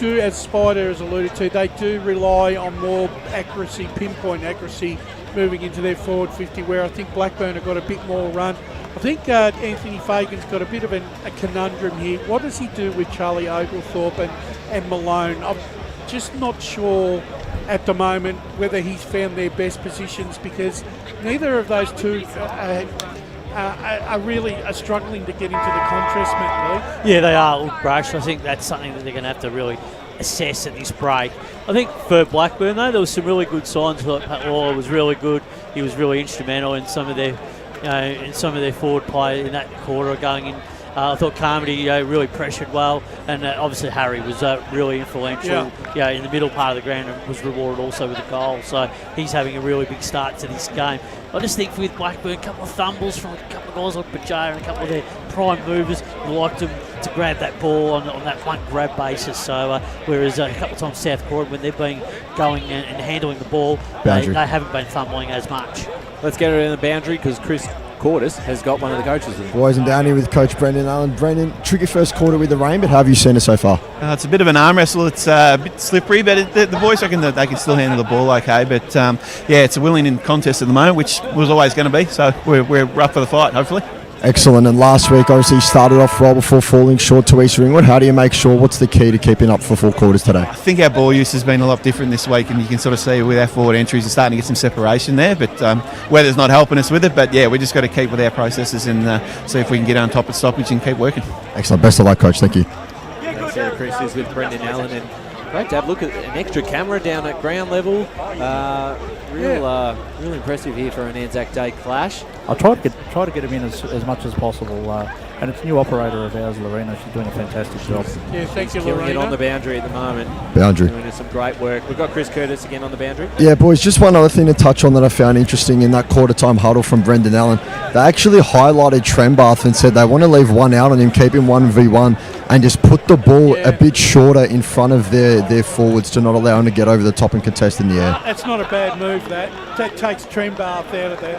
as Spider has alluded to, they do rely on more accuracy, pinpoint accuracy, moving into their forward 50, where I think Blackburn have got a bit more run. I think Anthony Fagan's got a bit of a conundrum here. What does he do with Charlie Oglethorpe and Malone? I'm just not sure at the moment whether he's found their best positions, because neither of those two are really struggling to get into the contest, Matt Lee. Yeah, they are. Look, Brush, I think that's something that they're going to have to really assess at this break. I think for Blackburn, though, there was some really good signs. Pat Waller was really good. He was really instrumental in some of their forward play in that quarter going in. I thought Carmody really pressured well, and obviously Harry was really influential in the middle part of the ground, and was rewarded also with a goal. So he's having a really big start to this game. I just think with Blackburn, a couple of fumbles from a couple of guys like Bajar and a couple of their prime movers who like to grab that ball on that one grab basis. So whereas a couple of times South Croydon, when they've been going and handling the ball, they haven't been fumbling as much. Let's get it in the boundary, because Chris Cordis has got one of the coaches. Boys, I'm down here with Coach Brendan Allen. Brendan, tricky first quarter with the rain, but how have you seen it so far? It's a bit of an arm wrestle. It's a bit slippery, but the boys reckon that they can still handle the ball okay. But it's a willing contest at the moment, which was always going to be. So we're up for the fight, hopefully. Excellent. And last week, obviously, you started off well before falling short to East Ringwood. How do you make sure? What's the key to keeping up for full quarters today? I think our ball use has been a lot different this week, and you can sort of see with our forward entries, we're starting to get some separation there. But weather's not helping us with it. But we just got to keep with our processes and see if we can get on top of stoppage and keep working. Excellent. Best of luck, Coach. Thank you. Chris is with Brendan Allen, and great to have a look at an extra camera down at ground level. Real impressive here for an ANZAC Day clash. I'll try to get him in as much as possible. And it's a new operator of ours, Lorena. She's doing a fantastic job. Yeah, thank you, Killing Lorena. it on the boundary at the moment. Boundary. Doing some great work. We've got Chris Curtis again on the boundary. Yeah, boys, just one other thing to touch on that I found interesting in that quarter-time huddle from Brendan Allen. They actually highlighted Trembath and said they want to leave one out on him, keep him 1v1, and just put the ball a bit shorter in front of their forwards to not allow him to get over the top and contest in the air. That's not a bad move, that takes Trembath out of the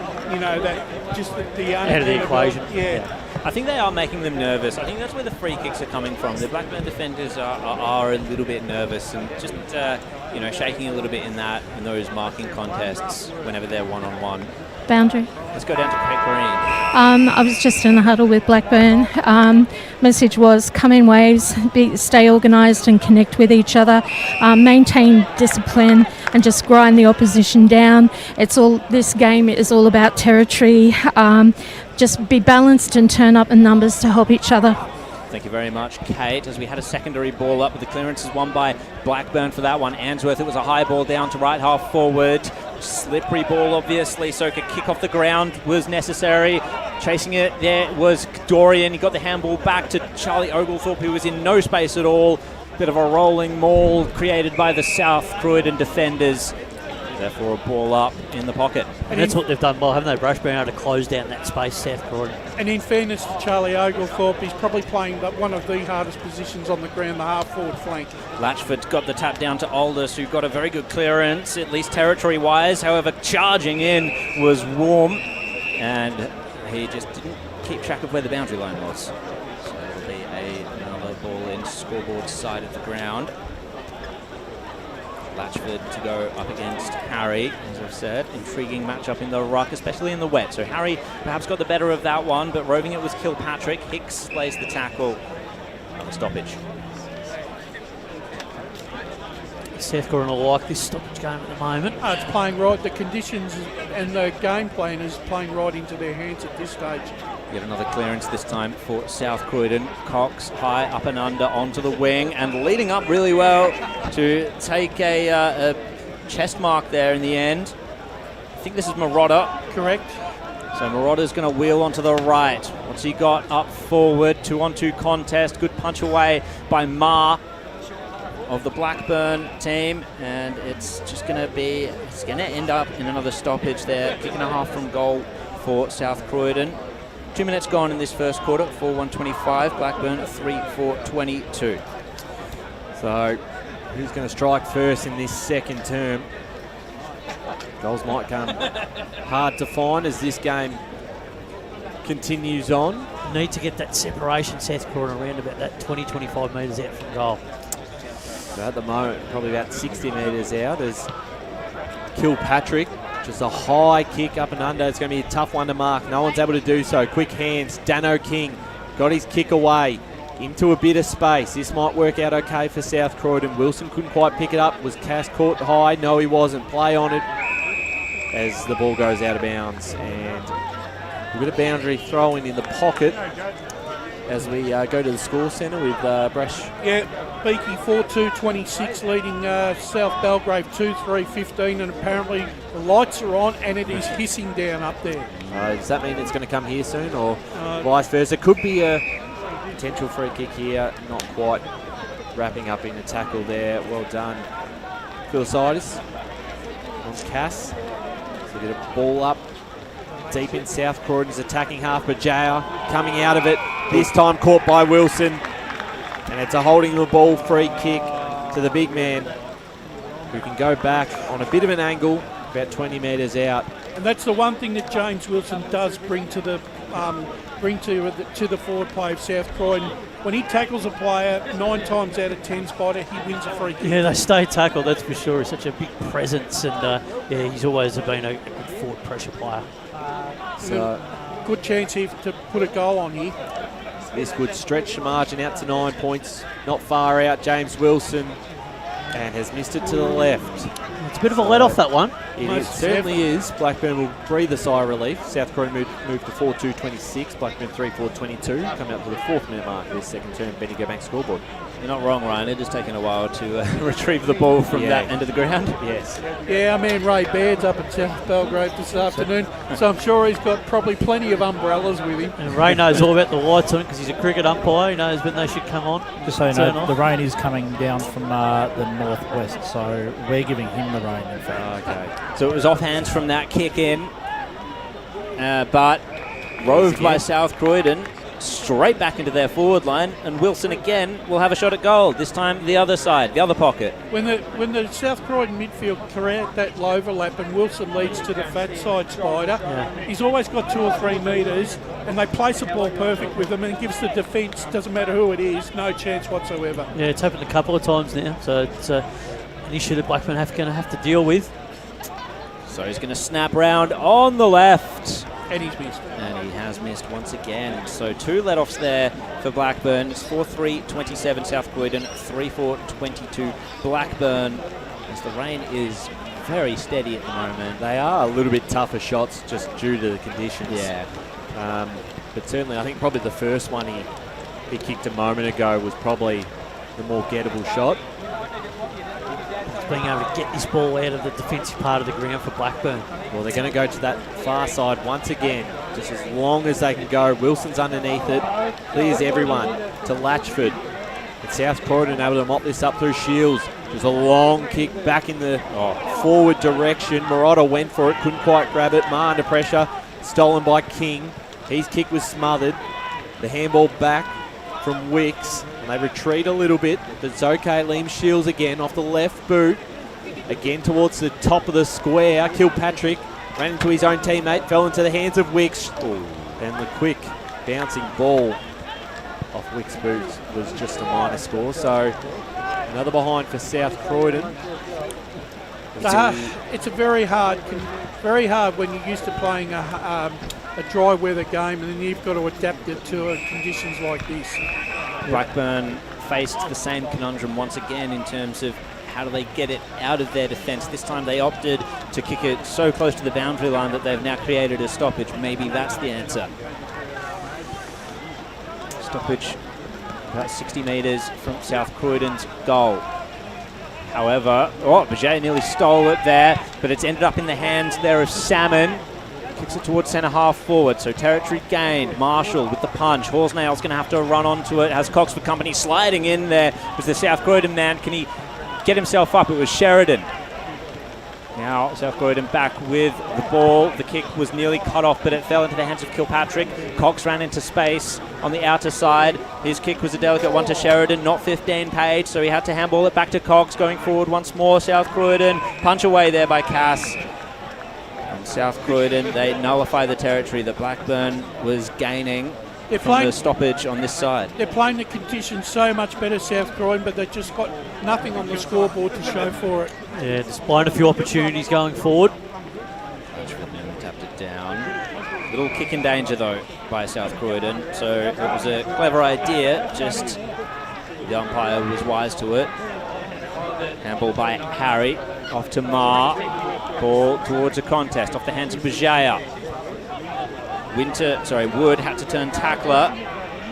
out of the equation. Yeah. I think they are making them nervous. I think that's where the free kicks are coming from. The Blackburn defenders are a little bit nervous and just shaking a little bit in those marking contests whenever they're one-on-one. Boundary. Let's go down to Pete Green. I was just in a huddle with Blackburn. Message was come in waves, stay organised and connect with each other, maintain discipline and just grind the opposition down. This game is all about territory. Just be balanced and turn up in numbers to help each other. Thank you very much, Kate. As we had a secondary ball up, with the clearances won by Blackburn for that one. Answorth, it was a high ball down to right half forward. Slippery ball, obviously, so a kick off the ground was necessary. Chasing it there was Dorian. He got the handball back to Charlie Oglethorpe, who was in no space at all. Bit of a rolling maul created by the South Croydon defenders. Therefore, a ball up in the pocket. And that's what they've done well, haven't they, Brush? Being able to close down that space, South Croydon. And in fairness to Charlie Oglethorpe, he's probably playing one of the hardest positions on the ground, the half-forward flank. Latchford got the tap down to Aldous, who got a very good clearance, at least territory-wise. However, charging in was Warm, and he just didn't keep track of where the boundary line was. So it'll be another ball in scoreboard side of the ground. Latchford to go up against Harry, as I've said. Intriguing matchup in the ruck, especially in the wet. So Harry perhaps got the better of that one, but roving it was Kilpatrick. Hicks lays the tackle. A stoppage. South Croydon will like this stoppage game at the moment. It's playing right. The conditions and the game plan is playing right into their hands at this stage. Yet another clearance this time for South Croydon. Cox high up and under onto the wing and leading up really well to take a chest mark there in the end. I think this is Marotta. Correct. So Marauder's going to wheel onto the right. What's he got up forward? 2-on-2 contest. Good punch away by Ma of the Blackburn team. And it's just going to be, it's going to end up in another stoppage there. Kick and a half from goal for South Croydon. 2 minutes gone in this first quarter. 4-1-25. Blackburn 3-4-22. So who's going to strike first in this second term? Goals might come hard to find as this game continues on. Need to get that separation, South Croydon, around about that 20-25 metres out from goal. So at the moment, probably about 60 metres out as Kilpatrick, just a high kick up and under. It's going to be a tough one to mark. No one's able to do so. Quick hands. Dano King got his kick away into a bit of space. This might work out okay for South Croydon. Wilson couldn't quite pick it up. Was Cass caught high? No, he wasn't. Play on it as the ball goes out of bounds. And we've got a boundary throw-in in the pocket as we go to the score centre with Brash. Yeah, Beaky 4-2-26 leading South Belgrave 2-3-15, and apparently the lights are on and it is hissing down up there. Does that mean it's going to come here soon or vice versa? Could be a potential free kick here. Not quite wrapping up in the tackle there. Well done, Philositis on Cass. So get a ball up deep in South Croydon's attacking half. Bajaya coming out of it. This time caught by Wilson. And it's a holding the ball free kick to the big man, who can go back on a bit of an angle, about 20 metres out. And that's the one thing that James Wilson does bring to the forward play of South Croydon. When he tackles a player, 9 times out of 10, Spider, he wins a free kick. Yeah, they stay tackled, that's for sure. He's such a big presence, and he's always been a good forward pressure player. So good chance here to put a goal on here. This would stretch the margin out to 9 points. Not far out, James Wilson, and has missed it to the left. It's a bit of a let-off, that one. It certainly is. Blackburn will breathe a sigh of relief. South Croydon moved to 4-2-26. Blackburn 3-4-22. Coming up to the 4th minute mark of this second term. Benny Gobank scoreboard. You're not wrong, Ryan. It has taken a while to retrieve the ball from that end of the ground. Yes. Yeah, our man Ray Baird's up at South Belgrave this afternoon, so I'm sure he's got probably plenty of umbrellas with him. And Ray knows all about the lights on because he's a cricket umpire. He knows when they should come on. Just so you know, the rain is coming down from the northwest, so we're giving him the rain, in fact. Okay. So it was off hands from that kick in, but roved by South Croydon. Straight back into their forward line, and Wilson again will have a shot at goal. This time the other side, the other pocket. When the South Croydon midfield create that overlap and Wilson leads to the fat side, Spider, he's always got 2 or 3 metres, and they place the ball perfect with him, and it gives the defence, doesn't matter who it is, no chance whatsoever. Yeah, it's happened a couple of times now, so it's an issue that Blackburn going to have to deal with. So he's going to snap round on the left. And he's missed. And he has missed once again. So 2 let-offs there for Blackburn. It's 4-3-27 South Croydon, 3-4-22 Blackburn. As the rain is very steady at the moment. They are a little bit tougher shots just due to the conditions. Yeah. But certainly I think probably the first one he kicked a moment ago was probably the more gettable shot. Being able to get this ball out of the defensive part of the ground for Blackburn. Well, they're going to go to that far side once again, just as long as they can go. Wilson's underneath it, clears everyone to Latchford. And South Croydon able to mop this up through Shields. There's a long kick back in the forward direction. Murata went for it, couldn't quite grab it. Ma under pressure, stolen by King. His kick was smothered. The handball back from Wicks. They retreat a little bit, but it's okay. Liam Shields again off the left boot. Again towards the top of the square. Kilpatrick ran into his own teammate, fell into the hands of Wicks. And the quick bouncing ball off Wicks' boots was just a minor score. So another behind for South Croydon. It's a very hard when you're used to playing a dry weather game, and then you've got to adapt it to conditions like this. Blackburn faced the same conundrum once again in terms of how do they get it out of their defence. This time they opted to kick it so close to the boundary line that they've now created a stoppage. Maybe that's the answer. Stoppage about 60 metres from South Croydon's goal. However, Bajay nearly stole it there, but it's ended up in the hands there of Salmon. Kicks it towards centre half forward, so territory gained. Marshall with the punch. Horsnail's going to have to run onto it. Has Cox for company, sliding in there. Was the South Croydon man. Can he get himself up? It was Sheridan. Now South Croydon back with the ball. The kick was nearly cut off, but it fell into the hands of Kilpatrick. Cox ran into space on the outer side. His kick was a delicate one to Sheridan, not 15 Page, so he had to handball it back to Cox. Going forward once more, South Croydon. Punch away there by Cass. And South Croydon, they nullify the territory that Blackburn was gaining from the stoppage on this side. They're playing the conditions so much better, South Croydon, but they've just got nothing on the scoreboard to show for it. Yeah, displaying a few opportunities going forward. Tapped it down. Little kick in danger, though, by South Croydon. So it was a clever idea, just the umpire was wise to it. Handball by Harry, off to Marr. Ball towards a contest, off the hands of Bajaya. Wood had to turn tackler,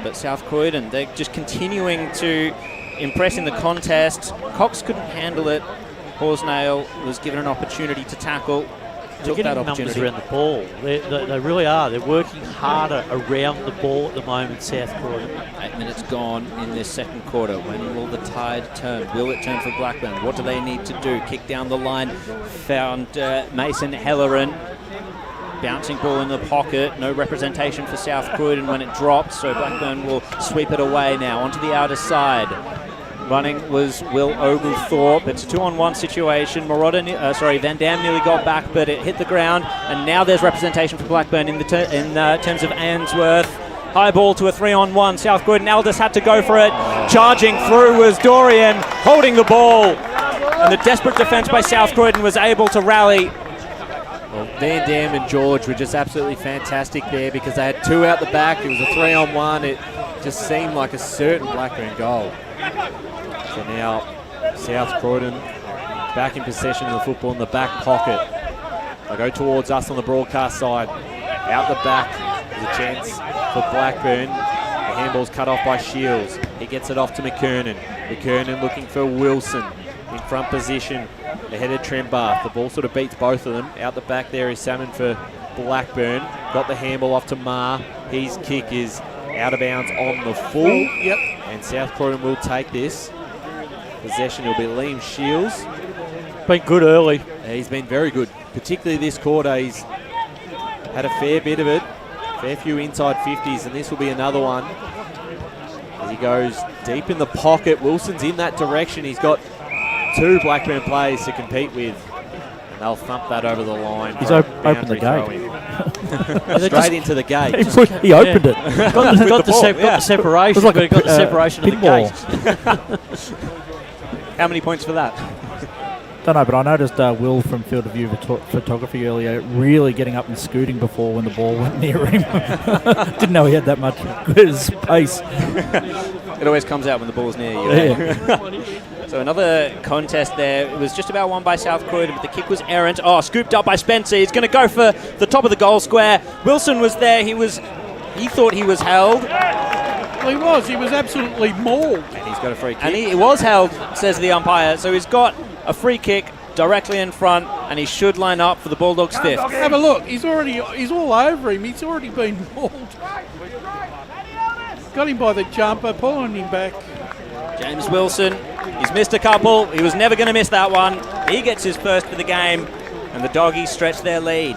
but South Croydon, they're just continuing to impress in the contest. Cox couldn't handle it. Horsnail was given an opportunity to tackle. They're getting numbers around the ball. They really are. They're working harder around the ball at the moment, South Croydon. 8 minutes gone in this second quarter. When will the tide turn? Will it turn for Blackburn? What do they need to do? Kick down the line. Found Mason Helleran. Bouncing ball in the pocket. No representation for South Croydon when it drops, so Blackburn will sweep it away now onto the outer side. Running was Will Oglethorpe. It's a 2-on-1 situation. Van Dam nearly got back, but it hit the ground, and now there's representation for Blackburn in terms of Ainsworth. High ball to a 3-on-1. South Croydon. Aldous had to go for it. Charging through was Dorian, holding the ball, and the desperate defence by South Croydon was able to rally. Well, Van Dam and George were just absolutely fantastic there because they had two out the back. It was a 3-on-1. It just seemed like a certain Blackburn goal. So now South Croydon back in possession of the football in the back pocket. They go towards us on the broadcast side. Out the back, there's a chance for Blackburn. The handball's cut off by Shields. He gets it off to McKernan. McKernan looking for Wilson in front position ahead of Trembath. The ball sort of beats both of them. Out the back there is Salmon for Blackburn. Got the handball off to Marr. His kick is out of bounds on the full. Yep. And South Croydon will take this. Possession will be Liam Shields. Been good early. He's been very good, particularly this quarter. He's had a fair bit of it, fair few inside 50s, and this will be another one. As he goes deep in the pocket, Wilson's in that direction. He's got two Blackburn players to compete with, and they'll thump that over the line. He's opened the gate. Straight into the gate. He opened it. Got the separation. Like got the separation of the gate. How many points for that? Don't know, but I noticed Will from Field of View Photography earlier really getting up and scooting before when the ball went near him. Didn't know he had that much space. It always comes out when the ball's near you. Yeah. So another contest there. It was just about won by South Croydon, but the kick was errant. Oh, scooped up by Spencer. He's going to go for the top of the goal square. Wilson was there. He thought he was held. Well, he was absolutely mauled. And he's got a free kick. And he was held, says the umpire. So he's got a free kick directly in front, and he should line up for the Bulldogs' fifth. Have a look. He's all over him. He's already been mauled. Got him by the jumper, pulling him back. James Wilson, he's missed a couple. He was never going to miss that one. He gets his first for the game, and the Doggies stretch their lead.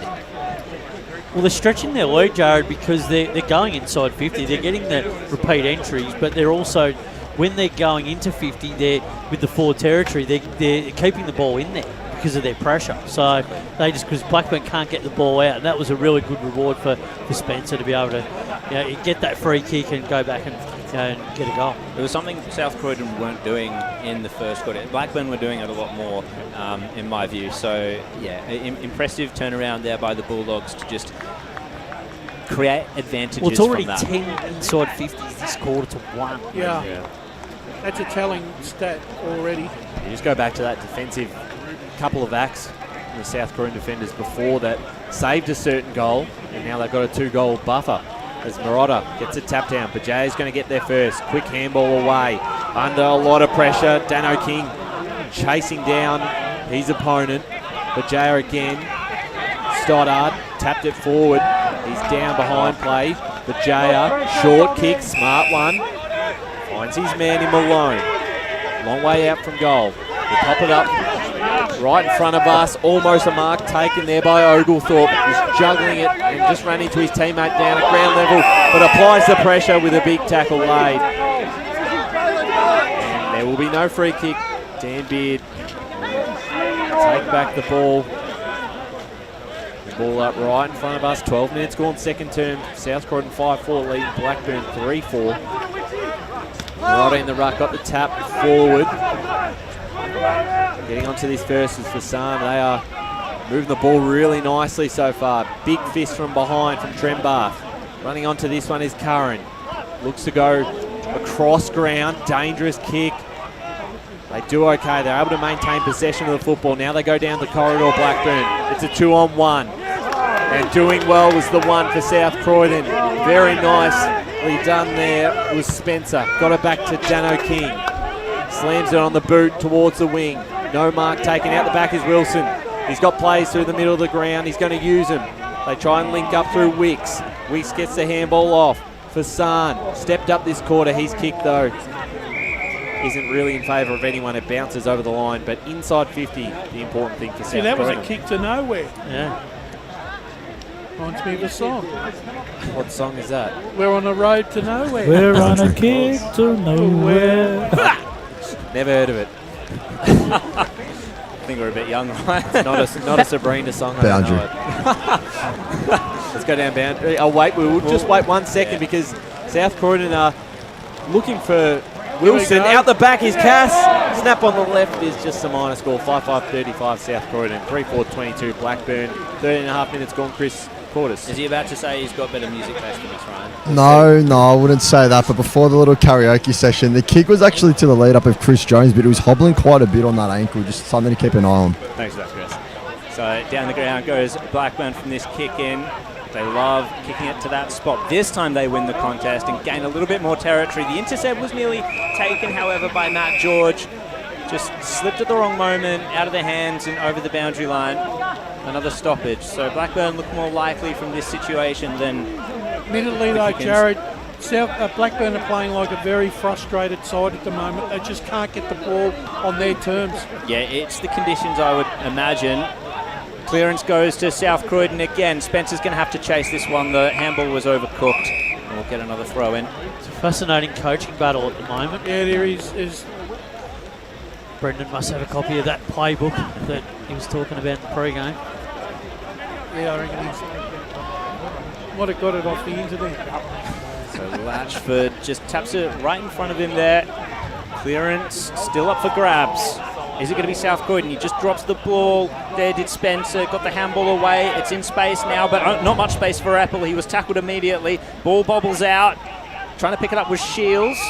Well, they're stretching their lead, Jared, because they're going inside 50. They're getting the repeat entries, but they're also, when they're going into 50, they're with the forward territory, they're keeping the ball in there because of their pressure. So because Blackburn can't get the ball out, and that was a really good reward for Spencer to be able to get that free kick and go back and get a goal. It was something South Croydon weren't doing in the first quarter. Blackburn were doing it a lot more, in my view. So, yeah, impressive turnaround there by the Bulldogs to just create advantages. Well, it's already from that. 10 inside 50s this quarter to 1. Yeah. That's a telling stat already. You just go back to that defensive couple of acts from the South Croydon defenders before that saved a certain goal, and now they've got a 2-goal buffer. As Marotta gets a tap down. Bajay's going to get there first. Quick handball away. Under a lot of pressure. Dano King chasing down his opponent. Bajaya again. Stoddard tapped it forward. He's down behind play. Bajaya, short kick, smart one. Finds his man in Malone. Long way out from goal. We'll pop it up right in front of us. Almost a mark taken there by Oglethorpe. He's juggling it and just ran into his teammate down at ground level, but applies the pressure with a big tackle laid. And there will be no free kick. Dan Beard take back the ball. The ball up right in front of us. 12 minutes gone second term. South Croydon 5-4 lead. Blackburn 3-4. Right in the ruck, got the tap forward. Getting onto this first is Fasan. They are moving the ball really nicely so far. Big fist from behind from Trembath. Running onto this one is Curran. Looks to go across ground. Dangerous kick. They do okay. They're able to maintain possession of the football. Now they go down the corridor, Blackburn. It's a 2-on-1. And doing well was the one for South Croydon. Very nicely done there was Spencer. Got it back to Dano King. Slams it on the boot towards the wing. No mark taken. Out the back is Wilson. He's got plays through the middle of the ground. He's going to use them. They try and link up through Wicks. Wicks gets the handball off. Fasan stepped up this quarter. His kick, though, isn't really in favour of anyone. It bounces over the line, but inside 50, the important thing for South See, that was Croydon. a kick to nowhere. Yeah. Reminds me of a song. What song is that? We're on a road to nowhere. We're on a kick to nowhere. Never heard of it. I think we're a bit young, right? It's not a Sabrina song. Boundary. Let's go down boundary. Oh, wait, we'll just wait 1 second because South Croydon are looking for Wilson. Out the back is Cass. Snap on the left is just a minor score. 5-5-35 South Croydon. 3-4-22 Blackburn. 13.5 minutes gone, Chris Cordis. Is he about to say he's got better music taste than us, Ryan? No, I wouldn't say that. But before the little karaoke session, the kick was actually to the lead up of Chris Jones, but it was hobbling quite a bit on that ankle. Just something to keep an eye on. Thanks for that, Chris. So down the ground goes Blackburn from this kick in. They love kicking it to that spot. This time they win the contest and gain a little bit more territory. The intercept was nearly taken, however, by Matt George. Just slipped at the wrong moment, out of their hands and over the boundary line. Another stoppage. So Blackburn look more likely from this situation than... Admittedly, though, Jared, Blackburn are playing like a very frustrated side at the moment. They just can't get the ball on their terms. Yeah, it's the conditions, I would imagine. Clearance goes to South Croydon again. Spencer's going to have to chase this one. The handball was overcooked. And we'll get another throw in. It's a fascinating coaching battle at the moment. Yeah, there is. Brendan must have a copy of that playbook that he was talking about in the pre-game. Yeah, I reckon he's might have got it off the internet. So Latchford just taps it right in front of him there. Clearance still up for grabs. Is it going to be South Croydon? He just drops the ball. There did Spencer. Got the handball away. It's in space now, but not much space for Apple. He was tackled immediately. Ball bobbles out. Trying to pick it up with Shields.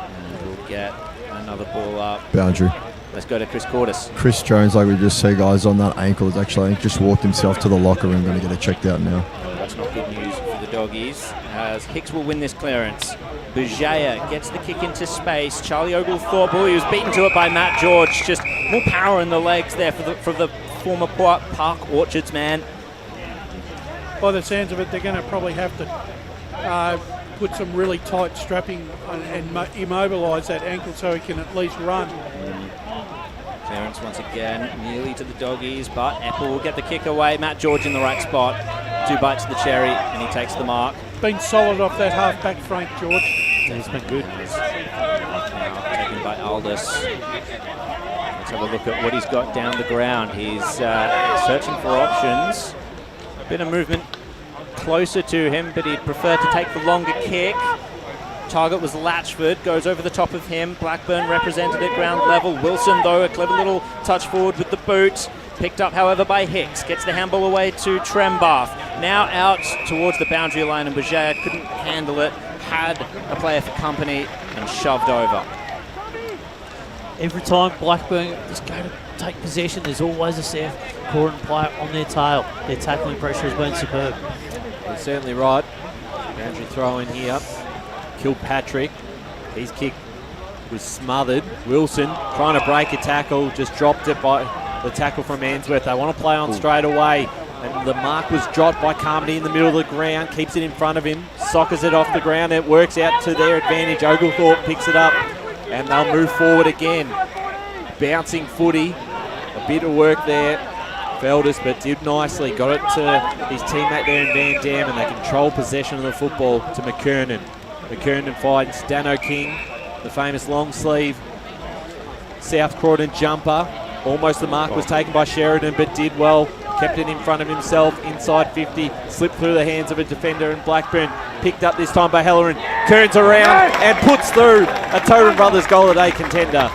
And we'll get another ball up. Boundary. Let's go to Chris Cordis. Chris Jones, like we just said, guys, on that ankle, is actually, I think, just walked himself to the locker room. Going to get it checked out now. That's not good news for the Doggies, as Hicks will win this clearance. Bujaya gets the kick into space. Charlie Oglethorpe, he was beaten to it by Matt George. Just more power in the legs there for the former Park Orchards man. By the sounds of it, they're going to probably have to put some really tight strapping and immobilise that ankle so he can at least run. Clearance once again, nearly to the Doggies, but Apple will get the kick away. Matt George in the right spot. 2 bites of the cherry, and he takes the mark. Been solid off that half-back Frank George. He's been good. Taken by Aldous. Let's have a look at what he's got down the ground. He's searching for options. A bit of movement closer to him, but he'd prefer to take the longer kick. Target was Latchford, goes over the top of him. Blackburn represented at ground level. Wilson, though, a clever little touch forward with the boot. Picked up, however, by Hicks. Gets the handball away to Trembath. Now out towards the boundary line, and Bajaya couldn't handle it. Had a player for company and shoved over. Every time Blackburn just go to take possession, there's always a South Croydon player on their tail. Their tackling pressure has been superb. You're certainly right. Boundary throw in here. Kilpatrick. His kick was smothered. Wilson trying to break a tackle, just dropped it by the tackle from Ainsworth. They want to play on straight away. And the mark was dropped by Carmody in the middle of the ground, keeps it in front of him, soccers it off the ground. It works out to their advantage. Oglethorpe picks it up, and they'll move forward again. Bouncing footy, a bit of work there. Felders, but did nicely. Got it to his teammate there in Van Dam, and they control possession of the football to McKernan. McKernan finds Dano King, the famous long sleeve South Croydon jumper. Almost the mark was taken by Sheridan, but did well. Kept it in front of himself, inside 50, slipped through the hands of a defender, and Blackburn picked up this time by Halloran. Turns around and puts through a Tobin Brothers goal of the day contender.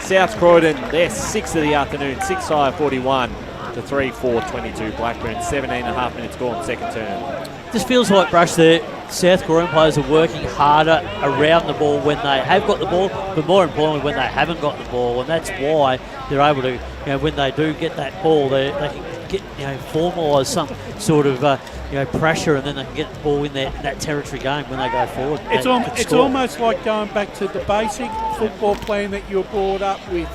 South Croydon, their 6th of the afternoon, 6-41 to 3-4-22. Blackburn, 17.5 minutes gone, second term. Just feels like, Brush, the South Croydon players are working harder around the ball when they have got the ball, but more importantly when they haven't got the ball, and that's why they're able to, when they do get that ball, they can get, formalise some sort of, pressure, and then they can get the ball in that territory game when they go forward. It's almost like going back to the basic football plan that you're brought up with.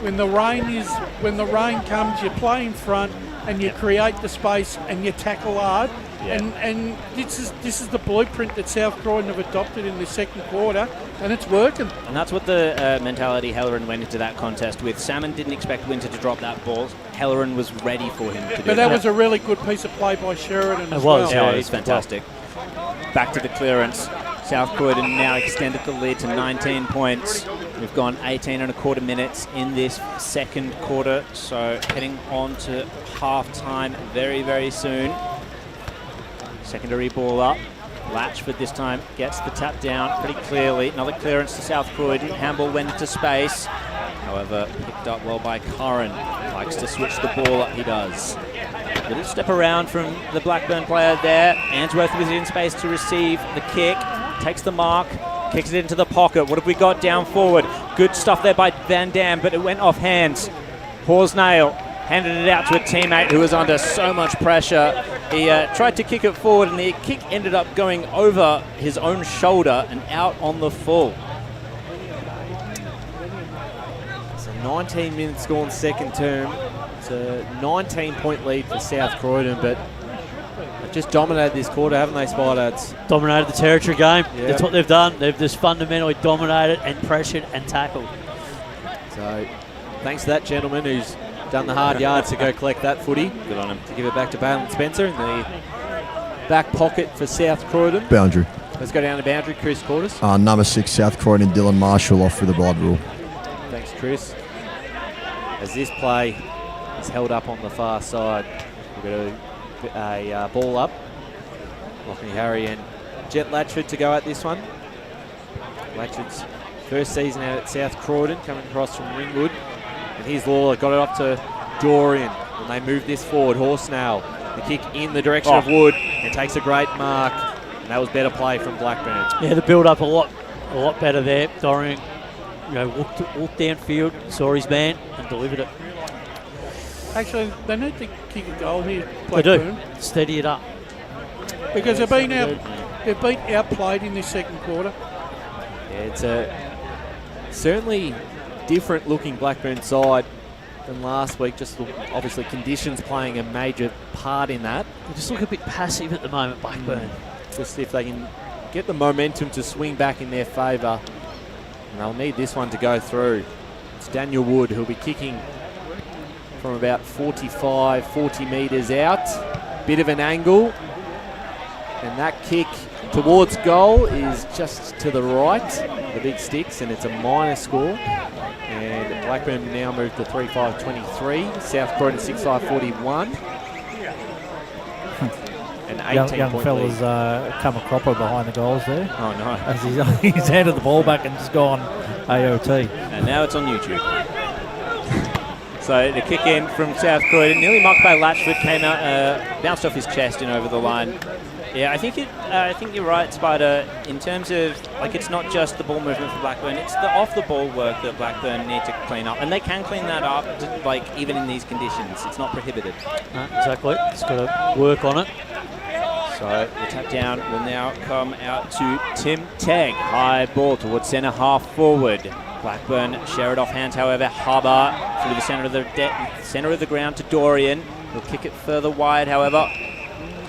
When the rain comes, you play in front and you create the space and you tackle hard. Yeah. And this is the blueprint that South Croydon have adopted in the second quarter, and it's working. And that's what the mentality Halloran went into that contest with. Salmon didn't expect Winter to drop that ball. Halloran was ready for him to do that. But that was a really good piece of play by Sheridan as well. Yeah, it was fantastic. Back to the clearance. South Croydon now extended the lead to 19 points. We've gone 18.25 minutes in this second quarter, so heading on to half-time very, very soon. Secondary ball up. Latchford this time gets the tap down pretty clearly. Another clearance to South Croydon. Handball went into space. However, picked up well by Curran. Likes to switch the ball up, he does. Little step around from the Blackburn player there. Ainsworth was in space to receive the kick. Takes the mark, kicks it into the pocket. What have we got down forward? Good stuff there by Van Dam, but it went off hands. Horsnail handed it out to a teammate who was under so much pressure. He tried to kick it forward, and the kick ended up going over his own shoulder and out on the full. So 19 minutes gone second term. It's a 19-point lead for South Croydon, but they've just dominated this quarter, haven't they, Spiderheads? Dominated the territory game. Yeah. That's what they've done. They've just fundamentally dominated and pressured and tackled. So thanks to that gentleman who's done the hard yards to go collect that footy. Good on him. To give it back to Balin Spencer in the back pocket for South Croydon. Boundary. Let's go down to boundary. Chris Quarters. Number 6, South Croydon, Dylan Marshall off for the blood rule. Thanks, Chris. As this play is held up on the far side, we've got a ball up. Lockie Harry and Jet Latchford to go at this one. Latchford's first season out at South Croydon, coming across from Ringwood. And here's Lawler, got it off to Dorian. And they move this forward. Horsnail, the kick in the direction of Wood, and takes a great mark. And that was better play from Blackburn. Yeah, the build-up a lot better there. Dorian, walked downfield, saw his man, and delivered it. Actually, they need to kick a goal here, They Blackburn. do. Steady it up. Because they've been outplayed in this second quarter. Yeah, it's a certainly different looking Blackburn side than last week. Just obviously conditions playing a major part in that. They just look a bit passive at the moment, Blackburn. Just if they can get the momentum to swing back in their favour, and they'll need this one to go through. It's Daniel Wood who'll be kicking from about 40 metres out. Bit of an angle, and that kick towards goal is just to the right, the big sticks, and it's a minor score. And Blackburn now move to 3-5-23. South Croydon 6-5-41. An 18 young point fella's lead. come a cropper behind the goals there. Oh no! As he's handed the ball back and just gone AOT. And now it's on YouTube. So the kick in from South Croydon, nearly mocked by Latchford, came out, bounced off his chest and over the line. Yeah, I think you're right, Spider. In terms of it's not just the ball movement for Blackburn; it's the off-the-ball work that Blackburn need to clean up, and they can clean that up. Even in these conditions, it's not prohibited. Exactly, it's got to work on it. So the tap down will now come out to Tim Tegg. High ball towards centre half forward. Blackburn share it off hands, however. Harbour through the centre of the ground to Dorian. He'll kick it further wide, however.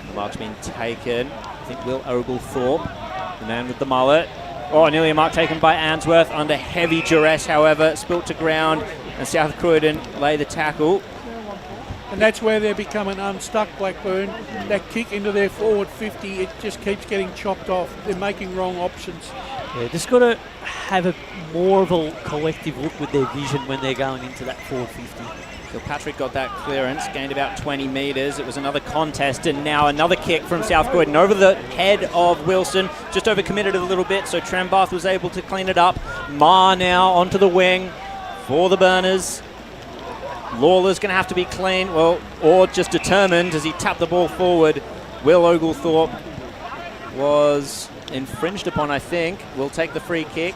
The mark's been taken. I think Will Oglethorpe, the man with the mullet. Oh, nearly a mark taken by Answorth under heavy duress, however. Spilt to ground, and South Croydon lay the tackle. And that's where they're becoming unstuck, Blackburn. That kick into their forward 50, it just keeps getting chopped off. They're making wrong options. Yeah, just got to have more of a collective look with their vision when they're going into that forward 50. Kilpatrick got that clearance, gained about 20 metres. It was another contest, and now another kick from South Croydon over the head of Wilson. Just overcommitted a little bit, so Trambath was able to clean it up. Ma now onto the wing for the Burners. Lawler's going to have to be clean, well, or just determined as he tapped the ball forward. Will Oglethorpe was infringed upon, I think. Will take the free kick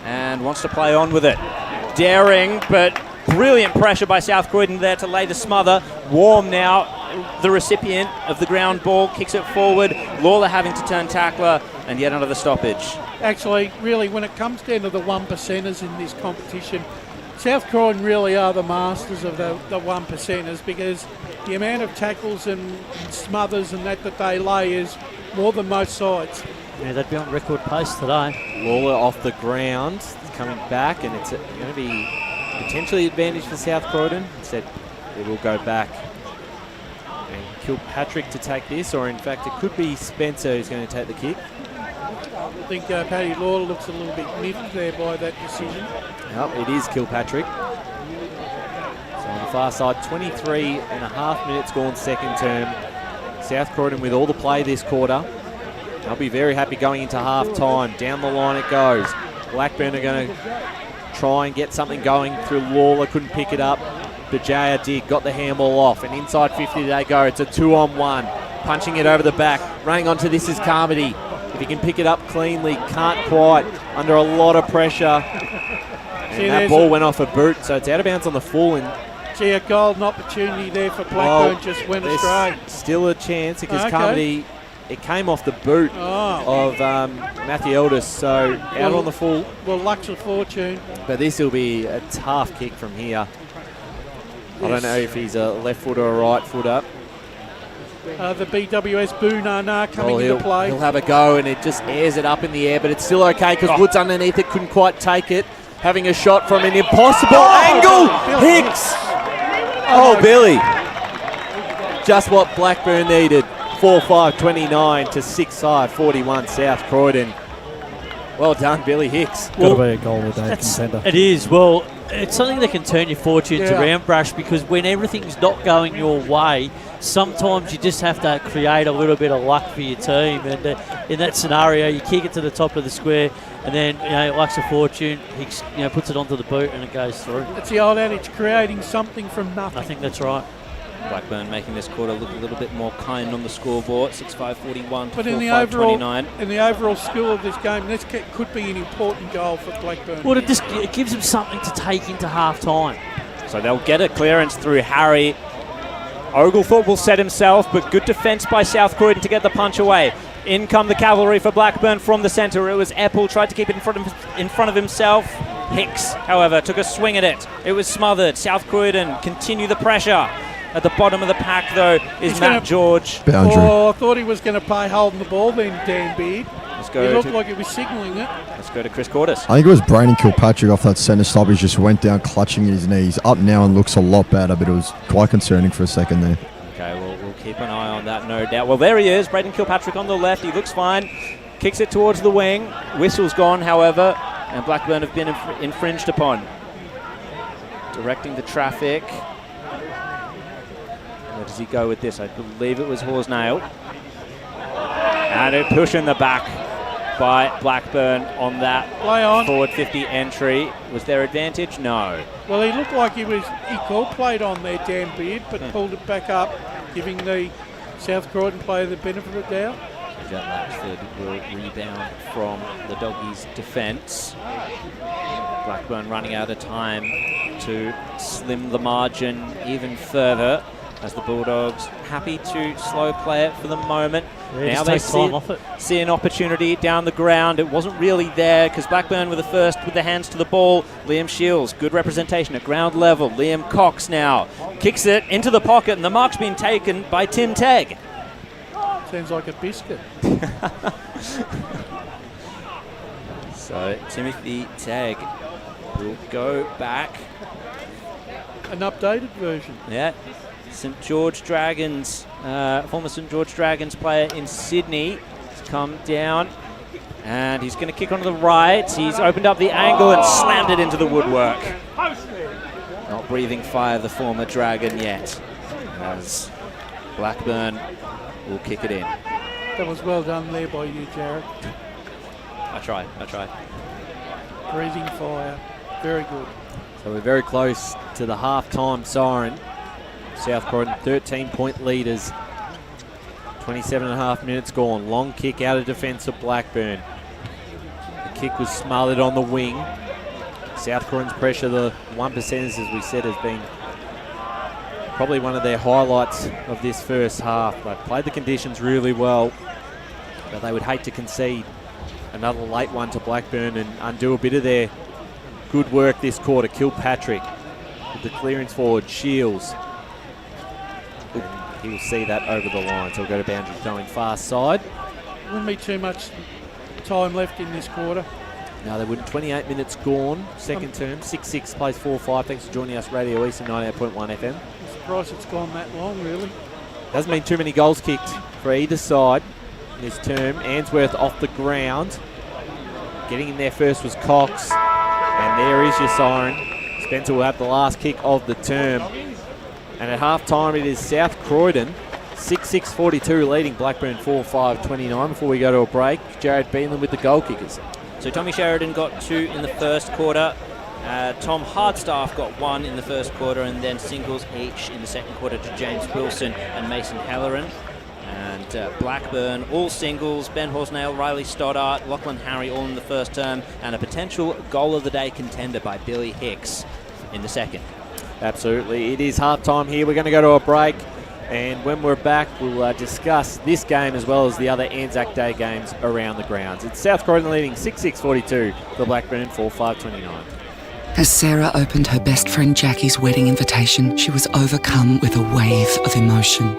and wants to play on with it. Daring, but brilliant pressure by South Croydon there to lay the smother. Warm now, the recipient of the ground ball, kicks it forward. Lawler having to turn tackler, and yet another stoppage. Actually, really, when it comes down to the 1%ers in this competition, South Croydon really are the masters of the 1%ers, because the amount of tackles and smothers and that they lay is more than most sides. Yeah, they'd be on record pace today. Lawler off the ground, coming back, and it's going to be potentially advantage for South Croydon. Instead, it will go back and Kilpatrick to take this, or in fact it could be Spencer who's going to take the kick. I think Paddy Lawler looks a little bit miffed there by that decision. Yep, it is Kilpatrick. So on the far side, 23 and a half minutes gone second term. South Croydon with all the play this quarter. They'll be very happy going into half time. Down the line it goes. Blackburn are going to try and get something going through Lawler, couldn't pick it up. Bajaya did, got the handball off, and inside 50 they go. It's a 2-on-1, punching it over the back. Running onto this is Carmody. If he can pick it up cleanly, can't quite, under a lot of pressure. And that ball went off a boot, so it's out of bounds on the full. And a golden opportunity there for Blackburn, just went astray. Still a chance, because Carmody, it came off the boot of Matthew Elders, so out on the full. Well, luck's a fortune. But this will be a tough kick from here. I don't know if he's a left footer or a right footer. The BWS Boonana coming into play. He'll have a go, and it just airs it up in the air, but it's still okay because Woods underneath it couldn't quite take it. Having a shot from an impossible angle. Hicks. Billy. Just what Blackburn needed. 4-5-29 to 6-5-41 South Croydon. Well done, Billy Hicks. Got to be a goal of the day contender. It is. Well, it's something that can turn your fortunes around, Brush, because when everything's not going your way, sometimes you just have to create a little bit of luck for your team. And in that scenario, you kick it to the top of the square, and then, luck's a fortune. Hicks, puts it onto the boot, and it goes through. It's the old adage, creating something from nothing. I think that's right. Blackburn making this quarter look a little bit more kind on the scoreboard. 6-5-41 to 4-5-29. In the overall skill of this game, this could be an important goal for Blackburn. Well, it gives them something to take into half time. So they'll get a clearance through Harry. Oglethorpe will set himself, but good defence by South Croydon to get the punch away. In come the cavalry for Blackburn from the centre. It was Eppel, tried to keep it in front of himself. Hicks, however, took a swing at it. It was smothered. South Croydon continue the pressure. At the bottom of the pack, though, is Matt George. Boundary. I thought he was going to play holding the ball then, Dan Beard. He looked like he was signalling it. Let's go to Chris Cordis. I think it was Brayden Kilpatrick off that centre stop. He just went down clutching his knees. Up now and looks a lot better, but it was quite concerning for a second there. Okay, we'll keep an eye on that, no doubt. Well, there he is, Brayden Kilpatrick on the left. He looks fine. Kicks it towards the wing. Whistle's gone, however, and Blackburn have been infringed upon. Directing the traffic. Where does he go with this? I believe it was Horsnail. And a push in the back by Blackburn on that forward 50 entry. Was there advantage? No. Well, he looked like he played on there, Dan Beard, but pulled it back up, giving the South Croydon player the benefit of the doubt. Jack Latchford will rebound from the Doggies' defence. Blackburn running out of time to slim the margin even further, as the Bulldogs happy to slow play it for the moment. Now they see an opportunity down the ground. It wasn't really there because Blackburn were the first with their hands to the ball. Liam Shields, good representation at ground level. Liam Cox now kicks it into the pocket, and the mark's been taken by Tim Tegg. Sounds like a biscuit. So Timothy Tegg will go back. An updated version. Yeah. St George Dragons, former St George Dragons player in Sydney, has come down and he's going to kick onto the right. He's opened up the angle and slammed it into the woodwork. Not breathing fire, the former Dragon yet, as Blackburn will kick it in. That was well done there by you, Jared. I tried. Breathing fire. Very good. So we're very close to the half-time siren. South Croydon 13-point leaders. 27.5 minutes gone. Long kick out of defence of Blackburn. The kick was smothered on the wing. South Croydon's pressure, the 1%ers, as we said, has been probably one of their highlights of this first half. They've played the conditions really well, but they would hate to concede another late one to Blackburn and undo a bit of their good work this quarter. Kilpatrick with the clearance forward. Shields. He will see that over the line, so we'll go to boundary throwing far side. Wouldn't be too much time left in this quarter. No, they wouldn't. 28 minutes gone, second term. 6-6 plays 4-5. Thanks for joining us, Radio Eastern 98.1 FM. I'm surprised it's gone that long, really. Hasn't been too many goals kicked for either side in this term. Answorth off the ground. Getting in there first was Cox. And there is your siren. Spencer will have the last kick of the term. And at half-time, it is South Croydon 6-6-42 leading Blackburn 4-5-29. Before we go to a break, Jared Beanland with the goal kickers. So Tommy Sheridan got 2 in the first quarter. Tom Hardstaff got 1 in the first quarter, and then singles each in the second quarter to James Wilson and Mason Halloran. And Blackburn, all singles. Ben Horsnail, Riley Stoddart, Lachlan Harry, all in the first term, and a potential goal of the day contender by Billy Hicks in the second. Absolutely. It is half-time here. We're going to go to a break. And when we're back, we'll discuss this game as well as the other ANZAC Day games around the grounds. It's South Croydon leading 6-6-42 for Blackburn 4-5-29. As Sarah opened her best friend Jackie's wedding invitation, she was overcome with a wave of emotion.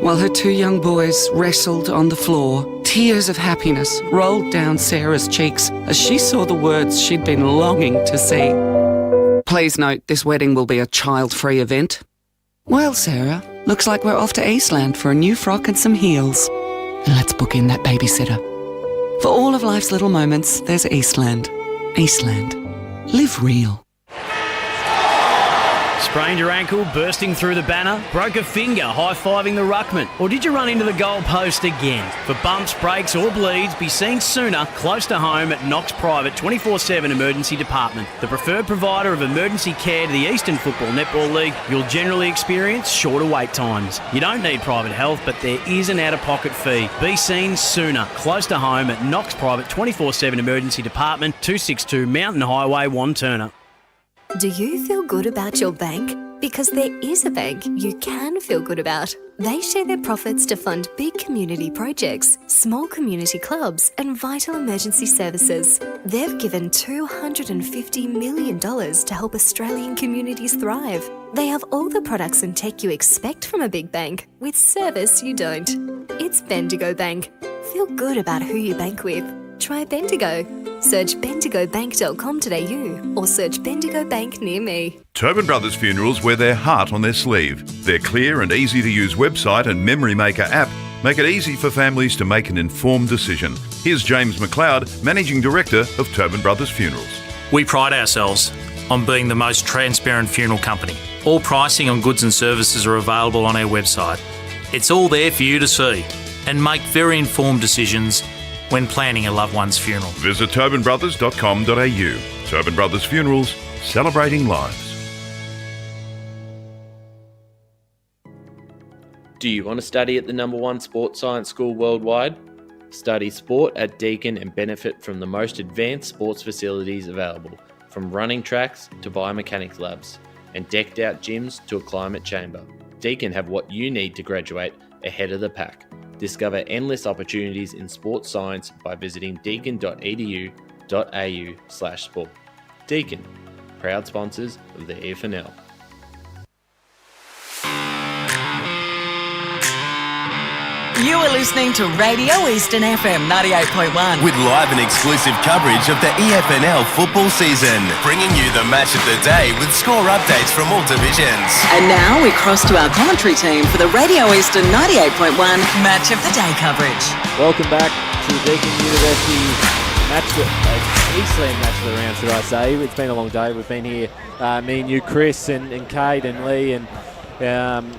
While her 2 young boys wrestled on the floor, tears of happiness rolled down Sarah's cheeks as she saw the words she'd been longing to see. Please note, this wedding will be a child-free event. Well, Sarah, looks like we're off to Eastland for a new frock and some heels. And let's book in that babysitter. For all of life's little moments, there's Eastland. Eastland. Live real. Sprained your ankle, bursting through the banner? Broke a finger, high-fiving the ruckman? Or did you run into the goal post again? For bumps, breaks or bleeds, be seen sooner, close to home at Knox Private 24/7 Emergency Department. The preferred provider of emergency care to the Eastern Football Netball League, you'll generally experience shorter wait times. You don't need private health, but there is an out-of-pocket fee. Be seen sooner, close to home at Knox Private 24/7 Emergency Department, 262 Mountain Highway, Wanturna. Do you feel good about your bank? Because there is a bank you can feel good about. They share their profits to fund big community projects, small community clubs, and vital emergency services. They've given $250 million to help Australian communities thrive. They have all the products and tech you expect from a big bank, with service you don't. It's Bendigo Bank. Feel good about who you bank with. Try Bendigo. Search bendigobank.com.au or search Bendigo Bank near me. Tobin Brothers Funerals wear their heart on their sleeve. Their clear and easy-to-use website and Memory Maker app make it easy for families to make an informed decision. Here's James McLeod, Managing Director of Tobin Brothers Funerals. We pride ourselves on being the most transparent funeral company. All pricing on goods and services are available on our website. It's all there for you to see and make very informed decisions when planning a loved one's funeral. Visit tobinbrothers.com.au. Tobin Brothers Funerals, celebrating lives. Do you want to study at the #1 sports science school worldwide? Study sport at Deakin and benefit from the most advanced sports facilities available, from running tracks to biomechanics labs, and decked out gyms to a climate chamber. Deakin have what you need to graduate ahead of the pack. Discover endless opportunities in sports science by visiting deakin.edu.au/sport. Deakin, proud sponsors of the EFNL. You are listening to Radio Eastern FM 98.1. With live and exclusive coverage of the EFNL football season, bringing you the match of the day with score updates from all divisions. And now we cross to our commentary team for the Radio Eastern 98.1 Match of the Day coverage. Welcome back to the Deakin University Eastland match of the round, should I say. It's been a long day. We've been here, me and you, Chris, and Cade and Lee and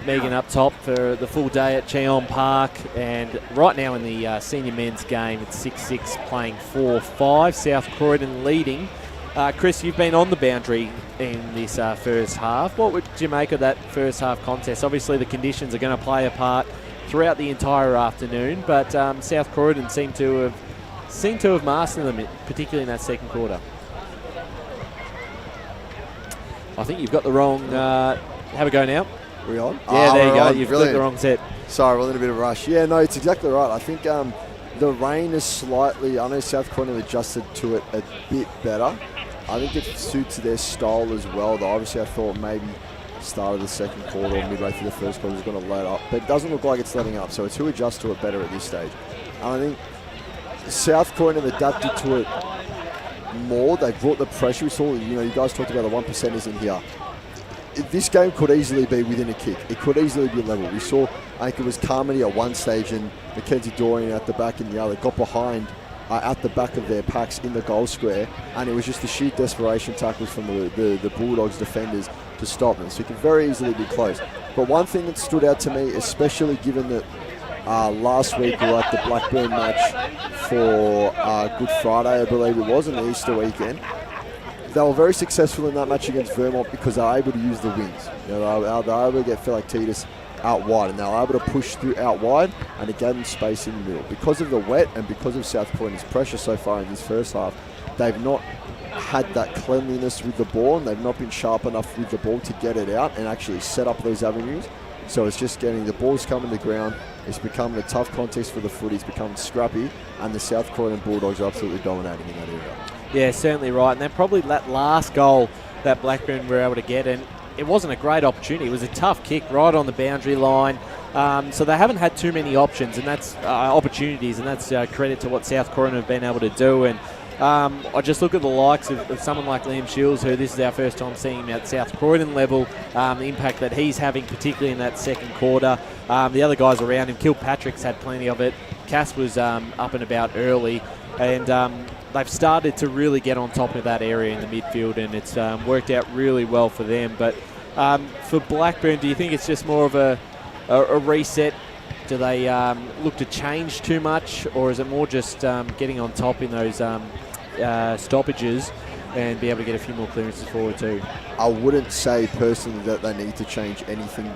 Megan up top for the full day at Cheong Park, and right now in the senior men's game it's 6-6 playing 4-5, South Croydon leading. Chris, you've been on the boundary in this first half. What would you make of that first half contest? Obviously the conditions are going to play a part throughout the entire afternoon, but South Croydon seem to have mastered them, particularly in that second quarter. I think you've got the wrong... have a go now. Are we on? Yeah, there you go. On. You've got the wrong set. Sorry, we're in a bit of a rush. Yeah, no, it's exactly right. I think the rain is slightly... I know South Croydon adjusted to it a bit better. I think it suits their style as well, though. Obviously, I thought maybe start of the second quarter or midway through the first quarter was going to let up. But it doesn't look like it's letting up, so it's who adjusts to it better at this stage. And I think South Croydon have adapted to it more. They brought the pressure. We saw, you guys talked about the 1%ers in here. This game could easily be within a kick. It could easily be level. We saw, I think it was Carmody at one stage and Mackenzie Dorian at the back in the other, got behind at the back of their packs in the goal square, and it was just the sheer desperation tackles from the Bulldogs defenders to stop them. So it could very easily be close. But one thing that stood out to me, especially given that last week we were at the Blackburn match for Good Friday, I believe it was, on the Easter weekend. They were very successful in that match against Vermont because they were able to use the wings. They were able to get Philactitis out wide, and they were able to push through out wide, and it gave them space in the middle. Because of the wet and because of South Croydon's pressure so far in this first half, they've not had that cleanliness with the ball, and they've not been sharp enough with the ball to get it out and actually set up those avenues. So it's just getting the balls coming to ground. It's becoming a tough contest for the footy. It's becoming scrappy, and the South Croydon Bulldogs are absolutely dominating in that area. Yeah, certainly right. And then probably that last goal that Blackburn were able to get, and it wasn't a great opportunity. It was a tough kick right on the boundary line. So they haven't had too many options, and that's opportunities, and that's credit to what South Croydon have been able to do. And I just look at the likes of someone like Liam Shields, who this is our first time seeing him at South Croydon level, the impact that he's having, particularly in that second quarter. The other guys around him, Kilpatrick's had plenty of it. Cass was up and about early, and they've started to really get on top of that area in the midfield, and it's worked out really well for them. But for Blackburn, do you think it's just more of a reset? Do they look to change too much, or is it more just getting on top in those stoppages and be able to get a few more clearances forward too? I wouldn't say personally that they need to change anything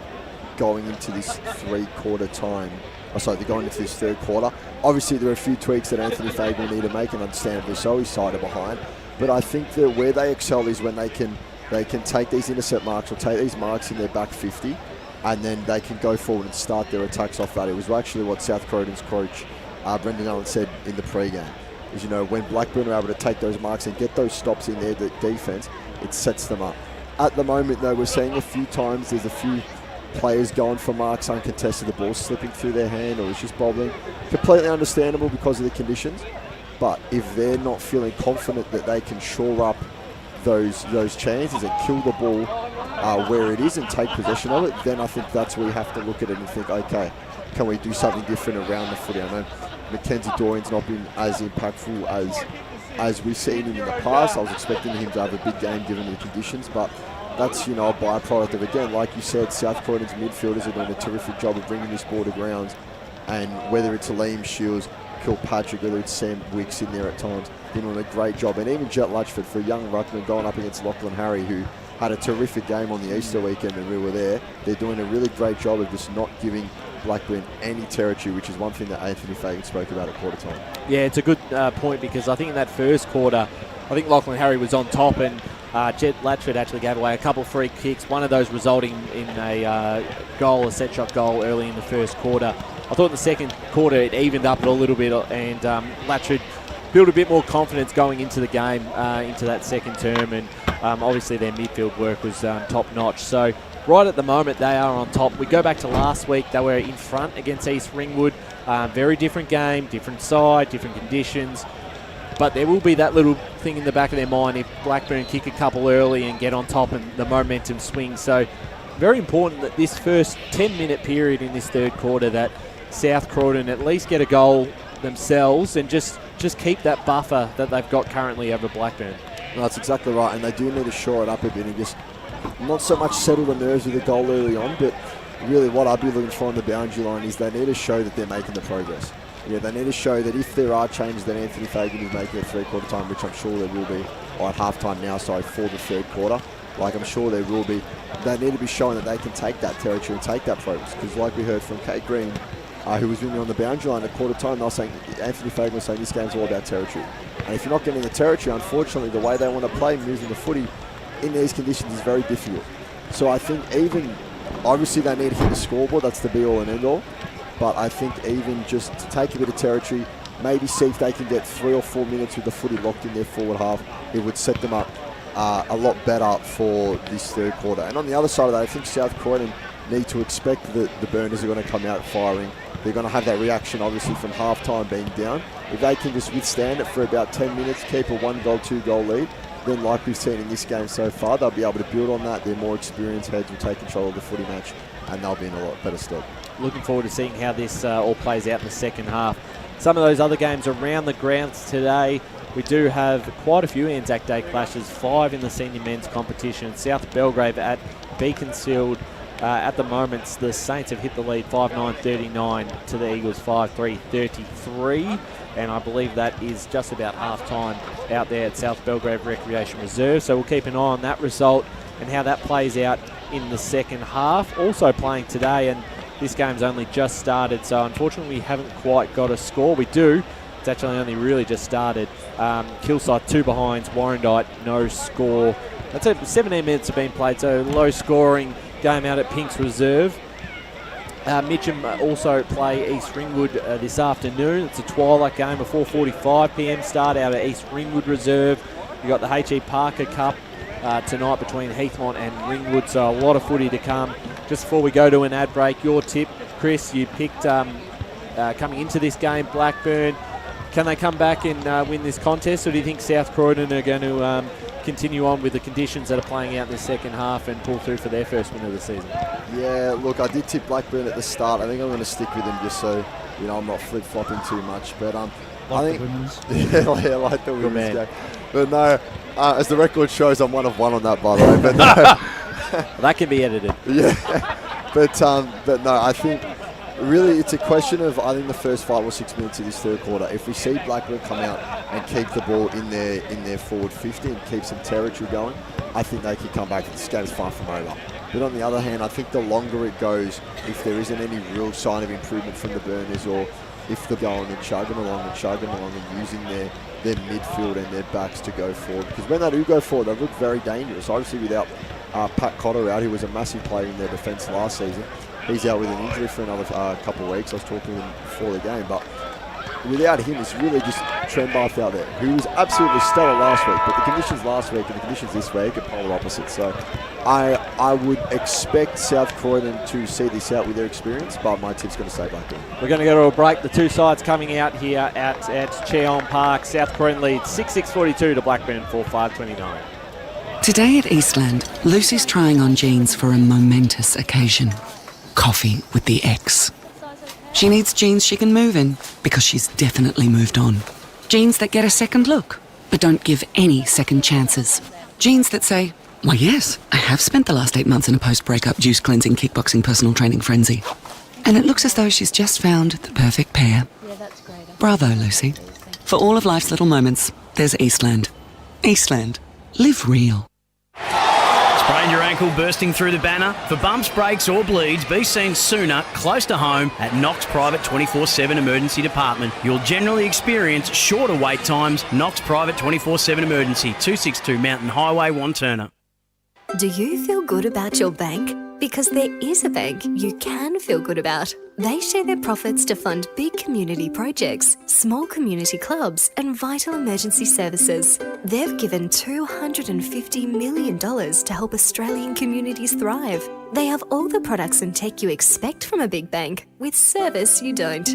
going into this they're going into this third quarter. Obviously, there are a few tweaks that Anthony Fagan will need to make, and understandably so, he's side behind. But I think that where they excel is when they can take these intercept marks or take these marks in their back 50, and then they can go forward and start their attacks off that. It was actually what South Croydon's coach, Brendan Allen, said in the pre-game. Is, when Blackburn are able to take those marks and get those stops in their defence, it sets them up. At the moment, though, we're seeing a few times there's a few players going for marks uncontested, the ball slipping through their hand or it's just bobbling. Completely understandable because of the conditions, but if they're not feeling confident that they can shore up those chances and kill the ball where it is and take possession of it, then I think that's where you have to look at it and think, okay, can we do something different around the footy? I know Mackenzie Dorian's not been as impactful as we've seen him in the past. I was expecting him to have a big game given the conditions, but that's, a byproduct of, again, like you said, South Croydon's midfielders are doing a terrific job of bringing this ball to ground. And whether it's Liam Shields, Kilpatrick, whether it's Sam Wicks in there at times, they're doing a great job. And even Jet Latchford, for a young ruckman going up against Lachlan Harry, who had a terrific game on the Easter weekend when we were there, they're doing a really great job of just not giving Blackburn any territory, which is one thing that Anthony Fagan spoke about at quarter time. Yeah, it's a good point, because I think in that first quarter, I think Lachlan Harry was on top, and Jet Latchford actually gave away a couple of free kicks, one of those resulting in a set shot goal early in the first quarter. I thought in the second quarter it evened up a little bit, and Latchford built a bit more confidence going into the game, into that second term, and obviously their midfield work was top-notch. So right at the moment, they are on top. We go back to last week, they were in front against East Ringwood. Very different game, different side, different conditions. But there will be that little thing in the back of their mind if Blackburn kick a couple early and get on top and the momentum swings. So very important that this first 10-minute period in this third quarter that South Croydon at least get a goal themselves and just keep that buffer that they've got currently over Blackburn. No, that's exactly right, and they do need to shore it up a bit and just not so much settle the nerves with a goal early on, but really what I'd be looking for on the boundary line is they need to show that they're making the progress. Yeah, they need to show that if there are changes that Anthony Fagan is making at three-quarter time, which I'm sure there will be, or at half-time now, sorry, for the third quarter, like I'm sure there will be, they need to be showing that they can take that territory and take that progress, because like we heard from Kate Green, who was with me on the boundary line at quarter time, they were saying, Anthony Fagan was saying this game's all about territory. And if you're not getting the territory, unfortunately, the way they want to play, moving the footy in these conditions is very difficult. So I think even, obviously they need to hit the scoreboard, that's the be-all and end-all. But I think even just to take a bit of territory, maybe see if they can get 3 or 4 minutes with the footy locked in their forward half, it would set them up a lot better for this third quarter. And on the other side of that, I think South Croydon need to expect that the Burners are going to come out firing. They're going to have that reaction, obviously, from half-time being down. If they can just withstand it for about 10 minutes, keep a 1-goal, 2-goal lead, then like we've seen in this game so far, they'll be able to build on that. Their more experienced heads will take control of the footy match, and they'll be in a lot better stead. Looking forward to seeing how this all plays out in the second half. Some of those other games around the grounds today, we do have quite a few ANZAC Day clashes, 5 in the senior men's competition. South Belgrave at Beaconsfield. At the moment, the Saints have hit the lead 5-9-39 to the Eagles 5-3-33, and I believe that is just about half-time out there at South Belgrave Recreation Reserve. So we'll keep an eye on that result and how that plays out in the second half. Also playing today, and this game's only just started, so unfortunately we haven't quite got a score. We do. It's actually only really just started. Kilsyth 2 behinds, Warrandyte no score. That's it. 17 minutes have been played, so low scoring game out at Pink's Reserve. Mitcham also play East Ringwood this afternoon. It's a twilight game, a 4:45 p.m. start out at East Ringwood Reserve. You've got the H.E. Parker Cup tonight between Heathmont and Ringwood, so a lot of footy to come. Just before we go to an ad break, your tip, Chris, you picked coming into this game, Blackburn. Can they come back and win this contest, or do you think South Croydon are going to continue on with the conditions that are playing out in the second half and pull through for their first win of the season? Yeah, look, I did tip Blackburn at the start. I think I'm going to stick with them just so I'm not flip-flopping too much. But I think the women's. yeah, like the women's game. But no, as the record shows, I'm 1 of 1 on that, by the way. But no, that can be edited. Yeah, but no, I think really it's a question of, I think, the first 5 or 6 minutes of this third quarter. If we see Blackburn come out and keep the ball in their forward 50 and keep some territory going, I think they can come back. This game's far from over. But on the other hand, I think the longer it goes, if there isn't any real sign of improvement from the Burners, or if they're going and chugging along and using their midfield and their backs to go forward. Because when they do go forward, they look very dangerous. Obviously without Pat Cotter out, who was a massive player in their defence last season. He's out with an injury for another couple of weeks. I was talking to him before the game, but without him, it's really just Trembath out there, who was absolutely stellar last week. But the conditions last week and the conditions this week are polar opposites. So I would expect South Croydon to see this out with their experience, but my tip's going to say Blackburn. We're going to go to a break. The two sides coming out here at Cheong Park. South Croydon leads 6-6-42 to Blackburn 4-5-29. Today at Eastland, Lucy's trying on jeans for a momentous occasion. Coffee with the ex. She needs jeans she can move in because she's definitely moved on. Jeans that get a second look, but don't give any second chances. Jeans that say, why yes, I have spent the last 8 months in a post-breakup juice cleansing, kickboxing, personal training frenzy. And it looks as though she's just found the perfect pair. Yeah, that's great. Bravo, Lucy. For all of life's little moments, there's Eastland. Eastland. Live real. Sprained your ankle bursting through the banner? For bumps, breaks or bleeds, be seen sooner, close to home, at Knox Private 24/7 Emergency Department. You'll generally experience shorter wait times. Knox Private 24/7 Emergency, 262 Mountain Highway, Wanturna. Do you feel good about your bank? because there is a bank you can feel good about. They share their profits to fund big community projects, small community clubs, and vital emergency services. They've given $250 million to help Australian communities thrive. They have all the products and tech you expect from a big bank, with service you don't.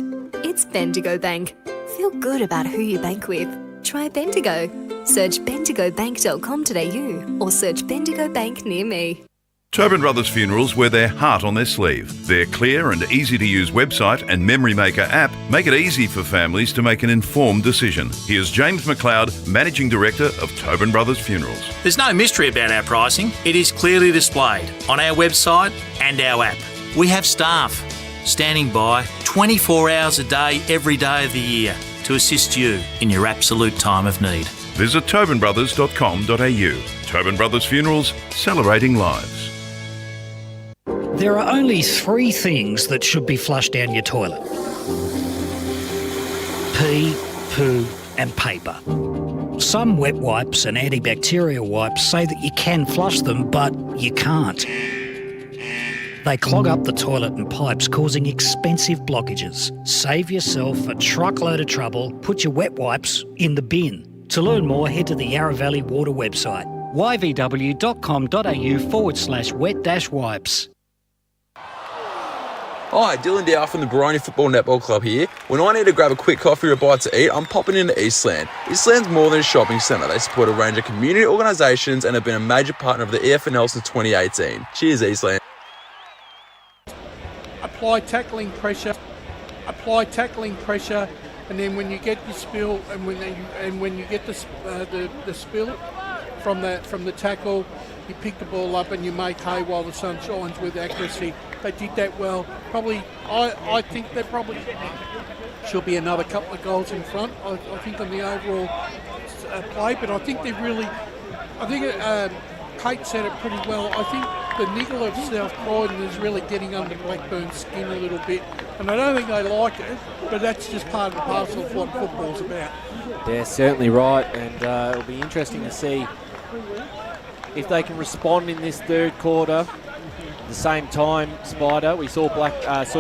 It's Bendigo Bank. Feel good about who you bank with. Try Bendigo. Search bendigobank.com.au or search Bendigo Bank near me. Tobin Brothers Funerals wear their heart on their sleeve. Their clear and easy-to-use website and Memory Maker app make it easy for families to make an informed decision. Here's James McLeod, Managing Director of Tobin Brothers Funerals. There's no mystery about our pricing. It is clearly displayed on our website and our app. We have staff standing by 24 hours a day, every day of the year to assist you in your absolute time of need. Visit tobinbrothers.com.au. Tobin Brothers Funerals, celebrating lives. There are only 3 things that should be flushed down your toilet: pee, poo and paper. Some wet wipes and antibacterial wipes say that you can flush them, but you can't. They clog up the toilet and pipes, causing expensive blockages. Save yourself a truckload of trouble. Put your wet wipes in the bin. To learn more, head to the Yarra Valley Water website, yvw.com.au/wet-wipes. Hi, Dylan Dow from the Baroni Football Netball Club here. When I need to grab a quick coffee or a bite to eat, I'm popping into Eastland. Eastland's more than a shopping centre. They support a range of community organisations and have been a major partner of the EFNL since 2018. Cheers, Eastland. Apply tackling pressure, and then when you get your spill and when you get the spill from the tackle, you pick the ball up and you make hay while the sun shines with accuracy. They did that well. Probably, I think there probably should be another couple of goals in front. I think on the overall play, but I think Kate said it pretty well. I think the niggle of South Croydon is really getting under Blackburn's skin a little bit, and I don't think they like it, but that's just part and parcel of what football's about. They're certainly right, and it'll be interesting to see if they can respond in this third quarter. At the same time, Spider, we saw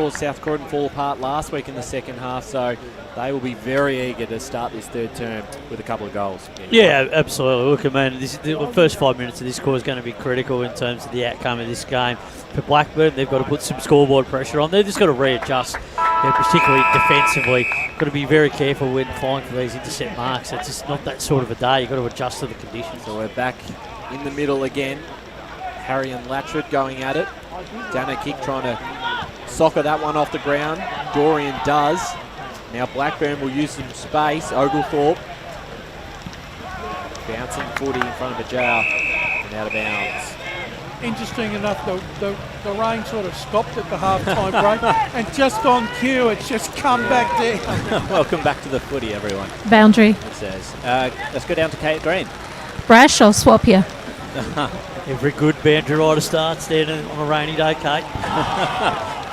South Croydon fall apart last week in the second half, so they will be very eager to start this third term with a couple of goals. Yeah, absolutely. Look, man, the first 5 minutes of this quarter is going to be critical in terms of the outcome of this game. For Blackburn, they've got to put some scoreboard pressure on. They've just got to readjust, particularly defensively. Got to be very careful when flying for these intercept marks. It's just not that sort of a day. You've got to adjust to the conditions. So we're back in the middle again. Harry and Latchford going at it. Dana Kick trying to soccer that one off the ground. Dorian does. Now Blackburn will use some space. Oglethorpe bouncing footy in front of Ajao and out of bounds. Interesting enough, the rain sort of stopped at the half-time break, and just on cue, it's just come back down. Welcome back to the footy, everyone. Boundary. It says. Let's go down to Kate Green. Brash, I'll swap you. Every good boundary rider starts there on a rainy day, Kate.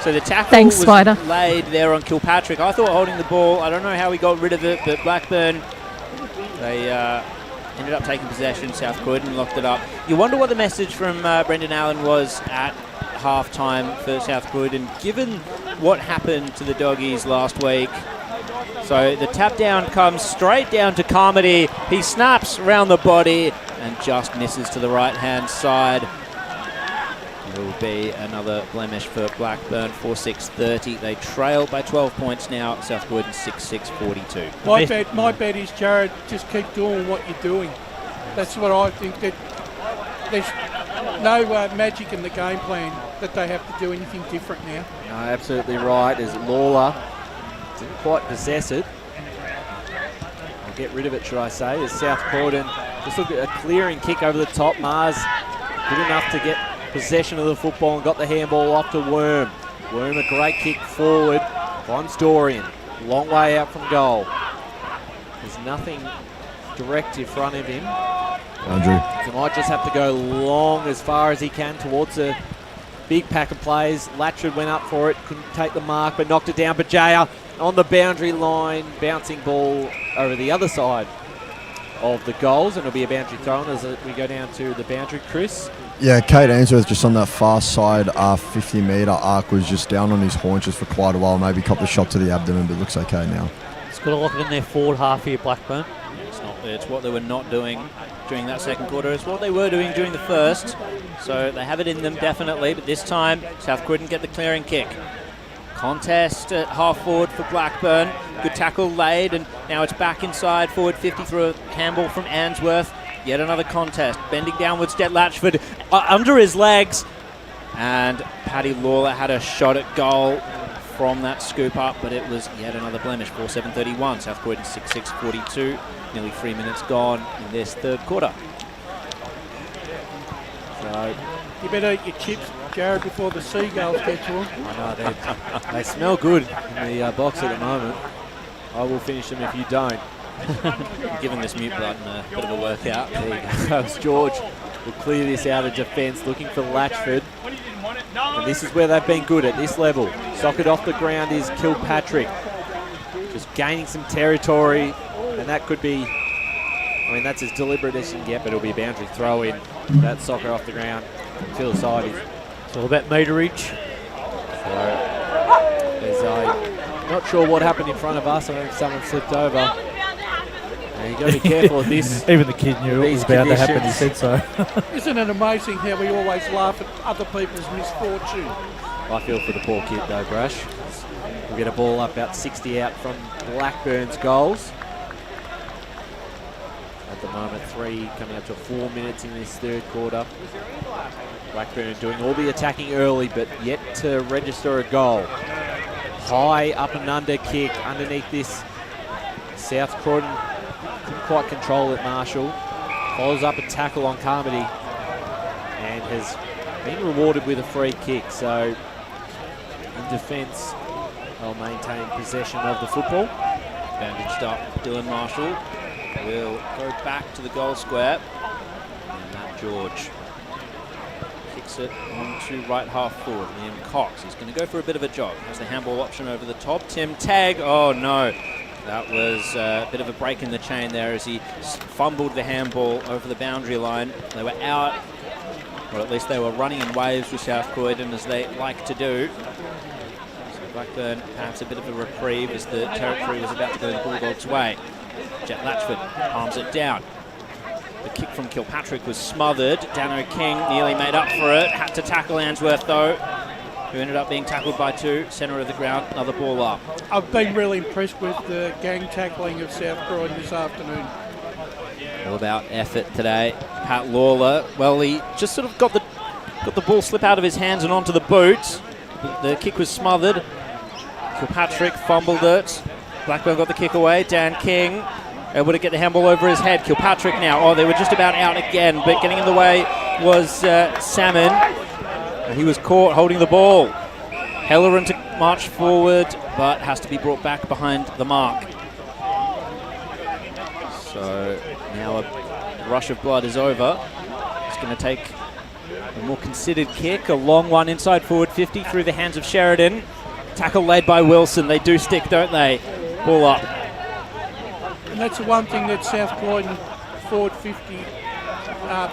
So the tackle was Spider. laid there on Kilpatrick. I thought holding the ball. I don't know how he got rid of it, but Blackburn, they ended up taking possession. South Croydon locked it up. You wonder what the message from Brendan Allen was at half-time for South Croydon, given what happened to the Doggies last week. So the tap down comes straight down to Carmody. He snaps around the body and just misses to the right-hand side. It will be another blemish for Blackburn, 4-6-30. They trail by 12 points now. South Croydon 6-6-42. My bet is, Jared, just keep doing what you're doing. That's what I think. That there's no magic in the game plan that they have to do anything different now. No, absolutely right. As Lawler didn't quite possess it. I'll get rid of it, should I say, as South Croydon just look at a clearing kick over the top. Mars good enough to get possession of the football and got the handball off to Worm. Worm, a great kick forward. Finds Dorian. Long way out from goal. There's nothing direct in front of him. Andrew. He might just have to go long as far as he can towards a big pack of players. Latchford went up for it, couldn't take the mark, but knocked it down. Bajaya on the boundary line, bouncing ball over the other side of the goals, and it'll be a boundary throw as we go down to the boundary. Chris, Yeah, Kate Ainsworth just on that far side 50-metre arc was just down on his haunches for quite a while. Maybe copped a shot to the abdomen, but looks okay now. It's got to lock it in their forward half here, Blackburn. It's what they were not doing during that second quarter. It's what they were doing during the first. So they have it in them, definitely. But this time, South Croydon get the clearing kick. Contest at half forward for Blackburn. Good tackle laid, and now it's back inside forward 50 through a handball from Ainsworth. Yet another contest. Bending downwards, Jet Latchford under his legs. And Paddy Lawler had a shot at goal from that scoop up, but it was yet another blemish. 4:7:31. South Croydon 6:6:42. Nearly 3 minutes gone in this third quarter. So you better eat your chips, Jared, before the seagulls get to them. I know, they smell good in the box at the moment. I will finish them if you don't. Giving this mute button a bit of a workout. There you go. George will clear this out of defence, looking for Latchford. And this is where they've been good at this level. Socket off the ground is Kilpatrick. Just gaining some territory, and that could be, I mean, that's as deliberate as you can get, but it'll be a boundary throw in. That soccer off the ground. To the side is it's all about meterage. So there's not sure what happened in front of us. I think someone slipped over. And you've got to be careful of this. Even the kid knew it was about to happen. He said so. Isn't it amazing how we always laugh at other people's misfortune? I feel for the poor kid though, Brash. We'll get a ball up about 60 out from Blackburn's goals. At the moment, 3 coming up to 4 minutes in this third quarter. Blackburn doing all the attacking early, but yet to register a goal. High up and under kick underneath this. South Croydon couldn't quite control it, Marshall. Follows up a tackle on Carmody and has been rewarded with a free kick. So in defence, they'll maintain possession of the football. Bandaged up Dylan Marshall will go back to the goal square. And Matt George kicks it onto right half forward. Liam Cox is going to go for a bit of a jog. Has the handball option over the top. Tim Tagg, oh no. That was a bit of a break in the chain there as he fumbled the handball over the boundary line. They were out, or at least they were running in waves with South Croydon as they like to do. So Blackburn perhaps a bit of a reprieve as the territory was about to go the Bulldogs' way. Jet Latchford palms it down. The kick from Kilpatrick was smothered. Dano King nearly made up for it. Had to tackle Ainsworth though, who ended up being tackled by 2. Centre of the ground, another ball up. I've been really impressed with the gang tackling of South Croydon this afternoon. All about effort today. Pat Lawler, well, he just sort of got the ball slip out of his hands and onto the boot. The kick was smothered. Kilpatrick fumbled it. Blackburn got the kick away. Dan King able to get the handball over his head. Kilpatrick now. Oh, they were just about out again, but getting in the way was Salmon. And he was caught holding the ball. Helleran to march forward, but has to be brought back behind the mark. So now a rush of blood is over. It's going to take a more considered kick. A long one inside forward 50 through the hands of Sheridan. Tackle laid by Wilson. They do stick, don't they? Ball up. And that's the one thing that South Croydon forward 50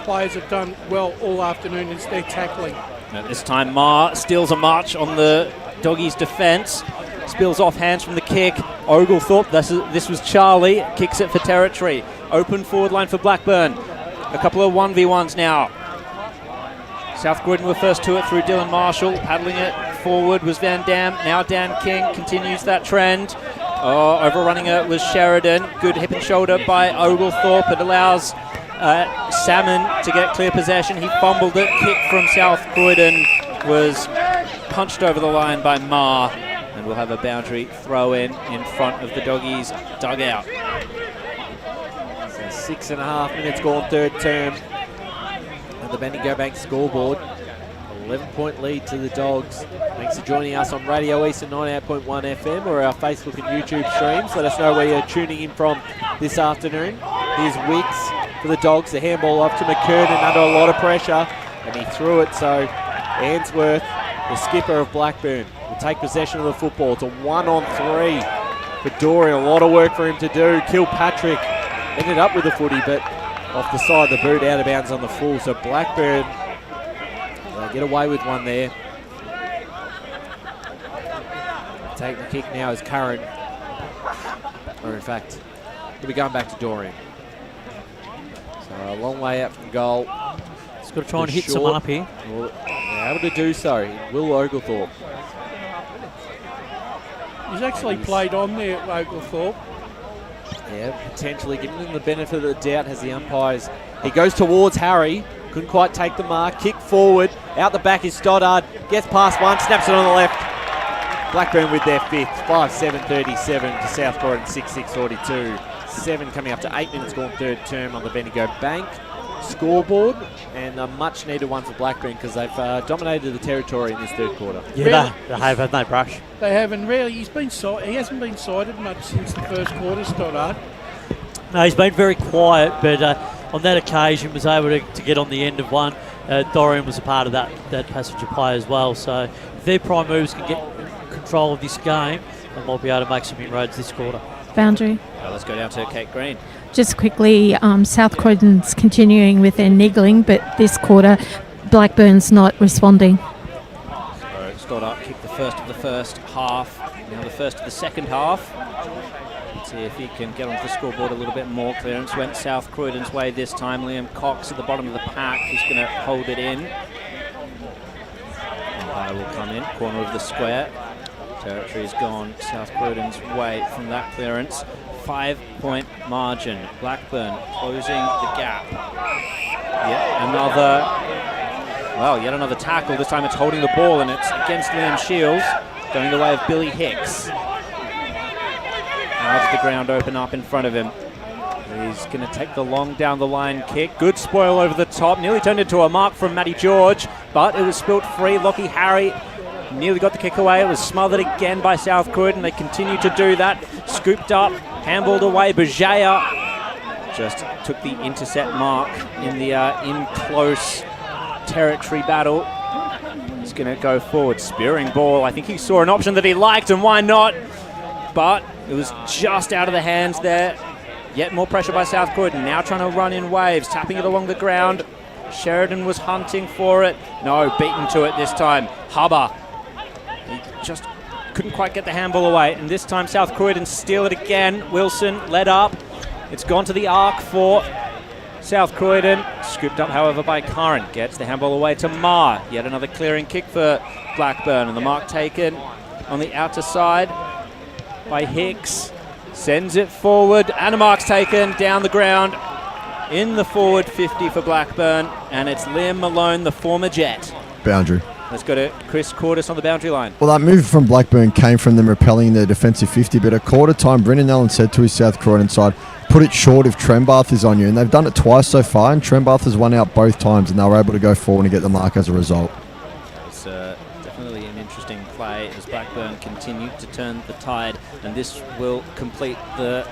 players have done well all afternoon is their tackling. Now this time Ma steals a march on the Doggies' defence. Spills off hands from the kick. Oglethorpe, this was Charlie, kicks it for territory. Open forward line for Blackburn. A couple of 1v1s now. South Croydon were first to it through Dylan Marshall. Paddling it forward was Van Dam. Now Dan King continues that trend. Oh, overrunning it was Sheridan. Good hip and shoulder by Oglethorpe. It allows Salmon to get clear possession. He fumbled it. Kick from South Croydon was punched over the line by Ma. And we'll have a boundary throw in front of the Doggies' dugout. So 6.5 minutes gone, third term. And the Bendigo Bank scoreboard. 11-point lead to the Dogs. Thanks for joining us on Radio Eastern 98.1 FM or our Facebook and YouTube streams. Let us know where you're tuning in from this afternoon. Here's Wicks for the Dogs. The handball off to McKernan under a lot of pressure. And he threw it, so Ainsworth, the skipper of Blackburn, will take possession of the football. It's a 1-on-3 for Dorian. A lot of work for him to do. Kilpatrick ended up with the footy, but off the side of the boot, out of bounds on the full. So Blackburn get away with one there. Take the kick now is Curran. Or in fact, he'll be going back to Dorian. So a long way out from goal. He's got to try and hit someone up here. Well, they're able to do so. Will Oglethorpe. He's actually played on there at Oglethorpe. Yeah, potentially giving him the benefit of the doubt as the umpires. He goes towards Harry. Couldn't quite take the mark. Kick forward. Out the back is Stoddard. Gets past one. Snaps it on the left. Blackburn with their fifth. 5-7-37 to South Croydon 6-6-42. 7 coming up to 8 minutes gone third term on the Bendigo Bank scoreboard, and a much needed one for Blackburn because they've dominated the territory in this third quarter. Yeah, Really? they have, haven't they, Brush? They haven't really. He hasn't been cited much since the first quarter, Stoddard. No, he's been very quiet, but on that occasion was able to get on the end of one. Dorian was a part of that passenger play as well. So if their prime moves can get control of this game, they might be able to make some inroads this quarter. Boundary. Well, let's go down to Kate Green. Just quickly, South Croydon's continuing with their niggling, but this quarter, Blackburn's not responding. So Stoddart kicked the first of the first half, now the first of the second half. Let's see if he can get onto the scoreboard a little bit more. Clearance went South Croydon's way this time. Liam Cox at the bottom of the pack. He's going to hold it in. Umpire will come in, corner of the square. Territory's gone South Croydon's way from that clearance. 5-point margin. Blackburn closing the gap. Yet another tackle. This time it's holding the ball and it's against Liam Shields, going the way of Billy Hicks. How does the ground open up in front of him? He's going to take the long down the line kick. Good spoil over the top. Nearly turned into a mark from Matty George, but it was spilt free. Lockie Harry nearly got the kick away. It was smothered again by South Croydon. They continue to do that. Scooped up, handballed away. Bajaya just took the intercept mark in the in-close territory battle. He's going to go forward. Spearing ball. I think he saw an option that he liked, and why not? But it was just out of the hands there. Yet more pressure by South Croydon. Now trying to run in waves, tapping it along the ground. Sheridan was hunting for it. No, beaten to it this time. Hubber. He just couldn't quite get the handball away. And this time South Croydon steal it again. Wilson led up. It's gone to the arc for South Croydon. Scooped up, however, by Curran. Gets the handball away to Marr. Yet another clearing kick for Blackburn. And the mark taken on the outer side by Hicks. Sends it forward. And a mark's taken down the ground in the forward 50 for Blackburn. And it's Liam Malone, the former Jet. Boundary. Let's go to Chris Cordis on the boundary line. Well, that move from Blackburn came from them repelling their defensive 50, but at quarter time, Brendan Allen said to his South Croydon side, put it short if Trembath is on you. And they've done it twice so far, and Trembath has won out both times, and they were able to go forward and get the mark as a result. It's definitely an interesting play as Blackburn continue to turn the tide, and this will complete the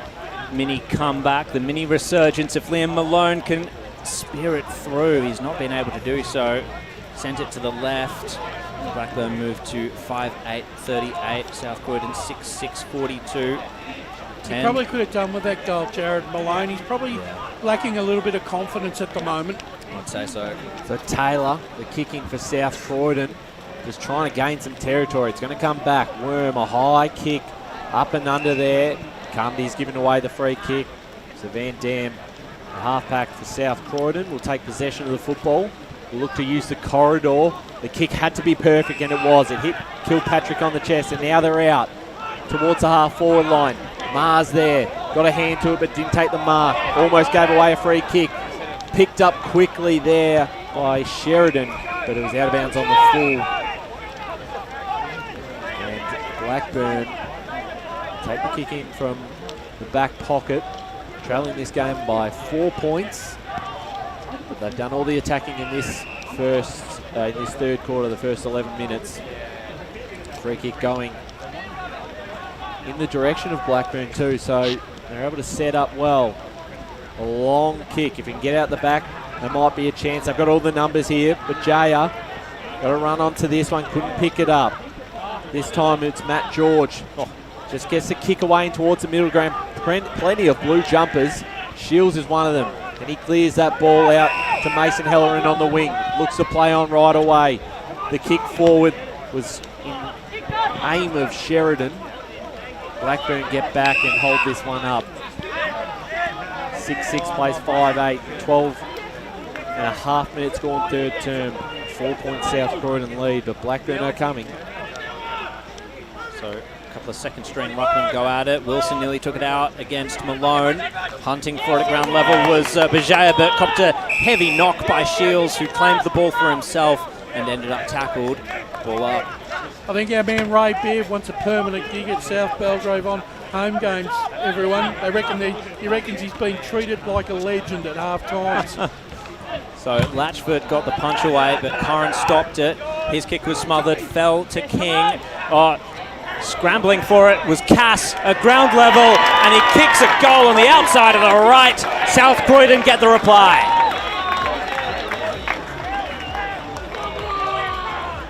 mini comeback, the mini resurgence. If Liam Malone can spear it through, he's not been able to do so. Sent it to the left. Blackburn moved to 5-8-38. South Croydon 6-6-42. He probably could have done with that goal, Jared Malone. He's probably lacking a little bit of confidence at the moment. I'd say so. So Taylor, the kicking for South Croydon, just trying to gain some territory. It's going to come back. Worm, a high kick up and under there. Cumby's giving away the free kick. So Van Dam, the halfback for South Croydon, will take possession of the football. We'll look to use the corridor. The kick had to be perfect, and it was. It hit Kilpatrick on the chest, and now they're out towards the half-forward line. Mars there. Got a hand to it, but didn't take the mark. Almost gave away a free kick. Picked up quickly there by Sheridan, but it was out of bounds on the full. And Blackburn take the kick in from the back pocket, trailing this game by 4 points. But they've done all the attacking in this third quarter, the first 11 minutes. Free kick going in the direction of Blackburn too, so they're able to set up well. A long kick. If he can get out the back, there might be a chance. They've got all the numbers here, but Jaya got to run onto this one, couldn't pick it up. This time it's Matt George. Just gets the kick away and towards the middle ground. Plenty of blue jumpers. Shields is one of them. And he clears that ball out to Mason Helleran on the wing. Looks to play on right away. The kick forward was in aim of Sheridan. Blackburn get back and hold this one up. 6-6 plays 5-8, 12 and a half minutes gone third term. 4 point South Croydon lead, but Blackburn are coming. So a couple of second string ruckmen go at it. Wilson nearly took it out against Malone. Hunting for it at ground level was Bajaya, but copped a heavy knock by Shields, who claimed the ball for himself and ended up tackled. Ball up. I think our man Ray Beard wants a permanent gig at South Belgrave on home games, everyone. He reckons he's been treated like a legend at half times. So Latchford got the punch away, but Curran stopped it. His kick was smothered, fell to King. Scrambling for it was Cass at ground level, and he kicks a goal on the outside of the right. South Croydon get the reply.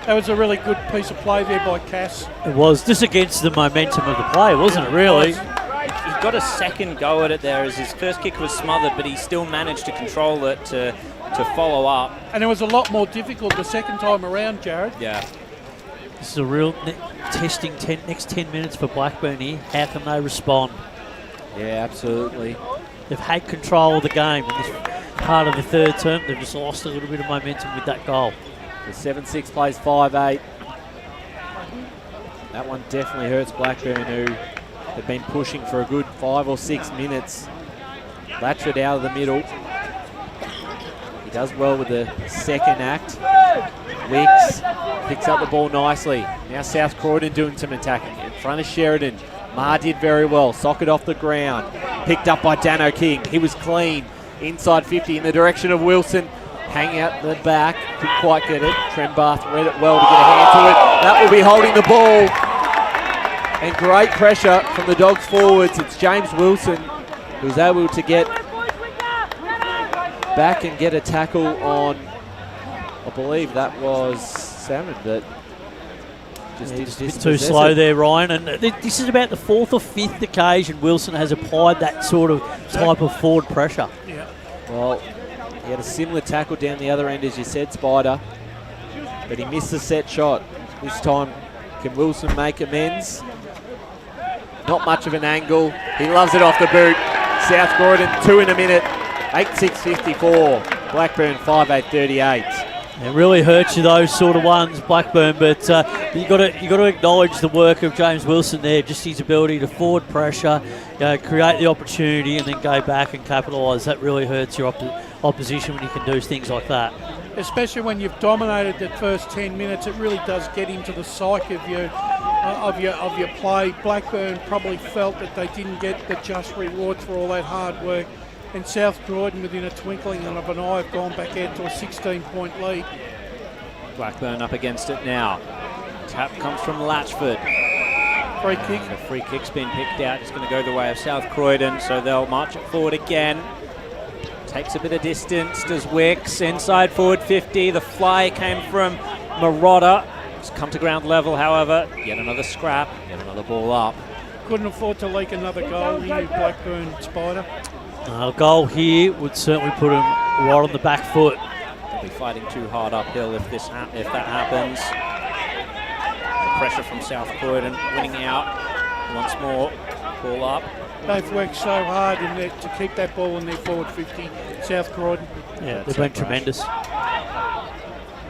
That was a really good piece of play there by Cass. It was just against the momentum of the play, wasn't it, really? He got a second go at it there as his first kick was smothered, but he still managed to control it to follow up. And it was a lot more difficult the second time around, Jared. Yeah. This is a real testing next 10 minutes for Blackburn here. How can they respond? Yeah, absolutely. They've had control of the game in this part of the third term. They've just lost a little bit of momentum with that goal. The 7-6 plays 5-8. That one definitely hurts Blackburn, who have been pushing for a good 5 or 6 minutes. Latchford out of the middle. He does well with the second act. Wicks picks up the ball nicely. Now South Croydon doing some attacking in front of Sheridan. Ma did very well. Socket off the ground. Picked up by Dano King. He was clean. Inside 50 in the direction of Wilson. Hang out the back. Couldn't quite get it. Trembath read it well to get a hand to it. That will be holding the ball. And great pressure from the Dogs forwards. It's James Wilson who's able to get back and get a tackle on, I believe that was Salmon, that just did just a bit too slow there, Ryan. And this is about the 4th or 5th occasion Wilson has applied that sort of type of forward pressure. Yeah. Well, he had a similar tackle down the other end, as you said, Spider, but he missed the set shot. This time, can Wilson make amends? Not much of an angle. He loves it off the boot. South Croydon 2 in a minute. 8-6-54. Blackburn 5-8-38. It really hurts you, those sort of ones, Blackburn, but you got to acknowledge the work of James Wilson there, just his ability to forward pressure, create the opportunity and then go back and capitalise. That really hurts your opposition when you can do things like that. Especially when you've dominated the first 10 minutes, it really does get into the psyche of your play. Blackburn probably felt that they didn't get the just rewards for all that hard work. And South Croydon, within a twinkling of an eye, have gone back out to a 16-point lead. Blackburn up against it now. Tap comes from Latchford. Free kick. The free kick's been picked out. It's going to go the way of South Croydon, so they'll march it forward again. Takes a bit of distance, does Wicks. Inside forward 50. The fly came from Marotta. It's come to ground level, however. Yet another scrap, yet another ball up. Couldn't afford to leak another goal here, Blackburn, Spider. A goal here would certainly put him right on the back foot. They'll be fighting too hard uphill if that happens. The pressure from South Croydon winning out once more. Ball up. They've worked so hard to keep that ball in their forward 50, South Croydon. Yeah, they've been tremendous.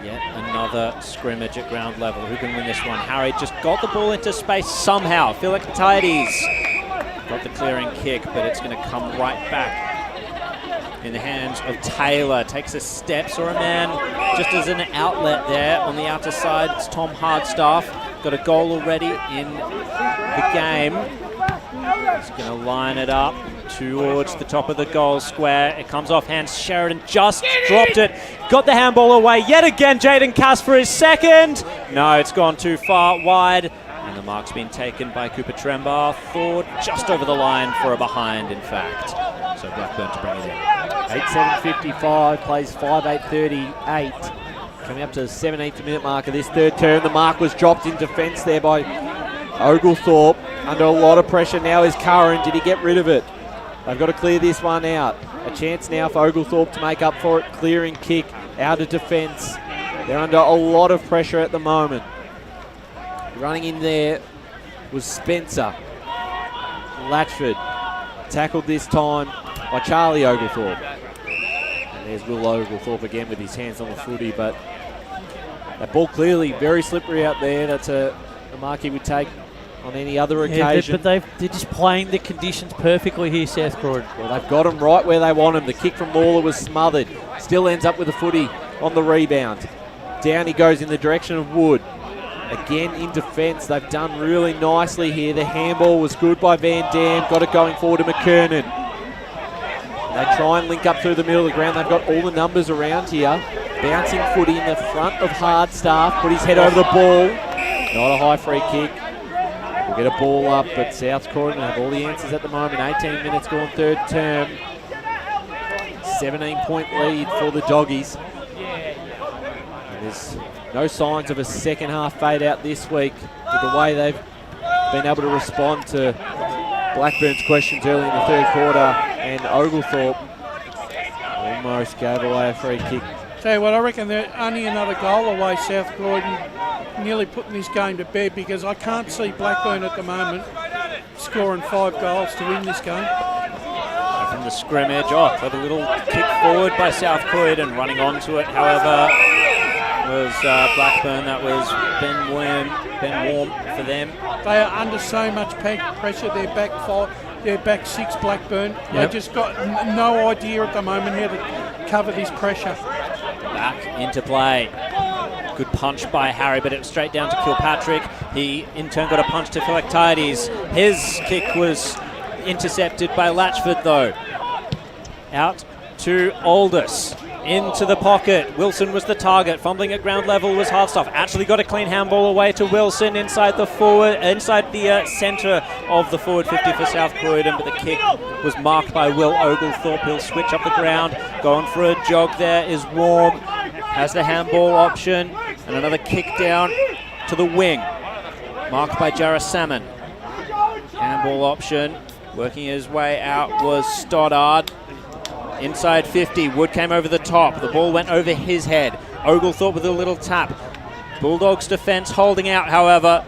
Yet another scrimmage at ground level. Who can win this one? Harry just got the ball into space somehow. Philocatides got the clearing kick, but it's going to come right back in the hands of Taylor. Takes a step, saw a man just as an outlet there on the outer side. It's Tom Hardstaff. Got a goal already in the game. He's going to line it up towards the top of the goal square. It comes off hands. Sheridan just dropped it. Got the handball away yet again. Jaden Cass for his second. No, it's gone too far wide. And the mark's been taken by Cooper Trembath. Thought just over the line for a behind, in fact. So Blackburn to bring it in. 8-7-55, plays 5-8-38. Coming up to the 17th minute mark of this third term. The mark was dropped in defence there by Oglethorpe. Under a lot of pressure now is Curran. Did he get rid of it? They've got to clear this one out. A chance now for Oglethorpe to make up for it. Clearing kick out of defence. They're under a lot of pressure at the moment. Running in there was Spencer. Latchford tackled this time by Charlie Oglethorpe. And there's Will Oglethorpe again with his hands on the footy, but that ball clearly very slippery out there. That's a mark he would take on any other occasion. But they're just playing the conditions perfectly here, South Croydon. Well, they've got them right where they want them. The kick from Lawler was smothered. Still ends up with the footy on the rebound. Down he goes in the direction of Wood. Again in defence. They've done really nicely here. The handball was good by Van Dam. Got it going forward to McKernan. They try and link up through the middle of the ground. They've got all the numbers around here. Bouncing footy in the front of Hardstaff. Put his head over the ball. Not a high free kick. We'll get a ball up, but South Croydon have all the answers at the moment. 18 minutes gone third term. 17-point lead for the Doggies. And there's no signs of a second half fade out this week with the way they've been able to respond to Blackburn's questions early in the third quarter, and Oglethorpe almost gave away a free kick. Tell you what, I reckon they're only another goal away, South Croydon, nearly putting this game to bed, because I can't see Blackburn at the moment scoring 5 goals to win this game. From the scrimmage, clever little kick forward by South Croydon, running onto it, however, was Blackburn. That was Ben Warm for them. They are under so much pressure. They're back 6, Blackburn. Yep. They just got no idea at the moment how to cover this pressure. Back into play. Good punch by Harry, but it was straight down to Kilpatrick. He in turn got a punch to Philactides. His kick was intercepted by Latchford though. Out to Aldous. Into the pocket. Wilson was the target. Fumbling at ground level was Hardstaff. Actually got a clean handball away to Wilson inside the centre of the forward 50 for South Croydon, but the kick was marked by Will Oglethorpe. He'll switch up the ground. Going for a jog there is Warm. Has the handball option. And another kick down to the wing. Marked by Jarrah Salmon. Handball option. Working his way out was Stoddard. Inside 50, Wood came over the top. The ball went over his head. Oglethorpe with a little tap. Bulldogs defence holding out, however.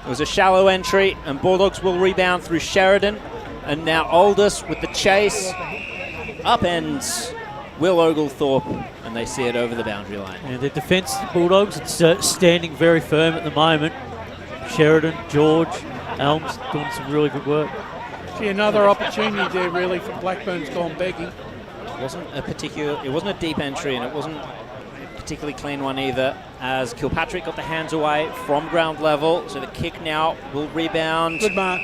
It was a shallow entry, and Bulldogs will rebound through Sheridan. And now Aldous with the chase. Upends Will Oglethorpe, and they see it over the boundary line. And the defence, the Bulldogs, it's standing very firm at the moment. Sheridan, George, Elms doing some really good work. See, another opportunity there really for Blackburn's gone begging. It wasn't a deep entry, and it wasn't a particularly clean one either, as Kilpatrick got the hands away from ground level, so the kick now will rebound. Good mark.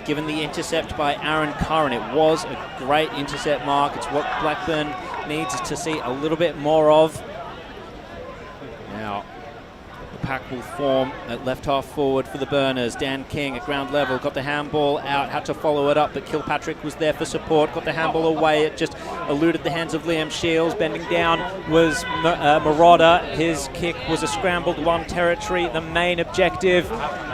Given the intercept by Aaron Curran. It was a great intercept mark. It's what Blackburn needs to see a little bit more of. Now, the pack will form at left half forward for the Burners. Dan King at ground level got the handball out, had to follow it up, but Kilpatrick was there for support, got the handball away. It just eluded the hands of Liam Shields. Bending down was Marauder. His kick was a scrambled one territory. The main objective,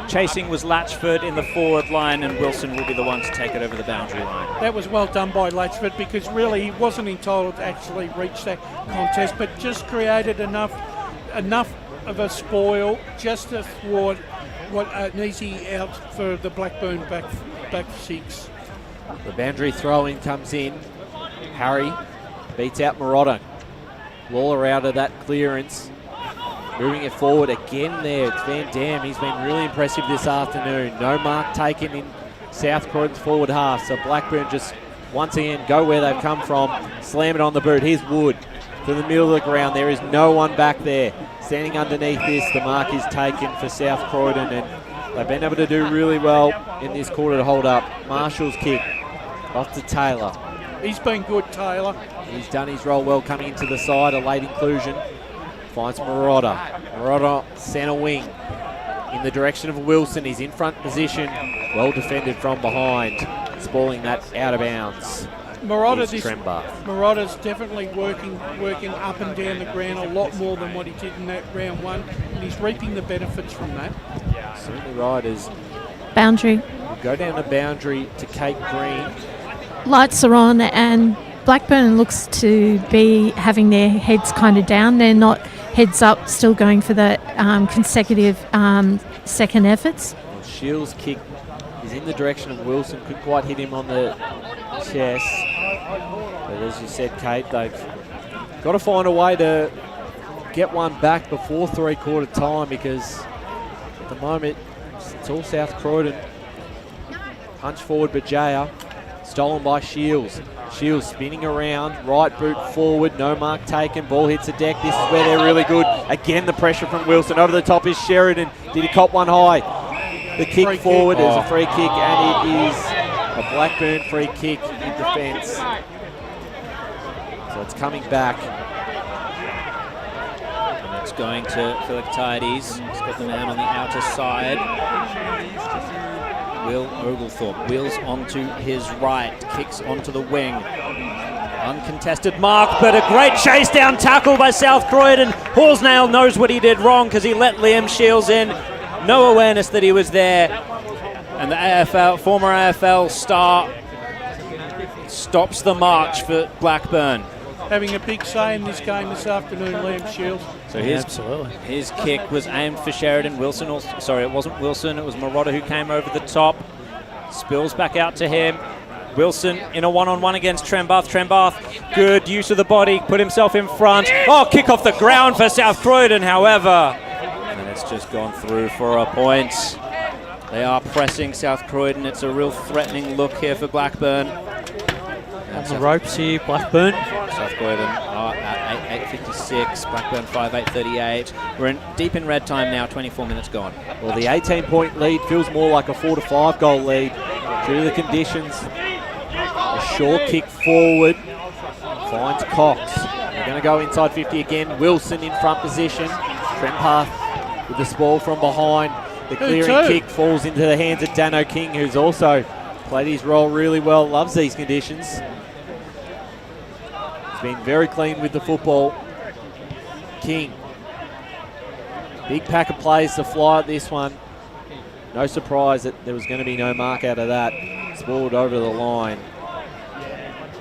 chasing, was Latchford in the forward line, and Wilson will be the one to take it over the boundary line. That was well done by Latchford, because really he wasn't entitled to actually reach that contest, but just created enough of a spoil just to thwart an easy out for the Blackburn back 6. The boundary throw-in comes in. Harry beats out Marauder. Lawler out of that clearance. Moving it forward again there. It's Van Dam. He's been really impressive this afternoon. No mark taken in South Croydon's forward half. So Blackburn just once again go where they've come from. Slam it on the boot. Here's Wood to the middle of the ground. There is no one back there. Standing underneath this, the mark is taken for South Croydon, and they've been able to do really well in this quarter to hold up. Marshall's kick off to Taylor. He's been good, Taylor. He's done his role well coming into the side, a late inclusion. Finds Marauder. Marauder centre wing in the direction of Wilson. He's in front position, well defended from behind, spoiling that out of bounds. Marauder's definitely working up and down the ground a lot more than what he did in that round 1, and he's reaping the benefits from that. Certainly right, as boundary. We'll go down the boundary to Kate Green. Lights are on, and Blackburn looks to be having their heads kind of down. They're not heads up, still going for the consecutive second efforts. Well, Shields' kick is in the direction of Wilson. Couldn't quite hit him on the chest. But as you said, Kate, they've got to find a way to get one back before three-quarter time, because at the moment it's all South Croydon. Punch forward, Bajaya. Stolen by Shields. Shields spinning around, right boot forward, no mark taken, ball hits the deck. This is where they're really good. Again, the pressure from Wilson. Over the top is Sheridan. Did he cop one high? The kick free forward kick. is a free kick, and it is a Blackburn free kick in defence. So it's coming back. And it's going to Philoctides. He's got the man on the outer side. Will Oglethorpe wheels onto his right, kicks onto the wing. Uncontested mark, but a great chase down tackle by South Croydon. Horsnail knows what he did wrong because he let Liam Shields in. No awareness that he was there. And the former AFL star stops the march for Blackburn. Having a big say in this game this afternoon, Liam Shields. So his kick was aimed for Sheridan. Wilson, sorry, it wasn't Wilson, it was Marotta who came over the top. Spills back out to him. Wilson in a one-on-one against Trembath. Trembath, good use of the body, put himself in front. Oh, kick off the ground for South Croydon, however. And it's just gone through for a point. They are pressing South Croydon. It's a real threatening look here for Blackburn. On the ropes here, Blackburn. South Croydon are at 8:56, Blackburn 5:8:38. We're deep in red time now, 24 minutes gone. Well, the 18-point lead feels more like a 4 to 5 goal lead due to the conditions. A short kick forward, finds Cox. They're going to go inside 50 again. Wilson in front position. Trempath with the spoil from behind. The clearing kick falls into the hands of Dano King, who's also played his role really well, loves these conditions. He's been very clean with the football. King. Big pack of plays to fly at this one. No surprise that there was going to be no mark out of that. Spoiled over the line.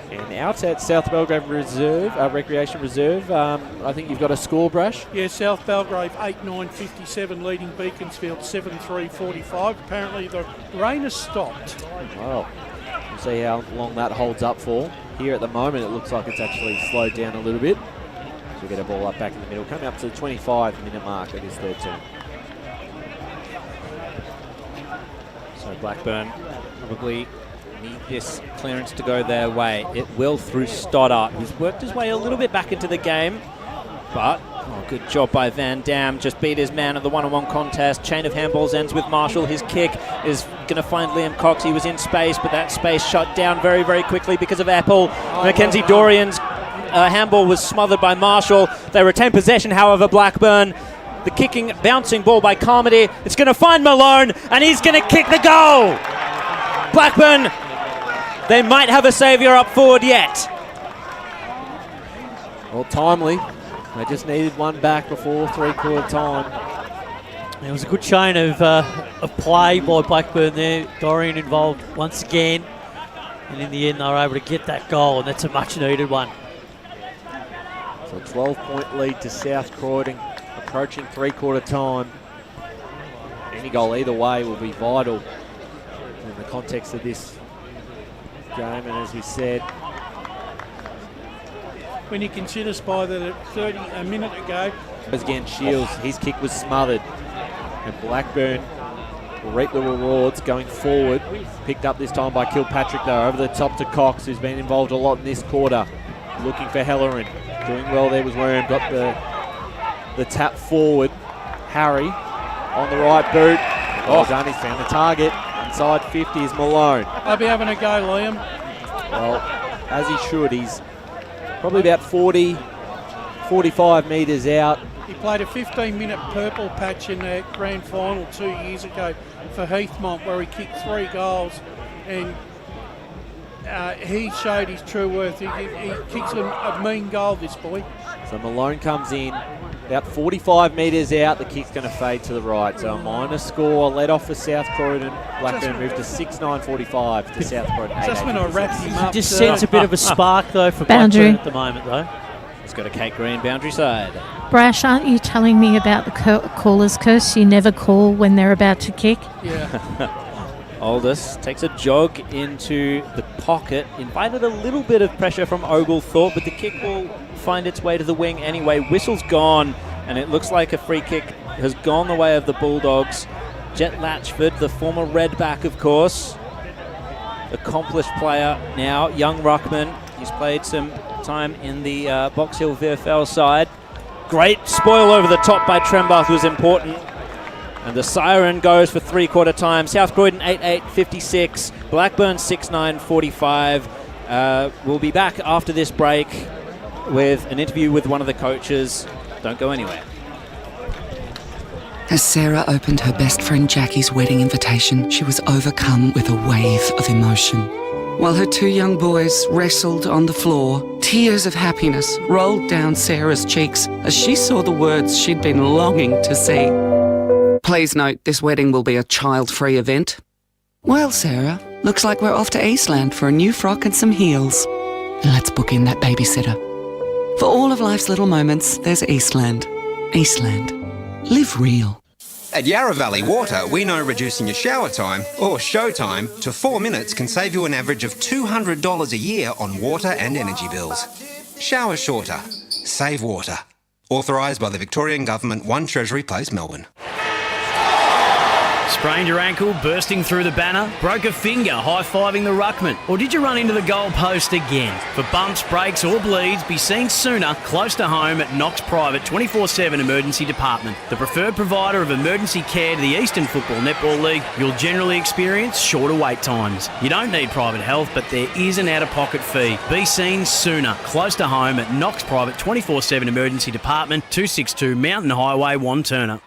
And out at South Belgrave Reserve, Recreation Reserve, I think you've got a score, Brash. Yeah, South Belgrave 8-9-57, leading Beaconsfield 7-3-45. Apparently the rain has stopped. Well, we'll see how long that holds up for. Here at the moment, it looks like it's actually slowed down a little bit. So we get a ball up back in the middle, coming up to the 25-minute mark of this third term. So Blackburn probably need this clearance to go their way. It will through Stoddart, who's worked his way a little bit back into the game. But, good job by Van Dam. Just beat his man at the one-on-one contest. Chain of handballs ends with Marshall. His kick is going to find Liam Cox. He was in space, but that space shut down very, very quickly because of Apple. Mackenzie Dorian's handball was smothered by Marshall. They retain possession, however, Blackburn. The kicking, bouncing ball by Carmody. It's going to find Malone, and he's going to kick the goal. Blackburn, they might have a saviour up forward yet. Well, timely. They just needed one back before three-quarter time. It was a good chain of play by Blackburn there. Dorian involved once again. And in the end, they were able to get that goal, and that's a much-needed one. So a 12-point lead to South Croydon, approaching three-quarter time. Any goal either way will be vital in the context of this game. And as we said, when you consider, Spy, that at a minute ago, again, Shields, his kick was smothered. And Blackburn will reap the rewards going forward. Picked up this time by Kilpatrick, though, over the top to Cox, who's been involved a lot in this quarter. Looking for Hellerin. Doing well there was Worm. Got the tap forward. Harry on the right boot. Well done, he's found the target. Inside 50 is Malone. They'll be having a go, Liam. Well, as he should. He's probably about 40, 45 metres out. He played a 15-minute purple patch in the grand final 2 years ago for Heathmont, where he kicked 3 goals, and he showed his true worth. He kicks a mean goal, this boy. So Malone comes in, about 45 metres out. The kick's going to fade to the right. So a minor score, let off for South Croydon. Blackburn moved to 6-9-45 to South Croydon. Just when I wrapped him up. Just sends a bit of a spark, though, for Boundary Blackburn at the moment, though. Let's go to Kate Green, boundary side. Brash, aren't you telling me about the caller's curse? You never call when they're about to kick? Yeah. Aldous takes a jog into the pocket, invited a little bit of pressure from Oglethorpe, but the kick will find its way to the wing anyway. Whistle's gone, and it looks like a free kick has gone the way of the Bulldogs. Jet Latchford, the former Redback, of course, accomplished player now, young ruckman. He's played some time in the Box Hill VFL side. Great spoil over the top by Trembath was important. And the siren goes for three-quarter time. South Croydon 8-8-56. Blackburn 6-9-45. We'll be back after this break with an interview with one of the coaches. Don't go anywhere. As Sarah opened her best friend Jackie's wedding invitation, she was overcome with a wave of emotion. While her two young boys wrestled on the floor, tears of happiness rolled down Sarah's cheeks as she saw the words she'd been longing to see. Please note, this wedding will be a child-free event. Well, Sarah, looks like we're off to Eastland for a new frock and some heels. Let's book in that babysitter. For all of life's little moments, there's Eastland. Eastland. Live real. At Yarra Valley Water, we know reducing your shower time, or show time, to 4 minutes can save you an average of $200 a year on water and energy bills. Shower shorter. Save water. Authorised by the Victorian Government, 1 Treasury Place, Melbourne. Sprained your ankle, bursting through the banner? Broke a finger, high-fiving the ruckman? Or did you run into the goal post again? For bumps, breaks or bleeds, be seen sooner, close to home at Knox Private 24/7 Emergency Department. The preferred provider of emergency care to the Eastern Football Netball League, you'll generally experience shorter wait times. You don't need private health, but there is an out-of-pocket fee. Be seen sooner, close to home at Knox Private 24/7 Emergency Department, 262 Mountain Highway, Wantirna.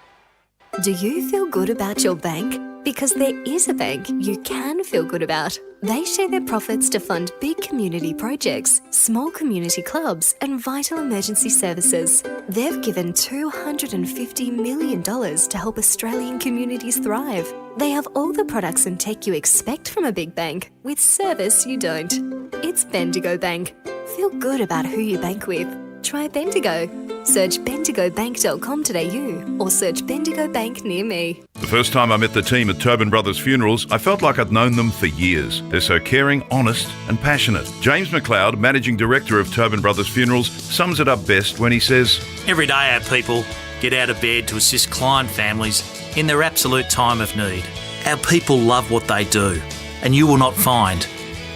Do you feel good about your bank? Because there is a bank you can feel good about. They share their profits to fund big community projects, small community clubs, and vital emergency services. They've given $250 million to help Australian communities thrive. They have all the products and tech you expect from a big bank, with service you don't. It's Bendigo Bank. Feel good about who you bank with. Try Bendigo. Search bendigobank.com.au or search Bendigo Bank near me. The first time I met the team at Tobin Brothers Funerals, I felt like I'd known them for years. They're so caring, honest and passionate. James McLeod, Managing Director of Tobin Brothers Funerals, sums it up best when he says, "Every day our people get out of bed to assist client families in their absolute time of need. Our people love what they do, and you will not find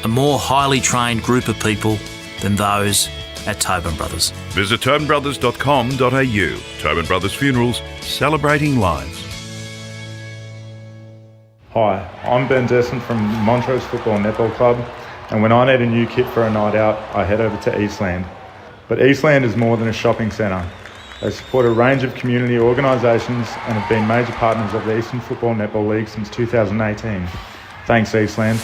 a more highly trained group of people than those at Tobin Brothers." Visit tobinbrothers.com.au. Tobin Brothers Funerals, celebrating lives. Hi, I'm Ben Desson from Montrose Football Netball Club, and when I need a new kit for a night out, I head over to Eastland. But Eastland is more than a shopping centre. They support a range of community organisations and have been major partners of the Eastern Football Netball League since 2018. Thanks, Eastland.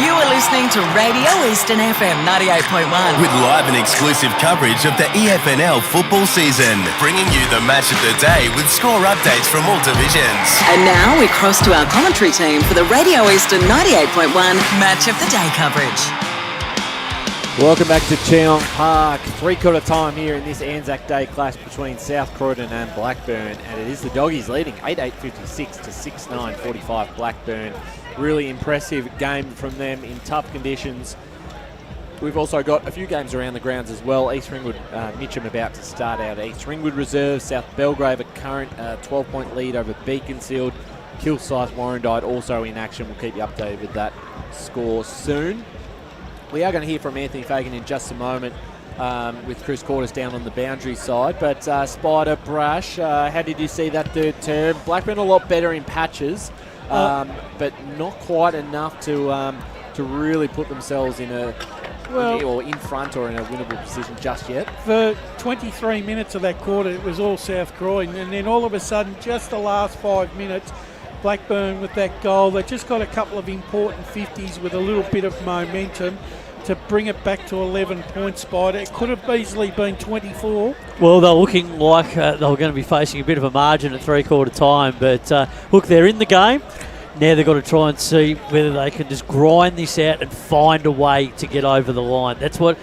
You are listening to Radio Eastern FM 98.1. With live and exclusive coverage of the EFNL football season, bringing you the match of the day with score updates from all divisions. And now we cross to our commentary team for the Radio Eastern 98.1 Match of the Day coverage. Welcome back to Cheong Park. Three-quarter time here in this ANZAC Day clash between South Croydon and Blackburn, and it is the Doggies leading 8-8-56 to 6-9-45 Blackburn. Really impressive game from them in tough conditions. We've also got a few games around the grounds as well. East Ringwood, Mitcham about to start out. East Ringwood reserves. South Belgrave a current 12-point lead over Beaconsfield. Kilsyth Warrandyte also in action. We'll keep you updated with that score soon. We are going to hear from Anthony Fagan in just a moment with Chris Cordes down on the boundary side. But Spider, Brash, how did you see that third term? Blackburn a lot better in patches, but not quite enough to really put themselves in a or in front or in a winnable position just yet. For 23 minutes of that quarter, it was all South Croydon, and then all of a sudden, just the last 5 minutes, Blackburn with that goal. They just got a couple of important 50s with a little bit of momentum to bring it back to 11 points, Spider. It could have easily been 24. Well, they're looking like they were going to be facing a bit of a margin at three-quarter time, but look, they're in the game. Now they've got to try and see whether they can just grind this out and find a way to get over the line. That's what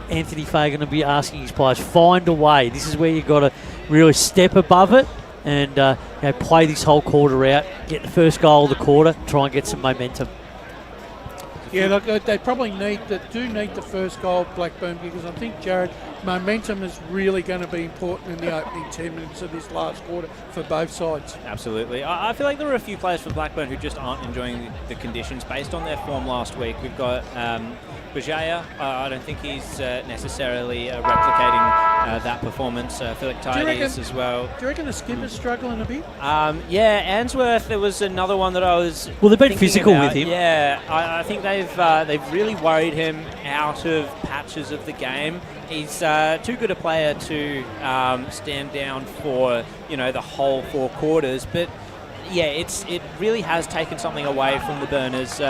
Anthony Fagan will be asking his players. Find a way. This is where you've got to really step above it and play this whole quarter out, get the first goal of the quarter, try and get some momentum. Yeah, look, they probably need the first goal of Blackburn, because I think, Jared, momentum is really going to be important in the opening 10 minutes of this last quarter for both sides. Absolutely. I feel like there are a few players for Blackburn who just aren't enjoying the conditions based on their form last week. We've got Bajaya. I don't think he's necessarily replicating that performance. Philiptides as well. Do you reckon the skipper's struggling a bit? Yeah, Answorth, there was another one that I was Well, they've been physical about. with him. Yeah, I think they've really worried him out of patches of the game. He's too good a player to stand down for the whole 4 quarters, but yeah, it really has taken something away from the Burners.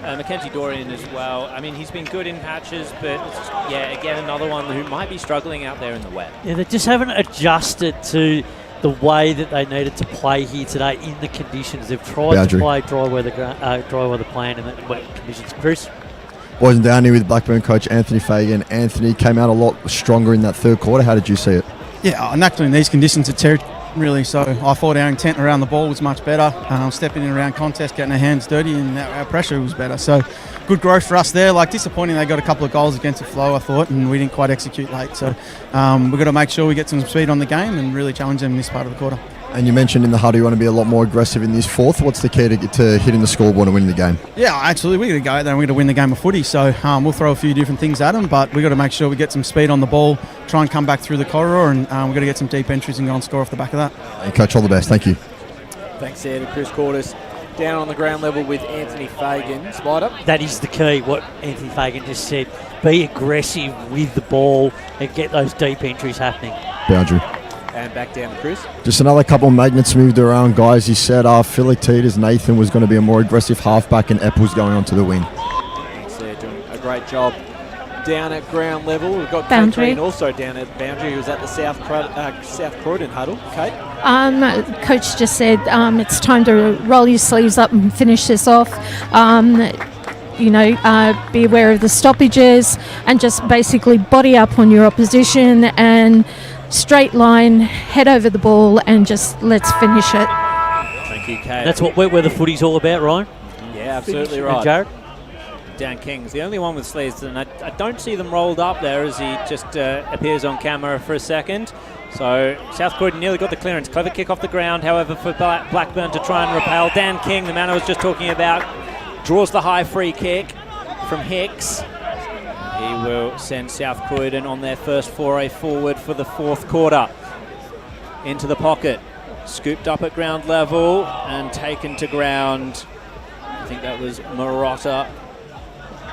Mackenzie Dorian as well. I mean, he's been good in patches, but again, another one who might be struggling out there in the wet. Yeah, they just haven't adjusted to the way that they needed to play here today in the conditions. They've tried to play dry weather playing in the wet conditions. Chris? Boys and down here with Blackburn coach Anthony Fagan. Anthony came out a lot stronger in that third quarter. How did you see it? Yeah, naturally in these conditions it's really, so I thought our intent around the ball was much better. Stepping in around contest, getting our hands dirty, and our pressure was better. So good growth for us there. Disappointing they got a couple of goals against the flow, I thought, and we didn't quite execute late. So we've got to make sure we get some speed on the game and really challenge them in this part of the quarter. And you mentioned in the huddle you want to be a lot more aggressive in this fourth. What's the key to hitting the scoreboard and winning the game? Yeah, absolutely. We're going to go out there and we're going to win the game of footy. So we'll throw a few different things at them, but we've got to make sure we get some speed on the ball, try and come back through the corridor, and we've got to get some deep entries and go and score off the back of that. And Coach, all the best. Thank you. Thanks there to Chris Cordis. Down on the ground level with Anthony Fagan. Spider? That is the key, what Anthony Fagan just said. Be aggressive with the ball and get those deep entries happening. Boundary. And back down to Chris. Just another couple of magnets moved around, guys. He said Philiptides Nathan was going to be a more aggressive halfback and Epples going on to the wing. Thanks there, doing a great job. Down at ground level, we've got Boundary. Kate Green also down at boundary, who was at the South Croydon huddle. Kate? Coach just said it's time to roll your sleeves up and finish this off. Be aware of the stoppages and just basically body up on your opposition and straight line, head over the ball, and just let's finish it. Thank you, Kate. That's what wet weather footy's all about, Ryan. Yeah, absolutely right. And Jared? Dan King's the only one with sleeves, and I don't see them rolled up there as he just appears on camera for a second. So South Croydon nearly got the clearance. Clever kick off the ground, however, for Blackburn to try and repel. Dan King, the man I was just talking about, draws the high free kick from Hicks. He will send South Croydon on their first foray forward for the fourth quarter. Into the pocket, scooped up at ground level and taken to ground. I think that was Marotta.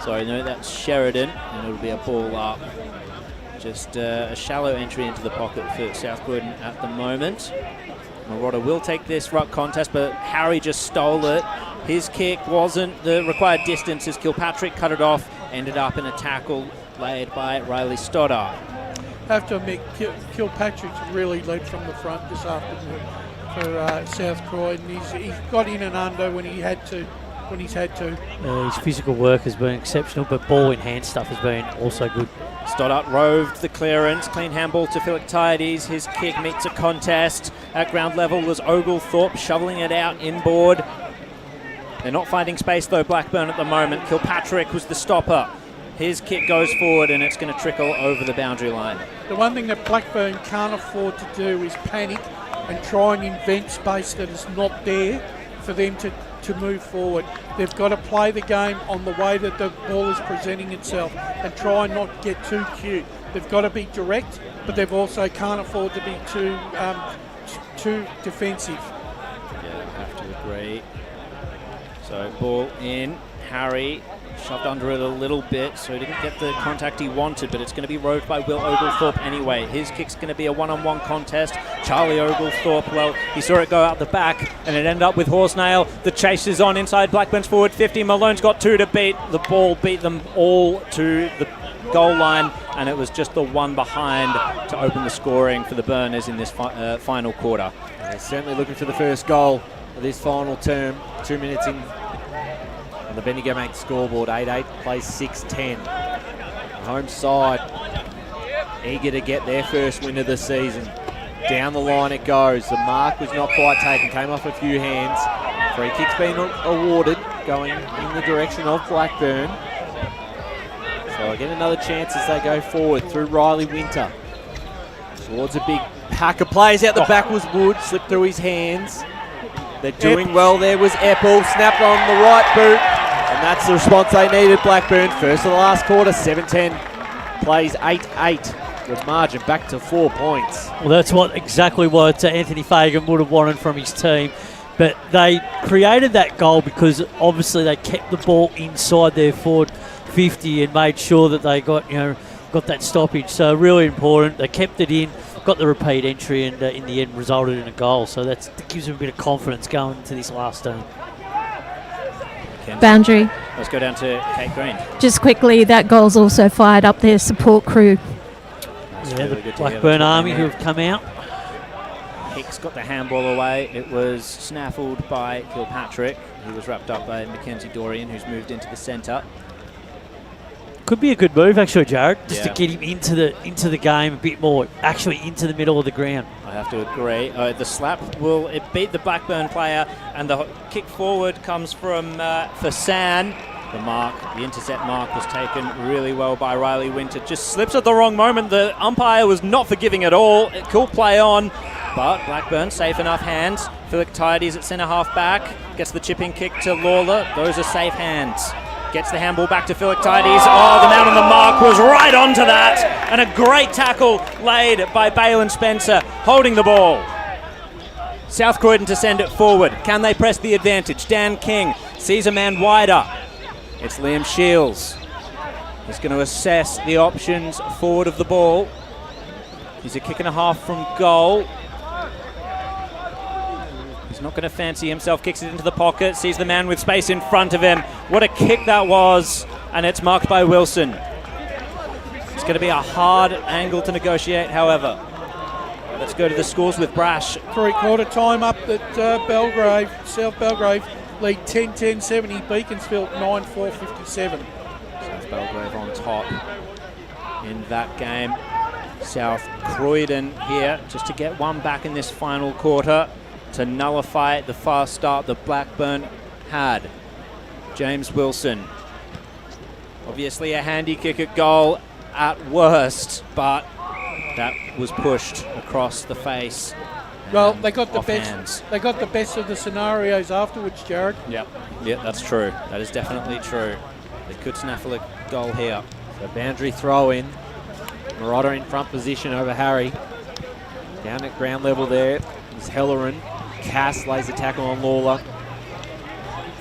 Sorry, no, that's Sheridan, and it'll be a ball up. Just a shallow entry into the pocket for South Croydon at the moment. Marotta will take this ruck contest, but Harry just stole it. His kick wasn't the required distance as Kilpatrick cut it off. Ended up in a tackle laid by Riley Stoddart. Have to admit, Kilpatrick's really led from the front this afternoon for South Croydon. He's got in and under when he's had to. His physical work has been exceptional, but ball in hand stuff has been also good. Stoddart roved the clearance, clean handball to Philiptides. His kick meets a contest. At ground level was Oglethorpe shoveling it out inboard. They're not finding space though, Blackburn at the moment. Kilpatrick was the stopper. His kick goes forward and it's going to trickle over the boundary line. The one thing that Blackburn can't afford to do is panic and try and invent space that is not there for them to move forward. They've got to play the game on the way that the ball is presenting itself and try and not get too cute. They've got to be direct, but they've also can't afford to be too defensive. Yeah, I have to agree. So ball in, Harry shoved under it a little bit, so he didn't get the contact he wanted, but it's going to be roved by Will Oglethorpe anyway. His kick's going to be a one-on-one contest. Charlie Oglethorpe, well, he saw it go out the back, and it ended up with Horsnail. The chase is on inside Blackburn's forward 50. Malone's got 2 to beat. The ball beat them all to the goal line, and it was just the one behind to open the scoring for the Burners in this final quarter. They're certainly looking for the first goal of this final term. 2 minutes in on the Bendigo Bank scoreboard. 8-8 plays 6-10. The home side eager to get their first win of the season. Down the line it goes. The mark was not quite taken. Came off a few hands. Free kick's been awarded, going in the direction of Blackburn. So again, another chance as they go forward through Riley Winter. Towards a big pack of players out the back was Wood, slipped through his hands. They're doing well there was Eppel, snapped on the right boot, and that's the response they needed, Blackburn. First of the last quarter, 7-10, plays 8-8. With margin back to 4 points. Well, that's exactly what Anthony Fagan would have wanted from his team. But they created that goal because obviously they kept the ball inside their forward 50 and made sure that they got that stoppage. So really important. They kept it in, got the repeat entry, and in the end resulted in a goal. So that gives them a bit of confidence going into this last term. Boundary. Let's go down to Kate Green. Just quickly, that goal's also fired up their support crew. Yeah, the Blackburn Army who have come out. Hicks got the handball away. It was snaffled by Kilpatrick, who was wrapped up by Mackenzie Dorian, who's moved into the centre. Could be a good move, actually, Jared, just to get him into the game a bit more, actually into the middle of the ground. I have to agree. The slap it beat the Blackburn player, and the kick forward comes from Fasan. The intercept mark was taken really well by Riley Winter. Just slips at the wrong moment. The umpire was not forgiving at all. Cool play on, but Blackburn safe enough hands. Philip Tides at centre half back. Gets the chipping kick to Lawler. Those are safe hands. Gets the handball back to Philip Tides. Oh, the man on the mark was right onto that. And a great tackle laid by Balin Spencer, holding the ball. South Croydon to send it forward. Can they press the advantage? Dan King sees a man wider. It's Liam Shields. He's going to assess the options forward of the ball. He's a kick and a half from goal. He's not going to fancy himself. Kicks it into the pocket. Sees the man with space in front of him. What a kick that was. And it's marked by Wilson. It's going to be a hard angle to negotiate, however. Let's go to the scores with Brash. Three-quarter time up at Belgrave, South Belgrave. Lead 10-10-70, Beaconsfield 9-4-57. South Belgrave on top in that game. South Croydon here just to get one back in this final quarter to nullify the fast start that Blackburn had. James Wilson. Obviously a handy kick at goal at worst, but that was pushed across the face. Well, they got the best. Hands. They got the best of the scenarios afterwards, Jared. Yep, that's true. That is definitely true. They could snaffle a goal here. So boundary throw in. Marotta in front position over Harry. Down at ground level there is Helleran. Cass lays a tackle on Lawler.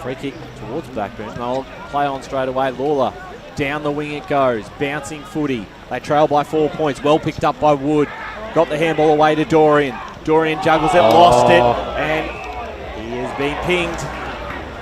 Free kick towards Blackburn. They'll play on straight away. Lawler down the wing it goes. Bouncing footy. They trail by 4 points. Well picked up by Wood. Got the handball away to Dorian. Dorian juggles it, lost it, and he has been pinged.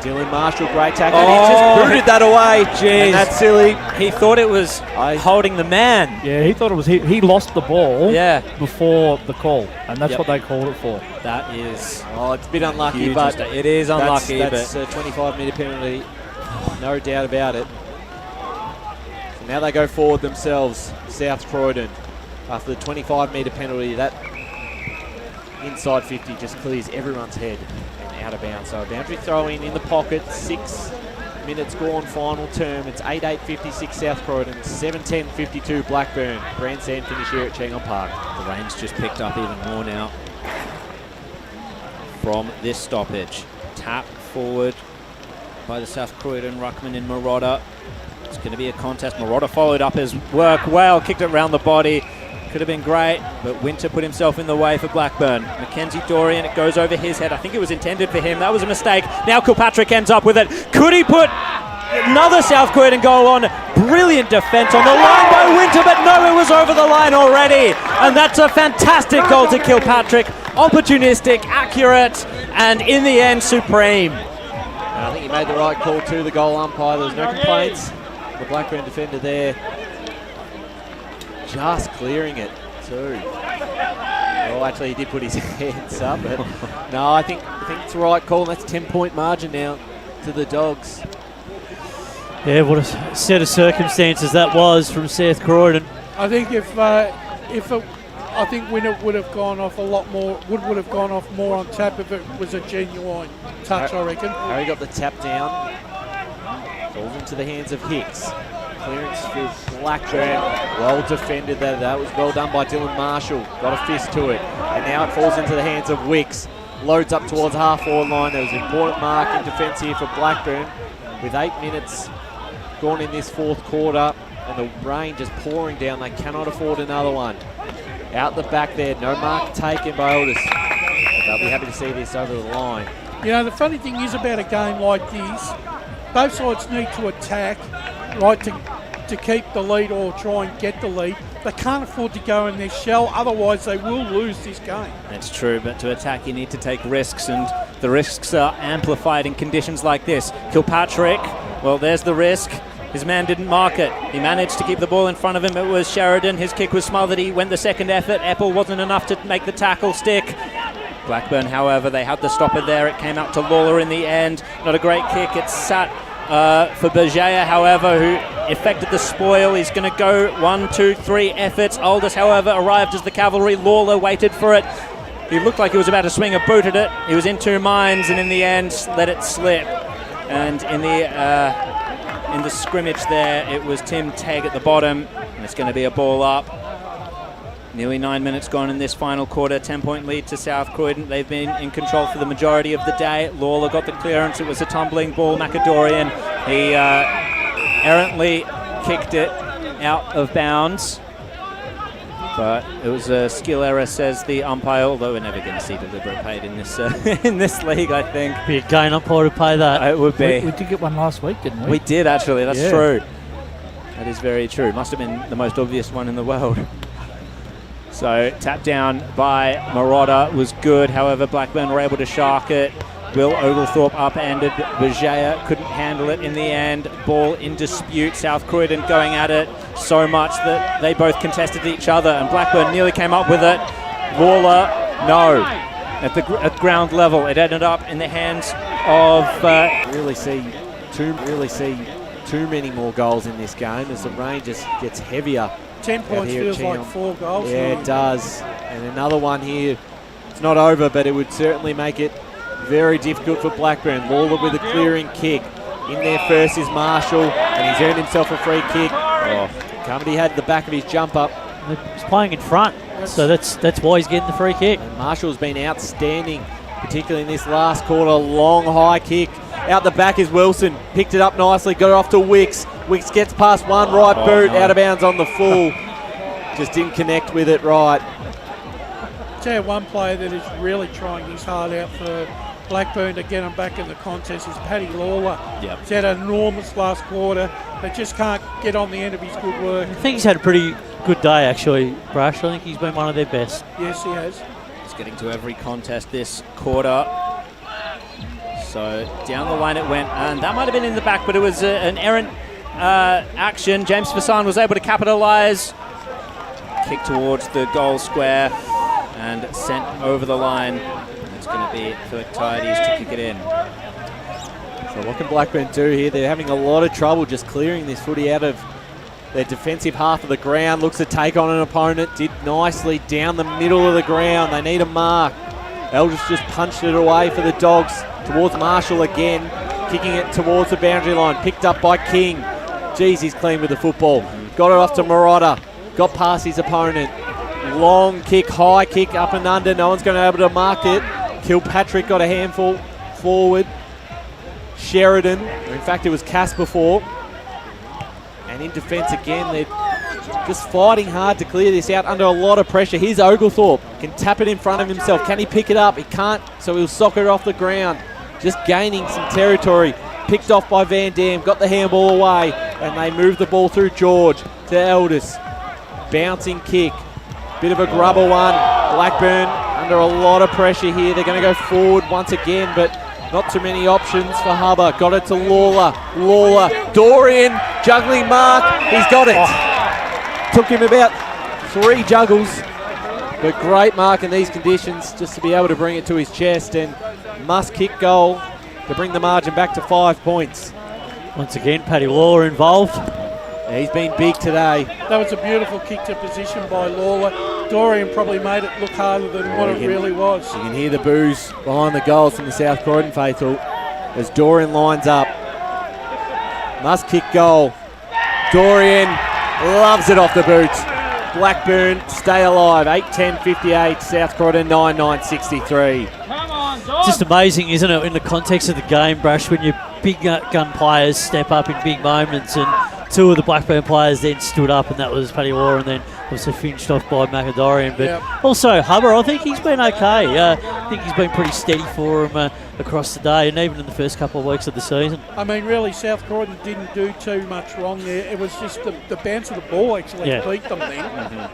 Dylan Marshall, great tackle. He just booted that away. Jeez. And that's silly. He thought it was holding the man. Yeah, he thought it was he lost the ball before the call, and that's what they called it for. That is... Oh, it's a bit unlucky, huge but mistake. It is unlucky. That's a 25-metre penalty. No doubt about it. So now they go forward themselves, South Croydon. After the 25-metre penalty, that inside 50 just clears everyone's head and out of bounds. So a boundary throw in the pocket, 6 minutes gone, final term. It's 8-8-56 South Croydon, 7-10-52 Blackburn. Grandstand finish here at Cheong Park. The rain's just picked up even more now from this stoppage. Tap forward by the South Croydon ruckman in Marotta. It's going to be a contest. Marotta followed up his work well, kicked it around the body. Could have been great, but Winter put himself in the way for Blackburn. Mackenzie Dorian, it goes over his head. I think it was intended for him. That was a mistake. Now Kilpatrick ends up with it. Could he put another South Croydon goal on? Brilliant defence on the line by Winter, but no, it was over the line already. And that's a fantastic goal to Kilpatrick. Opportunistic, accurate, and in the end, supreme. And I think he made the right call to the goal umpire. There was no complaints. The Blackburn defender there. Just clearing it too. Well, actually, he did put his hands up, but no, I think it's the right call. That's 10-point margin now to the Dogs. Yeah, what a set of circumstances that was from South Croydon. I think I think Winner would have gone off a lot more. Would have gone off more on tap if it was a genuine touch. I reckon. Harry got the tap down. Falls into the hands of Hicks. Clearance for Blackburn. Well defended there. That was well done by Dylan Marshall. Got a fist to it. And now it falls into the hands of Wicks. Loads up towards half-forward line. There was an important mark in defence here for Blackburn. With 8 minutes gone in this fourth quarter and the rain just pouring down, they cannot afford another one. Out the back there, no mark taken by Aldous. They'll be happy to see this over the line. You know, the funny thing is about a game like this, both sides need to attack, right, to keep the lead or try and get the lead. They can't afford to go in their shell, otherwise they will lose this game. That's true, but to attack you need to take risks, and the risks are amplified in conditions like this. Kilpatrick, well, there's the risk. His man didn't mark it. He managed to keep the ball in front of him. It was Sheridan. His kick was smothered. He went the second effort. Epple wasn't enough to make the tackle stick. Blackburn, however, they had the stopper there. It came out to Lawler in the end. Not a great kick. It sat for Bergea, however, who effected the spoil. He's going to go 1, 2, 3 efforts. Aldous, however, arrived as the cavalry. Lawler waited for it. He looked like he was about to swing a boot at it. He was in two minds and in the end let it slip. And in the scrimmage there, it was Tim Tegg at the bottom, and it's going to be a ball up. Nearly 9 minutes gone in this final quarter. 10-point lead to South Croydon. They've been in control for the majority of the day. Lawler got the clearance. It was a tumbling ball. Macadorian, he errantly kicked it out of bounds. But it was a skill error, says the umpire, although we're never going to see deliberate paid in this in this league, I think. Be a game umpire to pay that. It would be. We did get one last week, didn't we? We did, actually. That's true. That is very true. Must have been the most obvious one in the world. So, tap down by Marotta was good. However, Blackburn were able to shark it. Will Oglethorpe upended. Bergea couldn't handle it in the end. Ball in dispute. South Croydon going at it so much that they both contested each other, and Blackburn nearly came up with it. Lawler, no. At ground level, it ended up in the hands of... Really see too many more goals in this game as the rain just gets heavier. 10 points feels like 4 goals. Yeah, it does. And another one here. It's not over, but it would certainly make it very difficult for Blackburn. Lawler with a clearing kick. In there first is Marshall, and he's earned himself a free kick. Carmody had the back of his jump up. He's playing in front, so that's why he's getting the free kick. And Marshall's been outstanding, particularly in this last quarter. Long high kick. Out the back is Wilson. Picked it up nicely, got it off to Wicks. Wicks gets past one right boot, out of bounds on the full. Just didn't connect with it right. Tell you one player that is really trying his heart out for Blackburn to get him back in the contest is Paddy Lawler. Yep. He's had an enormous last quarter. They just can't get on the end of his good work. I think he's had a pretty good day, actually, Brash. I think he's been one of their best. Yes, he has. He's getting to every contest this quarter. So down the line it went, and that might have been in the back, but it was an errant action. James Fassan was able to capitalise. Kick towards the goal square and sent over the line. It's going to be for Tidies to kick it in. So what can Blackburn do here? They're having a lot of trouble just clearing this footy out of their defensive half of the ground. Looks to take on an opponent. Did nicely down the middle of the ground. They need a mark. Eldridge just punched it away for the Dogs. Towards Marshall again. Kicking it towards the boundary line. Picked up by King. Jeez, he's clean with the football. Got it off to Marotta. Got past his opponent. Long kick, high kick up and under. No one's going to be able to mark it. Kilpatrick got a handful forward. Sheridan, in fact it was Cass before. And in defence again, they're just fighting hard to clear this out under a lot of pressure. Here's Oglethorpe, can tap it in front of himself. Can he pick it up? He can't, so he'll soccer it off the ground. Just gaining some territory. Picked off by Van Dam, got the handball away, and they move the ball through George to Elders. Bouncing kick, bit of a grubber one. Blackburn under a lot of pressure here. They're going to go forward once again, but not too many options for Hubber. Got it to Lawler. Dorian, juggling mark. He's got it. Took him about 3 juggles. But great mark in these conditions just to be able to bring it to his chest, and must kick goal to bring the margin back to 5 points. Once again, Paddy Lawler involved. Yeah, he's been big today. That was a beautiful kick to position by Lawler. Dorian probably made it look harder than what it really was. You can hear the boos behind the goals from the South Croydon faithful as Dorian lines up. Must kick goal. Dorian loves it off the boots. Blackburn stay alive. 8-10-58. South Croydon 9-9-63. It's just amazing, isn't it, in the context of the game, Brash, when your big gun players step up in big moments, and two of the Blackburn players then stood up, and that was Paddy Law, and then also finished off by Macadorian. But also Hubber, I think he's been okay. I think he's been pretty steady for him across the day, and even in the first couple of weeks of the season. I mean, really, South Croydon didn't do too much wrong there. It was just the bounce of the ball actually beat them then.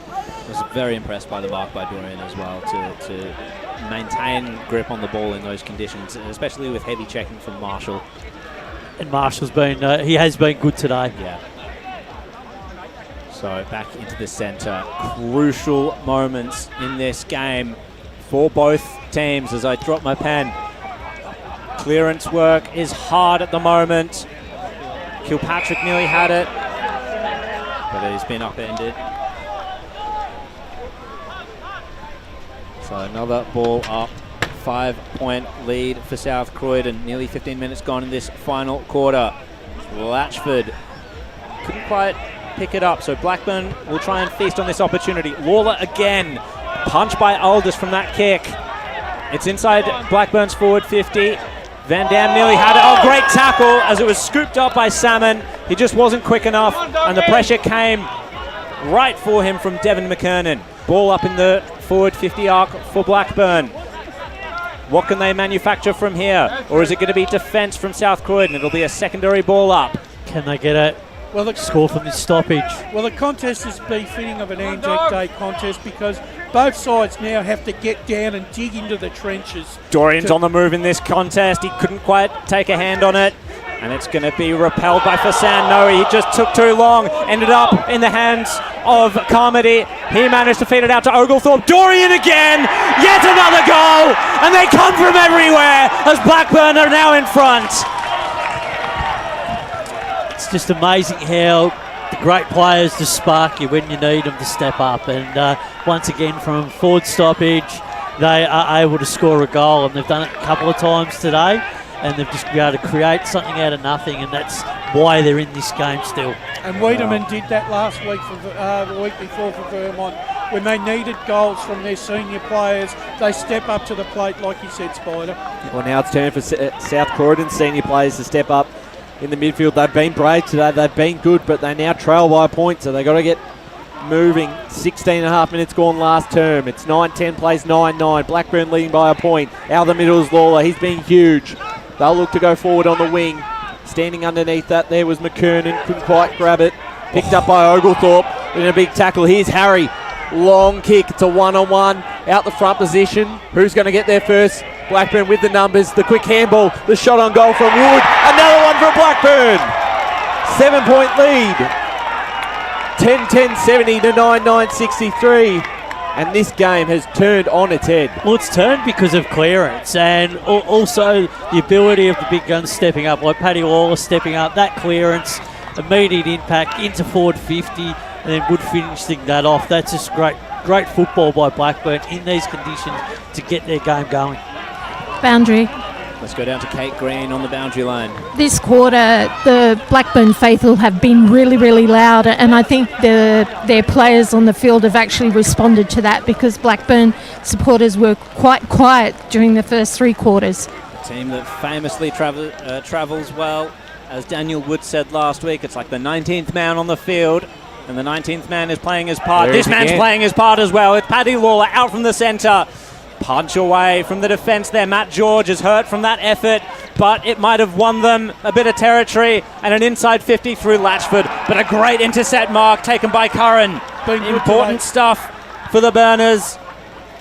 I was very impressed by the mark by Dorian as well to maintain grip on the ball in those conditions, especially with heavy checking from Marshall. And Marshall's been, he has been good today. Yeah. So back into the centre. Crucial moments in this game for both teams as I drop my pen. Clearance work is hard at the moment. Kilpatrick nearly had it, but he's been upended. So another ball up. 5-point lead for South Croydon. Nearly 15 minutes gone in this final quarter. Latchford couldn't quite pick it up, so Blackburn will try and feast on this opportunity. Lawler again. Punch by Aldous from that kick. It's inside Blackburn's forward 50. Van Dam nearly had it. Oh, great tackle as it was scooped up by Salmon. He just wasn't quick enough, and the pressure came right for him from Devon McKernan. Ball up in the forward 50 arc for Blackburn. What can they manufacture from here? Or is it going to be defence from South Croydon? It'll be a secondary ball up. Can they get a score from this stoppage? Well, the contest is befitting of an ANZAC Day contest because both sides now have to get down and dig into the trenches. Dorian's on the move in this contest. He couldn't quite take a hand on it. And it's going to be repelled by Fasan. No, he just took too long. Ended up in the hands of Carmody. He managed to feed it out to Oglethorpe. Dorian again. Yet another goal. And they come from everywhere as Blackburn are now in front. It's just amazing how the great players just spark you when you need them to step up. And once again, from forward stoppage, they are able to score a goal. And they've done it a couple of times today. And they've just been able to create something out of nothing, and that's why they're in this game still. And Wiedemann did that last week, for the week before for Vermont. When they needed goals from their senior players, they step up to the plate, like you said, Spider. Well, now it's turn for South Croydon senior players to step up in the midfield. They've been brave today, they've been good, but they now trail by a point, so they've got to get moving. 16 and a half minutes gone last term. It's 9-10 plays 9-9. Blackburn leading by a point. Out the middle is Lawler. He's been huge. They'll look to go forward on the wing. Standing underneath that there was McKernan. Couldn't quite grab it. Picked up by Oglethorpe in a big tackle. Here's Harry. Long kick. It's a one-on-one. Out the front position. Who's going to get there first? Blackburn with the numbers. The quick handball. The shot on goal from Wood. Another one from Blackburn. 7-point lead. 10-10-70 to 9-9-63. And this game has turned on its head. Well, it's turned because of clearance and also the ability of the big guns stepping up, like Paddy Lawler stepping up, that clearance, immediate impact into forward 50, and then Wood finishing that off. That's just great football by Blackburn in these conditions to get their game going. Boundary. Let's go down to Kate Green on the boundary line. This quarter, the Blackburn faithful have been really, really loud, and I think their players on the field have actually responded to that because Blackburn supporters were quite quiet during the first three quarters. A team that famously travels well. As Daniel Wood said last week, it's like the 19th man on the field, and the 19th man is playing his part. This man's playing his part as well. It's Paddy Lawler out from the centre. Punch away from the defence there. Matt George is hurt from that effort, but it might have won them a bit of territory, and an inside 50 through Latchford. But a great intercept mark taken by Curran. Important stuff for the Burners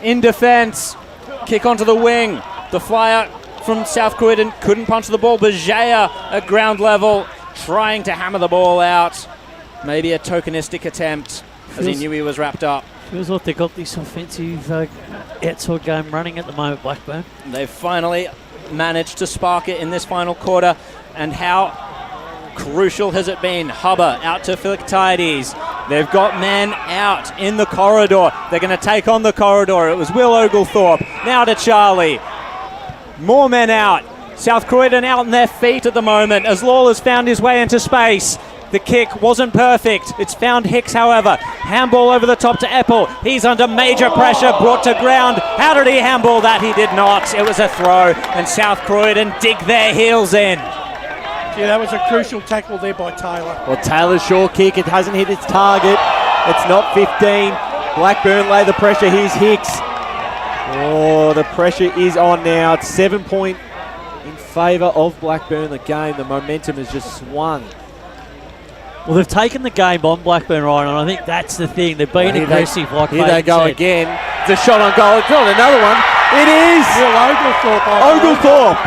in defence. Kick onto the wing. The flyer from South Croydon couldn't punch the ball. Bajaya at ground level trying to hammer the ball out. Maybe a tokenistic attempt as he knew he was wrapped up. Feels like they've got this offensive outside game running at the moment, Blackburn. They've finally managed to spark it in this final quarter, and how crucial has it been? Hubber out to Philoctides. They've got men out in the corridor. They're going to take on the corridor. It was Will Oglethorpe. Now to Charlie. More men out. South Croydon out on their feet at the moment as Lawler's found his way into space. The kick wasn't perfect. It's found Hicks, however. Handball over the top to Eppel. He's under major pressure, brought to ground. How did he handball that? He did not. It was a throw, and South Croydon dig their heels in. Yeah, that was a crucial tackle there by Taylor. Well, Taylor's short kick, it hasn't hit its target. It's not 15. Blackburn lay the pressure. Here's Hicks. Oh, the pressure is on now. It's 7 point in favour of Blackburn. The game, the momentum has just swung. Well, they've taken the game on Blackburn, Ryan, and I think that's the thing. They've been aggressive, like here they go said. again. It's a shot on goal. It's on another one. It is Oglethorpe.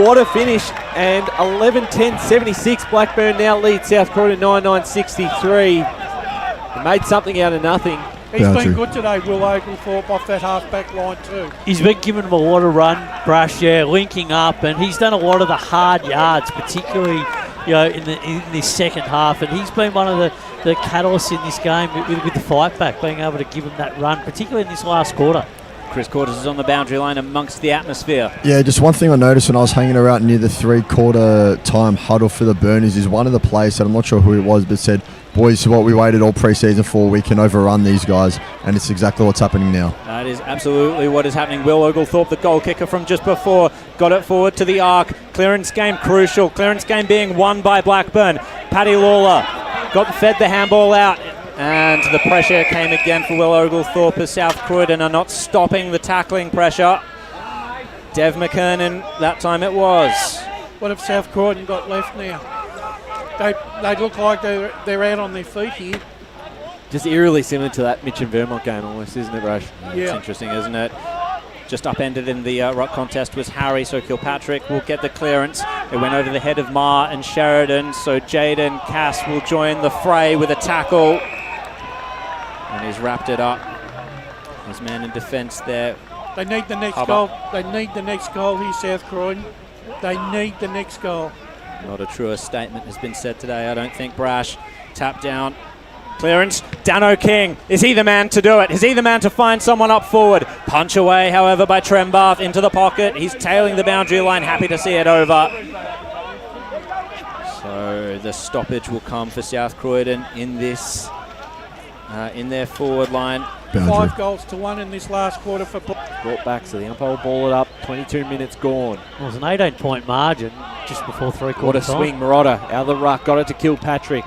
What a finish. And 11-10-76. Blackburn now lead South Croydon 9-9-63. They made something out of nothing. He's been good today, Will Oglethorpe, off that half-back line too. He's been giving them a lot of run, Brash, linking up, and he's done a lot of the hard yards, particularly in this second half, and he's been one of the catalysts in this game with the fight back, being able to give him that run, particularly in this last quarter. Chris Quarters is on the boundary line amongst the atmosphere. Yeah, just one thing I noticed when I was hanging around near the 3/4 time huddle for the Burners is one of the players, and I'm not sure who it was, but said, boys, what we waited all pre-season for, we can overrun these guys, and it's exactly what's happening now. That is absolutely what is happening. Will Oglethorpe, the goal kicker from just before, got it forward to the arc. Clearance game crucial. Clearance game being won by Blackburn. Paddy Lawler fed the handball out, and the pressure came again for Will Oglethorpe as South Croydon are not stopping the tackling pressure. Dev McKernan, that time it was. What have South Croydon got left now? They look like they're out on their feet here. Just eerily similar to that Mitch and Vermont game almost, isn't it, Rush? Yeah. It's interesting, isn't it? Just upended in the ruck contest was Harry, so Kilpatrick will get the clearance. It went over the head of Marr and Sheridan, so Jaden Cass will join the fray with a tackle. And he's wrapped it up. His man in defence there. They need the next goal. They need the next goal here, South Croydon. They need the next goal. Not a truer statement has been said today, I don't think. Brash, tap down, clearance, Dano King. Is he the man to do it? Is he the man to find someone up forward? Punch away, however, by Trembath into the pocket. He's tailing the boundary line, happy to see it over. So the stoppage will come for South Croydon in this, in their forward line. Boundary. 5-1 in this last quarter for brought back, so the umpire will ball it up. 22 minutes gone. Well, it was an 18-point margin just before three-quarter time. What a swing, Marotta out of the ruck, got it to Kilpatrick.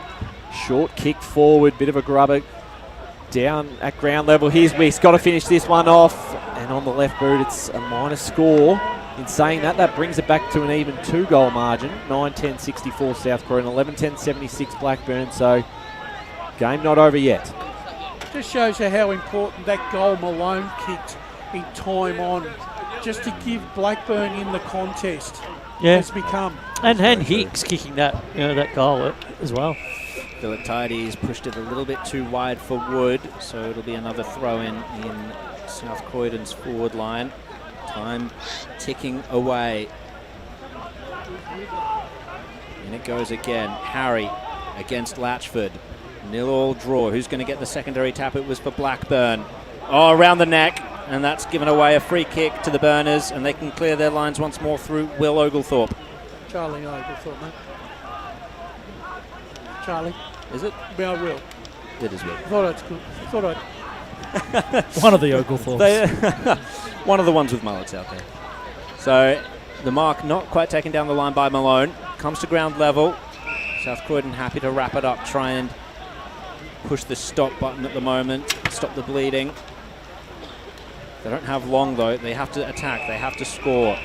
Short kick forward, bit of a grubber. Down at ground level, here's Wiss, got to finish this one off. And on the left boot, it's a minor score. In saying that, that brings it back to an even 2-goal margin. 9-10-64 South Croydon, 11-10-76 Blackburn. So, game not over yet. Just shows you how important that goal Malone kicked in time on, just to give Blackburn in the contest. Has become. And Hicks kicking that that goal as well. Philoctides pushed it a little bit too wide for Wood, so it'll be another throw-in South Croydon's forward line. Time ticking away. And it goes again. Harry against Latchford. 0-0 draw. Who's going to get the secondary tap? It was for Blackburn. Oh, around the neck. And that's given away a free kick to the Burners, and they can clear their lines once more through Will Oglethorpe. Charlie Oglethorpe, mate. Charlie. Is it? Yeah, Will. It is Will. Thought it's good. One of the Oglethorpes. One of the ones with mullets out there. So the mark not quite taken down the line by Malone. Comes to ground level. South Croydon happy to wrap it up, try and push the stop button at the moment, stop the bleeding. They don't have long though, they have to attack, they have to score.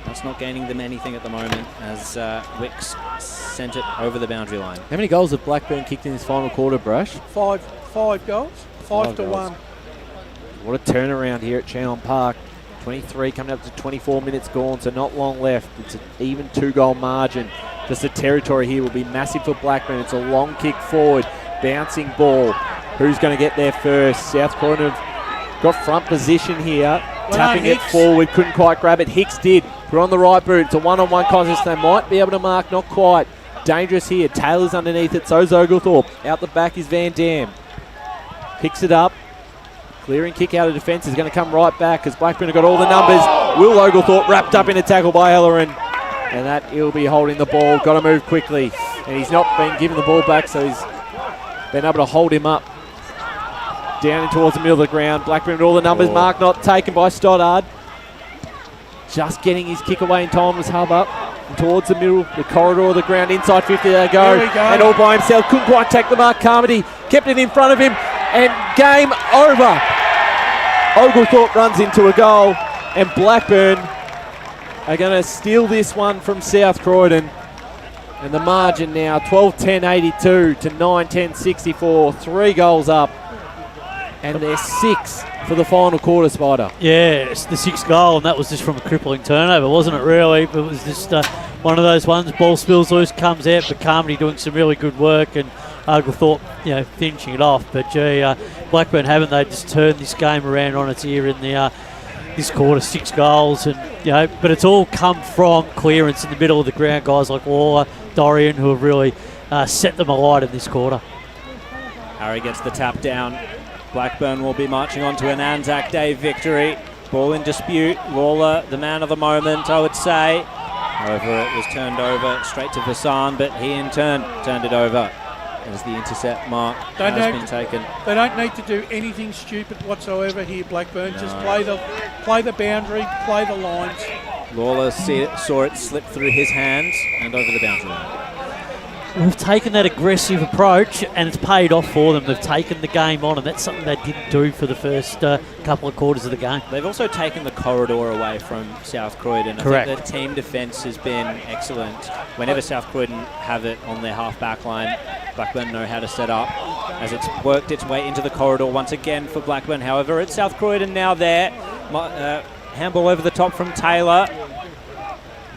That's not gaining them anything at the moment as Wicks sent it over the boundary line. How many goals have Blackburn kicked in this final quarter, Brash? Five goals. 5-1. What a turnaround here at Cheong Park. 23 coming up to 24 minutes gone, so not long left. It's an even 2-goal margin. Just the territory here will be massive for Blackburn. It's a long kick forward, bouncing ball. Who's going to get there first? South Croydon have got front position here. Tapping it forward, couldn't quite grab it. Hicks did. Put on the right boot. It's a one-on-one contest. They might be able to mark, not quite. Dangerous here. Taylor's underneath it. So's Oglethorpe. Out the back is Van Dam. Picks it up. Clearing kick out of defence is going to come right back as Blackburn have got all the numbers. Will Oglethorpe wrapped up in a tackle by Ellerin. And that he'll be holding the ball. Got to move quickly. And he's not been given the ball back, so he's been able to hold him up. Down and towards the middle of the ground. Blackburn with all the numbers. Mark not taken by Stoddard. Just getting his kick away in time was Hub up. And towards the middle, the corridor of the ground. Inside 50 they go. And all by himself. Couldn't quite take the mark. Carmody kept it in front of him. And game over. Oglethorpe runs into a goal. And Blackburn are going to steal this one from South Croydon. And the margin now 12-10-82 to 9-10-64. 3 goals up. And they're 6 for the final quarter, Spider. Yeah, it's the 6th goal, and that was just from a crippling turnover, wasn't it, really? But it was just one of those ones. Ball spills loose, comes out, but Carmody doing some really good work, and Oglethorpe, finishing it off. But, Blackburn haven't they just turned this game around on its ear in the this quarter, 6 goals. And but it's all come from clearance in the middle of the ground. Guys like Waller, Dorian, who have really set them alight in this quarter. Harry gets the tap down. Blackburn will be marching on to an ANZAC Day victory. Ball in dispute. Lawler, the man of the moment, I would say. However, it was turned over straight to Vassan, but he in turn turned it over as the intercept mark has been taken. They don't need to do anything stupid whatsoever here, Blackburn. No. Just play the boundary, play the lines. Lawler saw it slip through his hands and over the boundary line. We've taken that aggressive approach and it's paid off for them. They've taken the game on, and that's something they didn't do for the first couple of quarters of the game. They've also taken the corridor away from South Croydon. Correct. I think their team defence has been excellent. Whenever South Croydon have it on their half-back line, Blackburn know how to set up as it's worked its way into the corridor once again for Blackburn. However, it's South Croydon now there. Handball over the top from Taylor.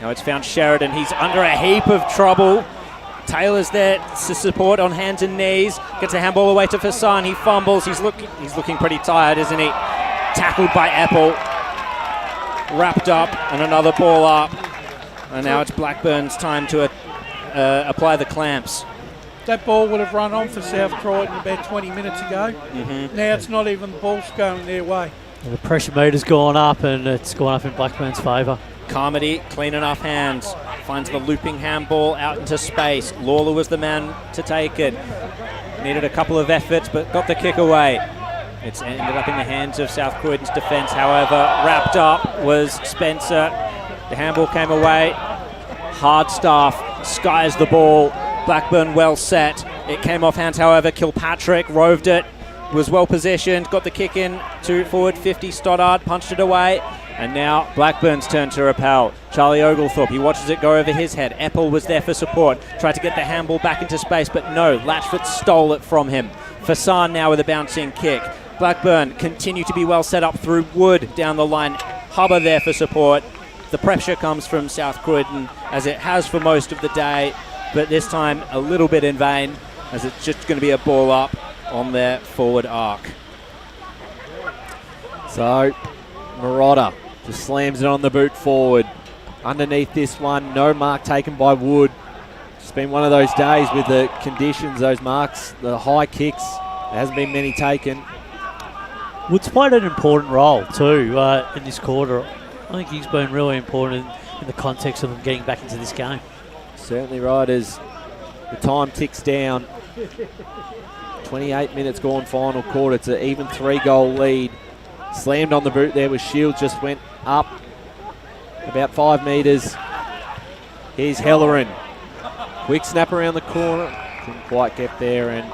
Now it's found Sheridan. He's under a heap of trouble. Taylor's there to support on hands and knees. Gets a handball away to Fassan. He fumbles. He's looking pretty tired, isn't he? Tackled by Apple. Wrapped up and another ball up. And now it's Blackburn's time to apply the clamps. That ball would have run on for South Croydon about 20 minutes ago. Mm-hmm. Now it's not even the ball's going their way. And the pressure meter's gone up, and it's gone up in Blackburn's favour. Carmody, clean enough hands. Finds the looping handball out into space. Lawler was the man to take it. Needed a couple of efforts, but got the kick away. It's ended up in the hands of South Croydon's defence. However, wrapped up was Spencer. The handball came away. Hardstaff skies the ball. Blackburn well set. It came off hands, however. Kilpatrick roved it. Was well positioned. Got the kick in to forward 50. Stoddard punched it away. And now Blackburn's turn to repel. Charlie Oglethorpe, he watches it go over his head. Eppel was there for support. Tried to get the handball back into space, but no, Latchford stole it from him. Fassan now with a bouncing kick. Blackburn continue to be well set up through Wood down the line. Hubber there for support. The pressure comes from South Croydon, as it has for most of the day, but this time a little bit in vain, as it's just going to be a ball up on their forward arc. So, Marotta just slams it on the boot forward. Underneath this one, no mark taken by Wood. It's been one of those days with the conditions, those marks, the high kicks. There hasn't been many taken. Wood's played an important role too in this quarter. I think he's been really important in the context of them getting back into this game. Certainly right, as the time ticks down. 28 minutes gone final quarter. It's an even 3-goal lead. Slammed on the boot there with Shields, just went up about 5 metres. Here's Hellerin. Quick snap around the corner. Couldn't quite get there, and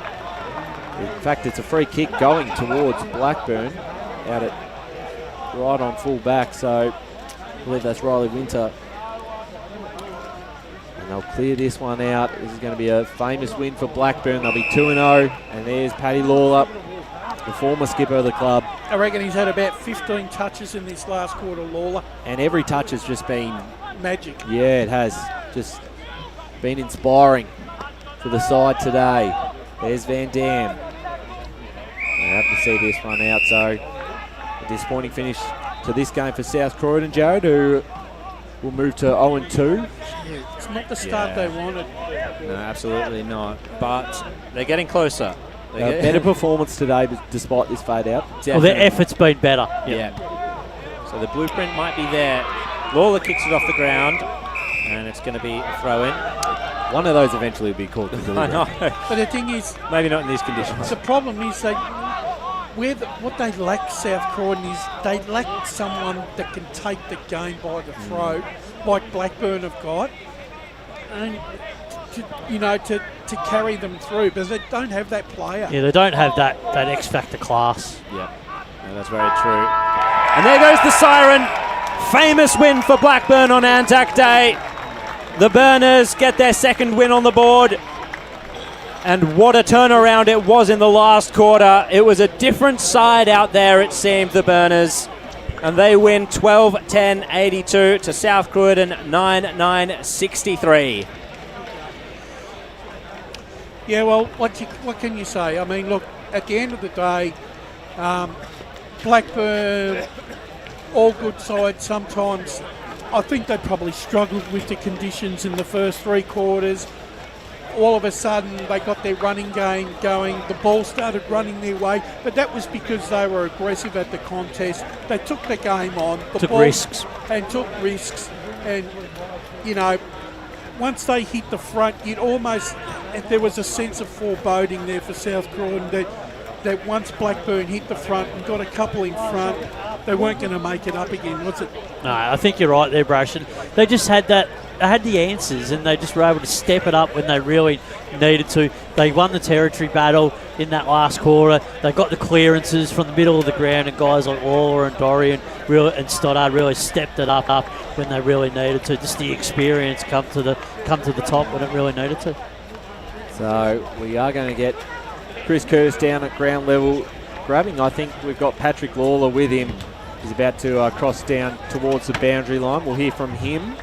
in fact it's a free kick going towards Blackburn out at right on full back, so I believe that's Riley Winter. And they'll clear this one out. This is going to be a famous win for Blackburn. They'll be 2-0, and there's Paddy Lawler, the former skipper of the club. I reckon he's had about 15 touches in this last quarter, Lawler. And every touch has just been... magic. Yeah, it has. Just been inspiring for the side today. There's Van Dam. see this one out. So a disappointing finish to this game for South Croydon, Jared, who will move to 0-2. It's not the start they wanted. No, absolutely not. But they're getting closer. Better performance today, despite this fade out. Well, their effort's been better. Yeah. So the blueprint might be there. Lawler kicks it off the ground, and it's going to be a throw-in. One of those eventually will be called for delivery. I know. But the thing is, maybe not in these conditions. The problem is what they lack, South Croydon, is they lack someone that can take the game by the throat, like Blackburn have got, and to carry them through, because they don't have that player. Yeah, they don't have that X Factor class. Yeah, no, that's very true. And there goes the siren. Famous win for Blackburn on ANZAC Day. The Burners get their second win on the board. And what a turnaround it was in the last quarter. It was a different side out there, it seemed, the Burners. And they win 12-10-82 to South Croydon 9-9-63. Yeah, well, what can you say? I mean, look, at the end of the day, Blackburn, all good sides, sometimes I think they probably struggled with the conditions in the first three quarters. All of a sudden, they got their running game going. The ball started running their way, but that was because they were aggressive at the contest. They took the game on. Took risks. And once they hit the front, there was a sense of foreboding there for South Croydon that once Blackburn hit the front and got a couple in front, they weren't going to make it up again, was it? No, I think you're right there, Brashen. They just had that. They had the answers, and they just were able to step it up when they really needed to. They won the territory battle in that last quarter. They got the clearances from the middle of the ground, and guys like Lawler and Dorian and Stoddard really stepped it up when they really needed to. Just the experience come to the top when it really needed to. So we are going to get Chris Curtis down at ground level grabbing. I think we've got Patrick Lawler with him. He's about to cross down towards the boundary line. We'll hear from him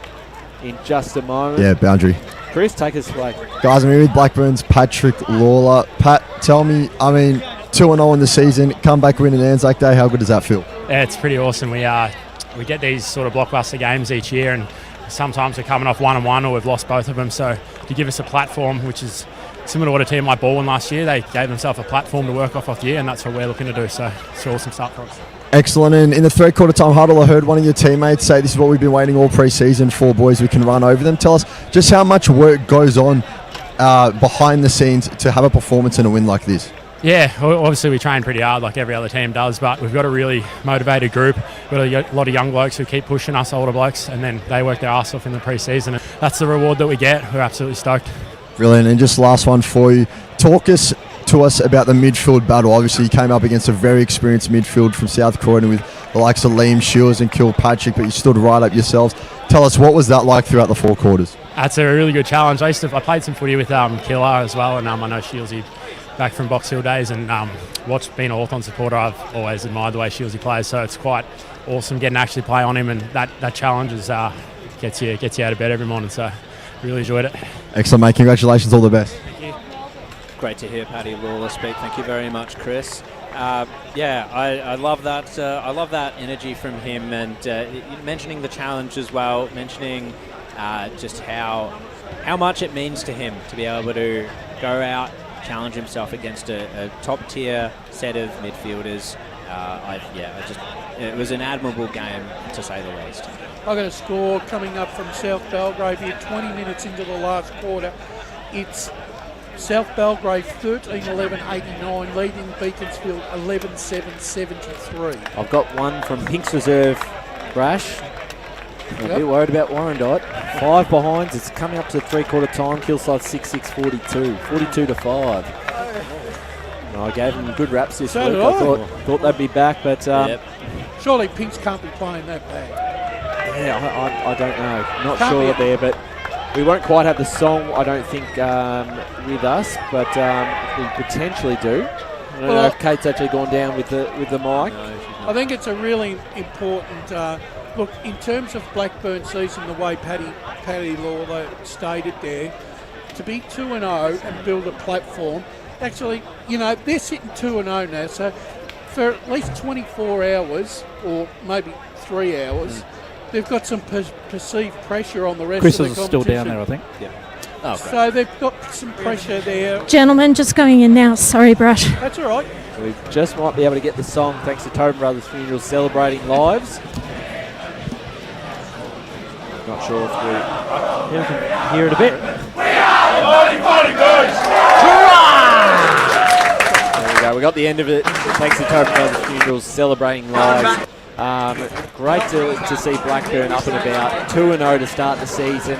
in just a moment. Yeah, boundary. Chris, take us away. Guys, I'm here with Blackburn's Patrick Lawler. Pat, tell me, 2-0 in the season, comeback win at Anzac Day, how good does that feel? Yeah, it's pretty awesome. We get these sort of blockbuster games each year, and sometimes we're coming off 1-1 or we've lost both of them, so to give us a platform, which is similar to what a team like Baldwin last year, they gave themselves a platform to work off the year, and that's what we're looking to do, so it's an awesome start for us. Excellent. And in the third quarter time huddle, I heard one of your teammates say this is what we've been waiting all pre-season for, boys. We can run over them. Tell us just how much work goes on behind the scenes to have a performance and a win like this. Yeah, obviously we train pretty hard like every other team does, but we've got a really motivated group. We've got a lot of young blokes who keep pushing us older blokes, and then they work their arse off in the pre-season. And that's the reward that we get. We're absolutely stoked. Brilliant. And just last one for you. Talk to us about the midfield battle. Obviously, you came up against a very experienced midfield from South Croydon with the likes of Liam Shields and Kilpatrick, but you stood right up yourselves. Tell us, what was that like throughout the four quarters? That's a really good challenge. I played some footy with Killer as well, and I know Shieldsy back from Box Hill days, and being a Hawthorn supporter, I've always admired the way Shieldsy plays, so it's quite awesome getting to actually play on him, and that challenge gets you out of bed every morning, so really enjoyed it. Excellent, mate. Congratulations. All the best. Thank you. Great to hear Paddy Lawler speak. Thank you very much, Chris. I love that. I love that energy from him, and mentioning the challenge as well. Mentioning just how much it means to him to be able to go out, challenge himself against a top tier set of midfielders. It was an admirable game, to say the least. I got a score coming up from South Belgrave here, 20 minutes into the last quarter. It's South Belgrave 13-11-89, leading Beaconsfield 11-7-73. I've got one from Pink's Reserve, Brash. I'm a bit worried about Warrandyte. 5 behinds. It's coming up to three-quarter time. Killside 6-6-42. 42-5. I gave them good raps this week. I thought they'd be back, but surely Pinks can't be playing that bad. Yeah, I don't know. Not sure there, but we won't quite have the song, I don't think, with us, but we potentially do. I don't know if Kate's actually gone down with the mic. No, I think it's a really important look in terms of Blackburn season. The way Paddy Lawler stated there, to be 2-0 and build a platform. Actually, they're sitting 2-0 now, so for at least 24 hours, or maybe 3 hours, they've got some perceived pressure on the rest Chris of the is competition. still down there, I think. Yeah. Oh, great. So they've got some pressure there. Gentlemen, just going in now. Sorry, Brad. That's all right. We just might be able to get the song thanks to Tobin Brothers Funerals Celebrating Lives. Not sure if we can hear it a bit. There we go. We got the end of it thanks to Tobin Brothers Funerals Celebrating Lives. Great to see Blackburn up and about. 2-0 to start the season.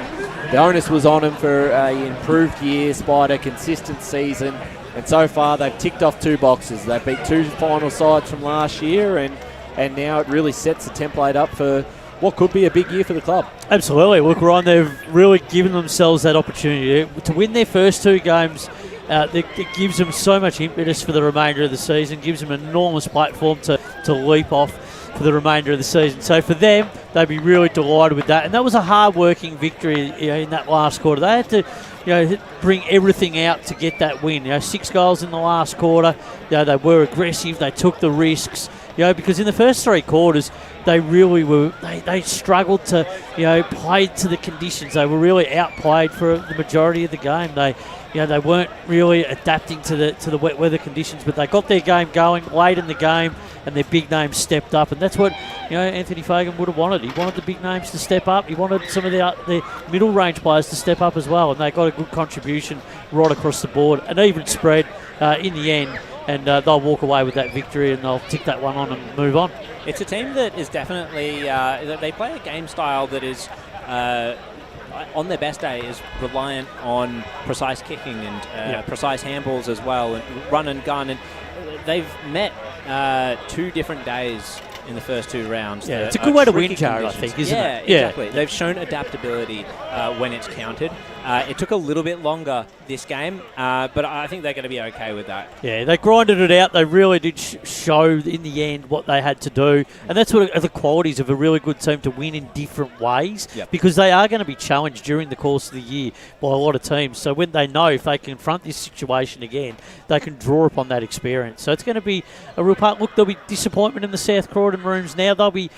The onus was on them for an improved year, despite a consistent season. And so far, they've ticked off 2 boxes. They've beat 2 final sides from last year, and now it really sets the template up for what could be a big year for the club. Absolutely. Look, Ryan, they've really given themselves that opportunity to win their first 2 games. It gives them so much impetus for the remainder of the season, gives them an enormous platform to leap off for the remainder of the season. So for them, they'd be really delighted with that. And that was a hard-working victory in that last quarter. They had to bring everything out to get that win. 6 goals in the last quarter. They were aggressive. They took the risks. Because in the first 3 quarters, they really were. They struggled to, play to the conditions. They were really outplayed for the majority of the game. They weren't really adapting to the wet weather conditions, but they got their game going late in the game, and their big names stepped up, and that's what Anthony Fagan would have wanted. He wanted the big names to step up. He wanted some of the middle range players to step up as well, and they got a good contribution right across the board, an even spread in the end. And they'll walk away with that victory, and they'll tick that one on and move on. It's a team that is definitely they play a game style that is on their best day is reliant on precise kicking and precise handballs as well, and run and gun. And they've met 2 different days in the first 2 rounds. Yeah, it's a good way to win, Jared, I think, isn't it? Yeah, exactly. They've shown adaptability when it's counted. It took a little bit longer this game, but I think they're going to be okay with that. Yeah, they grinded it out. They really did show in the end what they had to do. And that's what are the qualities of a really good team, to win in different ways, because they are going to be challenged during the course of the year by a lot of teams. So when they know if they confront this situation again, they can draw upon that experience. So it's going to be a real part. Look, there'll be disappointment in the South Croydon rooms now. They'll be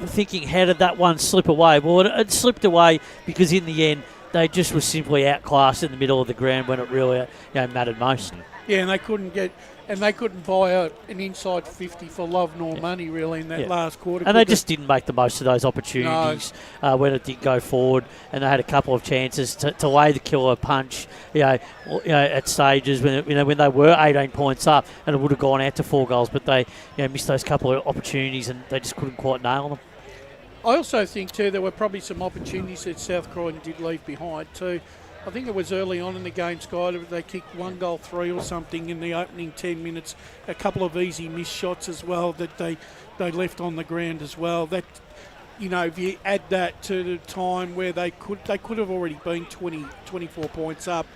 thinking, how did that one slip away? Well, it slipped away because in the end, they just were simply outclassed in the middle of the ground when it really mattered most. Yeah, and they couldn't buy an inside 50 for love nor money really in that last quarter. And they just didn't make the most of those opportunities when it did go forward. And they had a couple of chances to lay the killer punch, at stages when they were 18 points up, and it would have gone out to 4 goals. But they missed those couple of opportunities, and they just couldn't quite nail them. I also think, too, there were probably some opportunities that South Croydon did leave behind, too. I think it was early on in the game, Sky, they kicked 1 goal 3 or something in the opening 10 minutes. A couple of easy missed shots as well that they left on the ground as well. That, if you add that to the time where they could have already been 24 points up.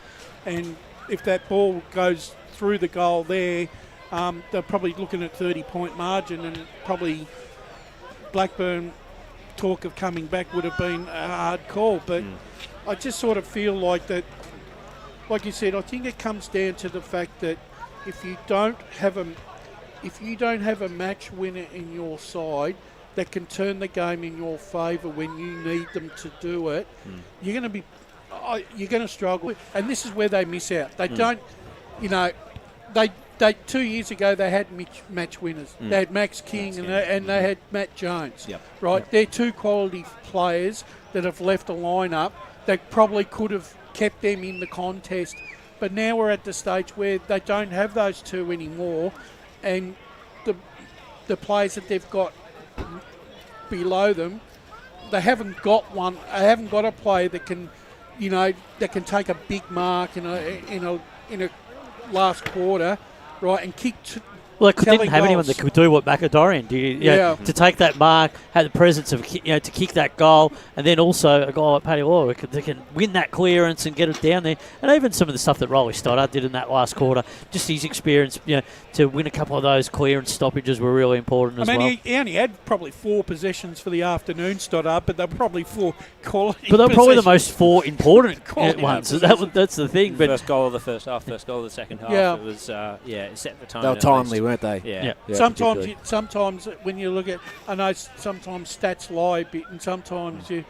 And if that ball goes through the goal there, they're probably looking at 30-point margin, and probably Blackburn talk of coming back would have been a hard call, but I just sort of feel like that, like you said, I think it comes down to the fact that if you don't have a match winner in your side that can turn the game in your favour when you need them to do it, you're going to struggle, and this is where they miss out. They don't, They 2 years ago they had match winners. They had Max King and they had Matt Jones. Right, they're 2 quality players that have left a lineup that probably could have kept them in the contest. But now we're at the stage where they don't have those 2 anymore, and the players that they've got below them, they haven't got one. They haven't got a player that can, that can take a big mark in a last quarter. Right, and kick. They didn't have anyone that could do what McAdorian did. To take that mark, had the presence of to kick that goal, and then also a guy like Paddy Law that can win that clearance and get it down there. And even some of the stuff that Rolly Stoddart did in that last quarter, just his experience, to win a couple of those clearance stoppages were really important as well. He only had probably 4 possessions for the afternoon, Stoddart, but they're probably 4 quality. But they're probably the most 4 important ones. That's the thing. But first goal of the first half, first goal of the second half. It was it set the tone. They were timely, weren't they? Yeah. Sometimes when you look at, I know sometimes stats lie a bit, and sometimes you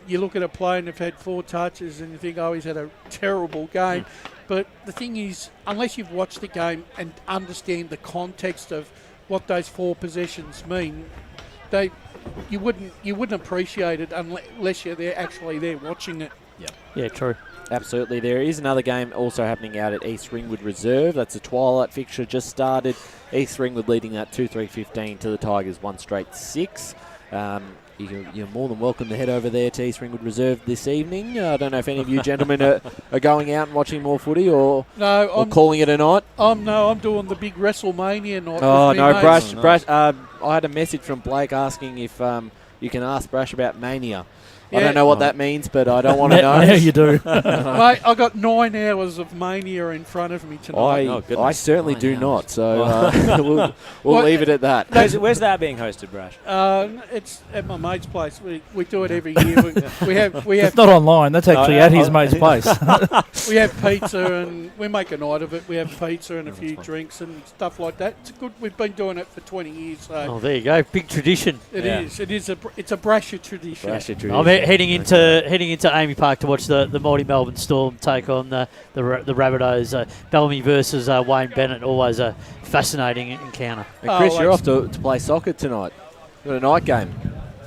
look at a player and they've had 4 touches and you think, oh, he's had a terrible game. But the thing is, unless you've watched the game and understand the context of what those 4 possessions mean, you wouldn't appreciate it unless you're actually there watching it. Yeah, true. Absolutely. There is another game also happening out at East Ringwood Reserve. That's a twilight fixture just started. East Ringwood leading that 2-3-15 to the Tigers 1 straight 6. You're more than welcome to head over there to East Ringwood Reserve this evening. I don't know if any of you gentlemen are going out and watching more footy or calling it a night. I'm doing the big WrestleMania night. Oh, no, Brash. I had a message from Blake asking if you can ask Brash about Mania. I don't know what that means, but I don't want to know. Now you do. Mate, I got 9 hours of Mania in front of me tonight. I certainly do not, so we'll leave it at that. Where's that being hosted, Brash? It's at my mate's place. We do it every year. We have. It's not online. That's actually at his mate's place. We have pizza and we make a night of it. We have pizza and a few drinks and stuff like that. It's good. We've been doing it for 20 years. So there you go. Big tradition. It is. It's a Brasher tradition. I'm heading into Amy Park to watch the mighty Melbourne Storm take on the Rabbitohs. Bellamy versus Wayne Bennett. Always a fascinating encounter. And Chris, you're off to play soccer tonight. Got a night game.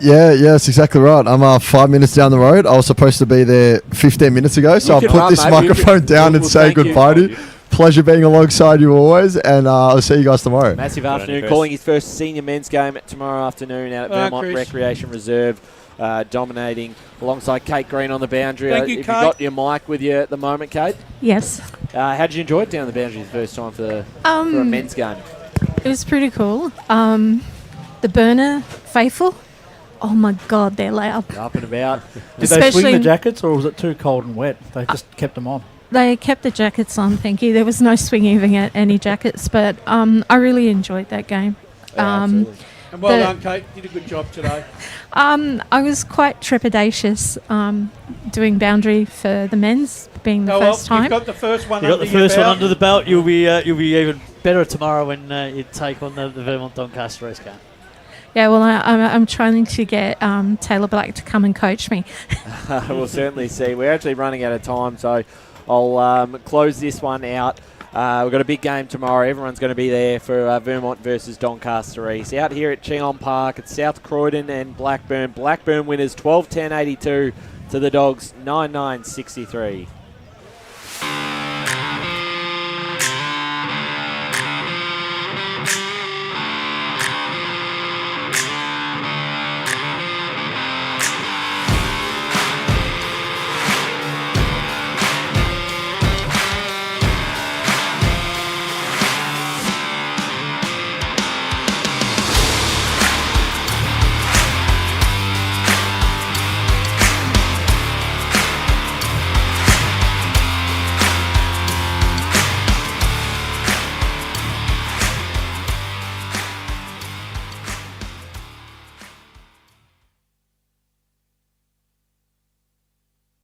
Yeah, that's exactly right. I'm 5 minutes down the road. I was supposed to be there 15 minutes ago, so I'll put this microphone down and say goodbye to you. Pleasure being alongside you always, and I'll see you guys tomorrow. Massive afternoon. Calling his first senior men's game tomorrow afternoon out at Vermont Recreation Reserve. Dominating alongside Kate Green on the boundary. Thank you, Have Kate. you got your mic with you at the moment, Kate? Yes. How did you enjoy it down the boundary the first time for a men's game? It was pretty cool. The burner faithful. Oh my God, they're loud. Up and about. Did they swing the jackets, or was it too cold and wet? They just kept them on. They kept the jackets on, thank you. There was no swinging at any jackets, but I really enjoyed that game. Absolutely. And well done, Kate. Did a good job today. I was quite trepidatious doing boundary for the men's, being the first time. You've got the first one. You got the first one under the belt. You'll be even better tomorrow when you take on the Vermont Doncaster Race game. Yeah, well, I'm trying to get Taylor Black to come and coach me. We'll certainly see. We're actually running out of time, so I'll close this one out. We've got a big game tomorrow. Everyone's going to be there for Vermont versus Doncaster East. Out here at Cheong Park at South Croydon and Blackburn. Blackburn winners 12-10-82 to the Dogs 9-9-63.